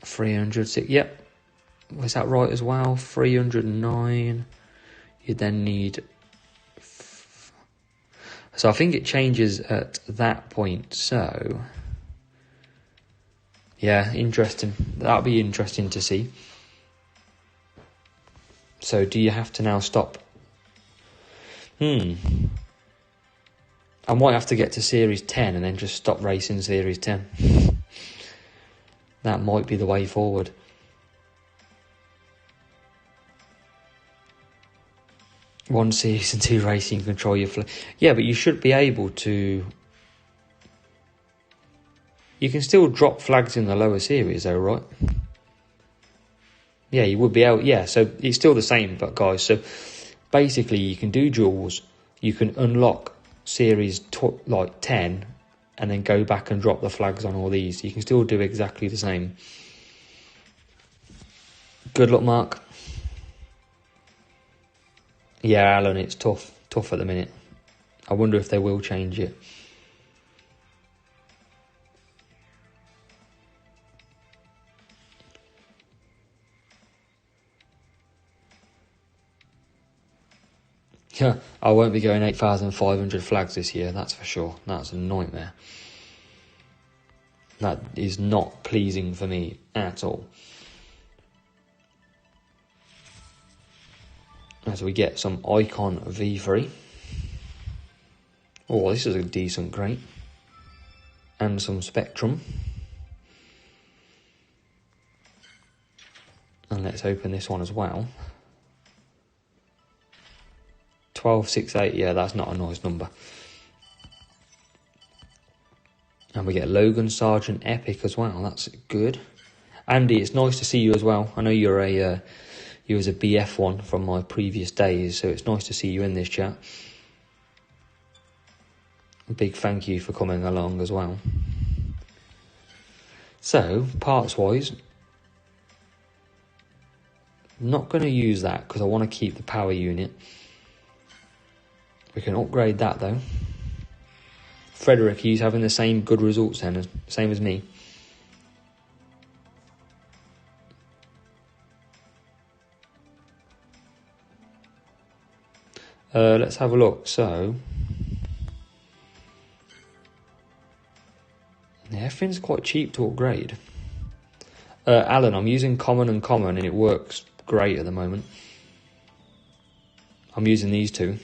306, yep. Was that right as well? 309. You then need... So I think it changes at that point. So, yeah, interesting. That'll be interesting to see. So do you have to now stop? I might have to get to Series 10 and then just stop racing Series 10. That might be the way forward. One series and 2 racing, control your flag. Yeah, but you should be able to... You can still drop flags in the lower series though, right? Yeah, you would be able... Yeah, so it's still the same, but guys, so basically you can do duels, you can unlock series like 10, and then go back and drop the flags on all these. You can still do exactly the same. Good luck, Mark. Yeah, Alan, it's tough at the minute. I wonder if they will change it. Yeah, I won't be going 8,500 flags this year, that's for sure. That's a nightmare. That is not pleasing for me at all. As we get some Icon V3. Oh, this is a decent crate. And some Spectrum. And let's open this one as well. 1268, yeah, that's not a nice number. And we get Logan Sargent Epic as well, that's good. Andy, it's nice to see you as well. I know you're you was a BF one from my previous days, so it's nice to see you in this chat. A big thank you for coming along as well. So, parts-wise, I'm not going to use that because I want to keep the power unit. We can upgrade that though. Frederick, he's having the same good results then, same as me. Let's have a look. So, yeah, everything's quite cheap to upgrade. Alan, I'm using common and common and it works great at the moment. I'm using these two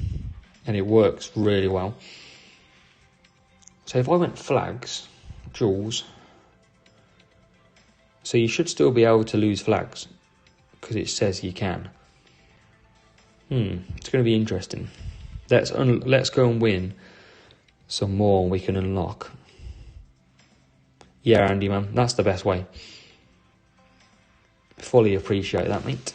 and it works really well. So if I went flags, jewels, so you should still be able to lose flags because it says you can. It's going to be interesting. Let's go and win some more we can unlock. Yeah, Andy, man, that's the best way. Fully appreciate that, mate.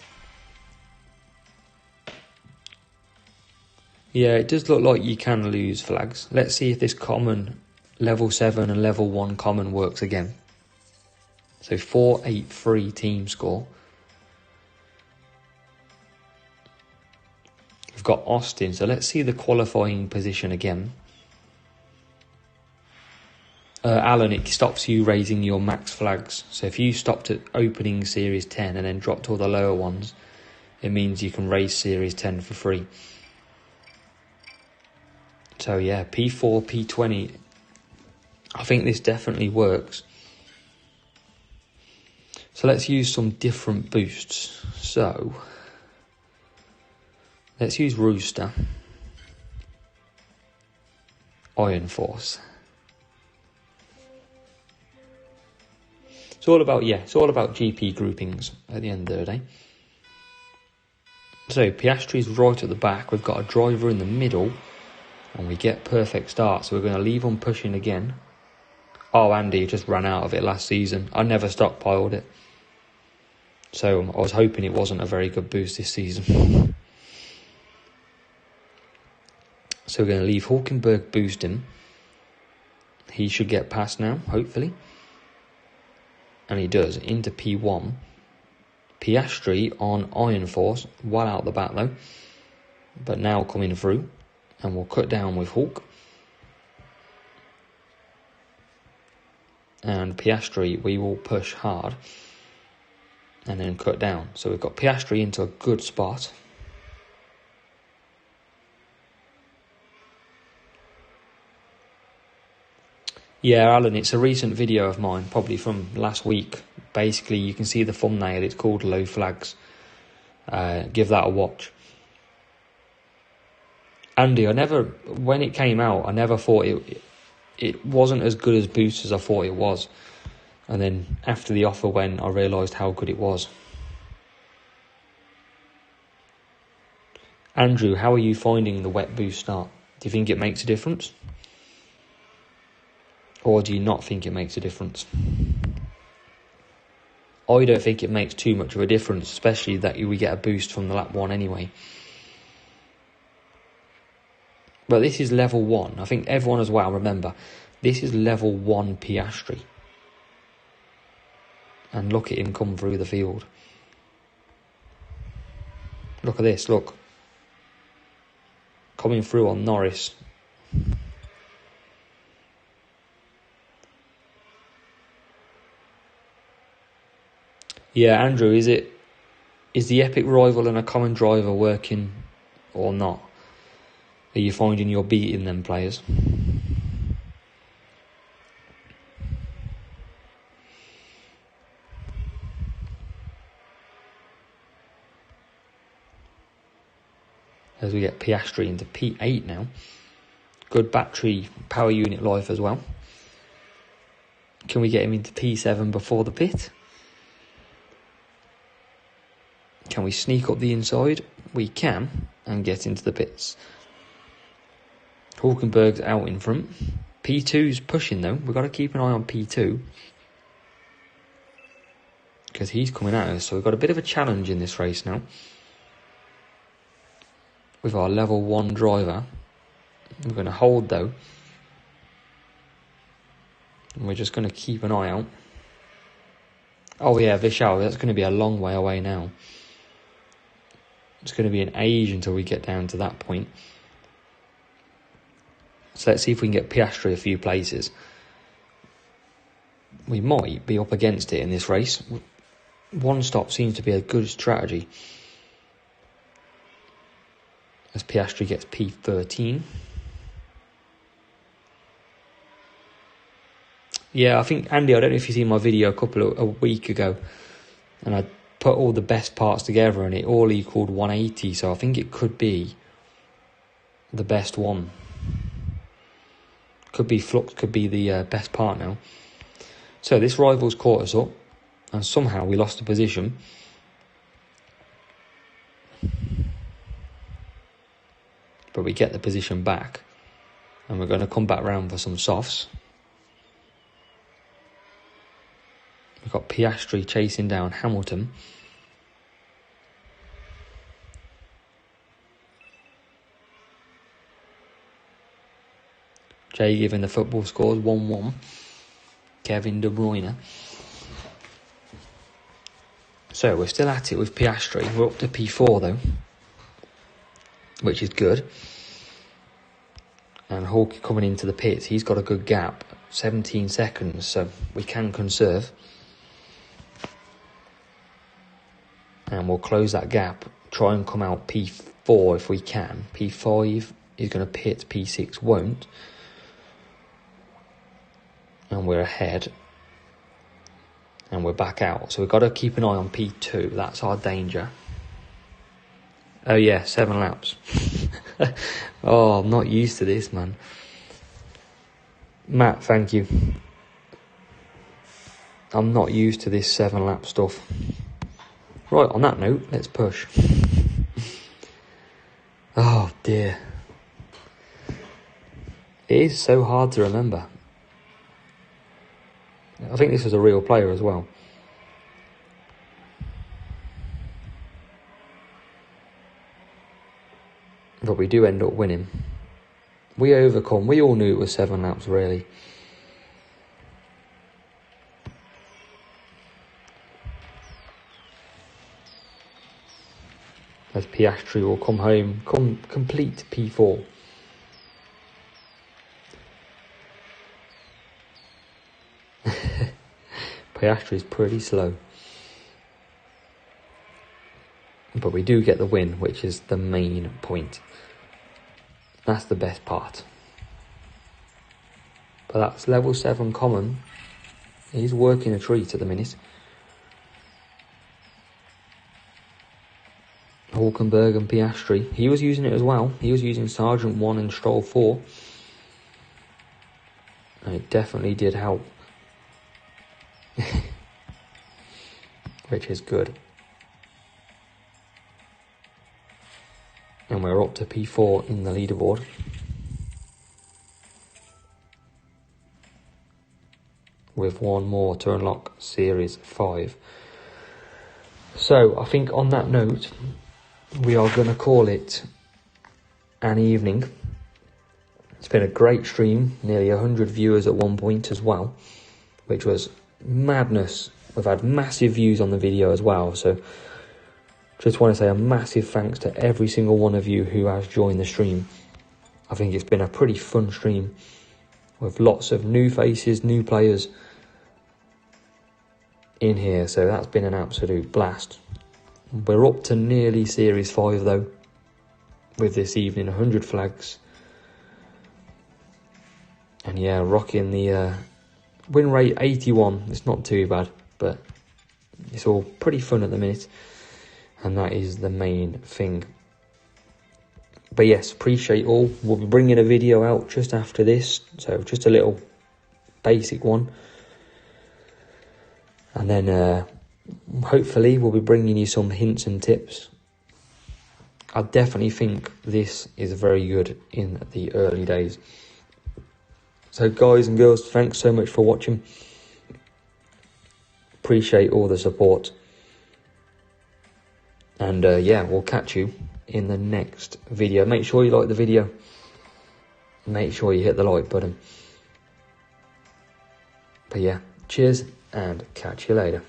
Yeah, it does look like you can lose flags. Let's see if this common level 7 and level 1 common works again. So 483 team score. We've got Austin, so let's see the qualifying position again. Alan, it stops you raising your max flags. So if you stopped at opening series 10 and then dropped all the lower ones, it means you can raise series 10 for free. So yeah, P4, P20. I think this definitely works. So let's use some different boosts. So let's use Rooster. Iron Force. It's all about GP groupings at the end of the day. So Piastri's right at the back. We've got a driver in the middle. And we get perfect start. So we're going to leave on pushing again. Oh, Andy just ran out of it last season. I never stockpiled it. So I was hoping it wasn't a very good boost this season. So we're going to leave Hulkenberg boosting. He should get past now, hopefully. And he does, into P1. Piastri on Iron Force, well out the back though. But now coming through. And we'll cut down with Hulk. And Piastri, we will push hard. And then cut down. So we've got Piastri into a good spot. Yeah, Alan, it's a recent video of mine, probably from last week. Basically, you can see the thumbnail. It's called Low Flags. Give that a watch. Andy, when it came out, I never thought it wasn't as good as Boost as I thought it was. And then after the offer went, I realised how good it was. Andrew, how are you finding the wet boost start? Do you think it makes a difference? Or do you not think it makes a difference? I don't think it makes too much of a difference, especially that we get a boost from the lap 1 anyway. But this is level 1. I think everyone as well, remember, this is level 1 Piastri. And look at him come through the field. Look at this, look. Coming through on Norris. Yeah, Andrew, is the epic rival and a common driver working or not? Are you finding you're beating them players? As we get Piastri into P8 now. Good battery power unit life as well. Can we get him into P7 before the pit? Can we sneak up the inside? We can, and get into the pits. Hulkenberg's out in front. P2's pushing though. We've got to keep an eye on P2. Because he's coming at us. So we've got a bit of a challenge in this race now. With our level 1 driver. We're going to hold though. And we're just going to keep an eye out. Oh yeah, Vishal, that's going to be a long way away now. It's going to be an age until we get down to that point. So let's see if we can get Piastri a few places. We might be up against it in this race. One stop seems to be a good strategy. As Piastri gets P13. Yeah, I think, Andy, I don't know if you've seen my video a week ago. And I put all the best parts together and it all equaled 180. So I think it could be the best one. Could be Flux, could be the best part now. So this rival's caught us up. And somehow we lost the position. But we get the position back. And we're going to come back round for some softs. We've got Piastri chasing down Hamilton. Jay giving the football scores 1-1. Kevin De Bruyne. So we're still at it with Piastri. We're up to P4 though. Which is good. And Hawke coming into the pits. He's got a good gap. 17 seconds. So we can conserve. And we'll close that gap. Try and come out P4 if we can. P5 is going to pit. P6 won't. And we're ahead. And we're back out. So we've got to keep an eye on P2. That's our danger. Oh yeah, 7 laps. Oh, I'm not used to this, man. Matt, thank you. I'm not used to this 7 lap stuff. Right, on that note, let's push. Oh dear. It is so hard to remember. I think this was a real player as well. But we do end up winning. We overcome. We all knew it was 7 laps, really. As Piastri will come home, complete P4. Piastri is pretty slow. But we do get the win, which is the main point. That's the best part. But that's level 7 common. He's working a treat at the minute. Hulkenberg and Piastri. He was using it as well. He was using Sargent 1 and Stroll 4. And it definitely did help. which is good. And we're up to P4 in the leaderboard. With one more to unlock Series 5. So, I think on that note, we are going to call it an evening. It's been a great stream, nearly 100 viewers at one point as well, which was madness. We've had massive views on the video as well, so just want to say a massive thanks to every single one of you who has joined the stream. I think it's been a pretty fun stream with lots of new faces, new players in here, so that's been an absolute blast. We're up to nearly Series 5 though, with this evening, 100 flags. And yeah, rocking the win rate 81. It's not too bad, but it's all pretty fun at the minute. And that is the main thing. But yes, appreciate all. We'll be bringing a video out just after this. So just a little basic one. And then hopefully we'll be bringing you some hints and tips. I definitely think this is very good in the early days. So guys and girls, thanks so much for watching. Appreciate all the support. And yeah, we'll catch you in the next video. Make sure you like the video. Make sure you hit the like button. But yeah, cheers and catch you later.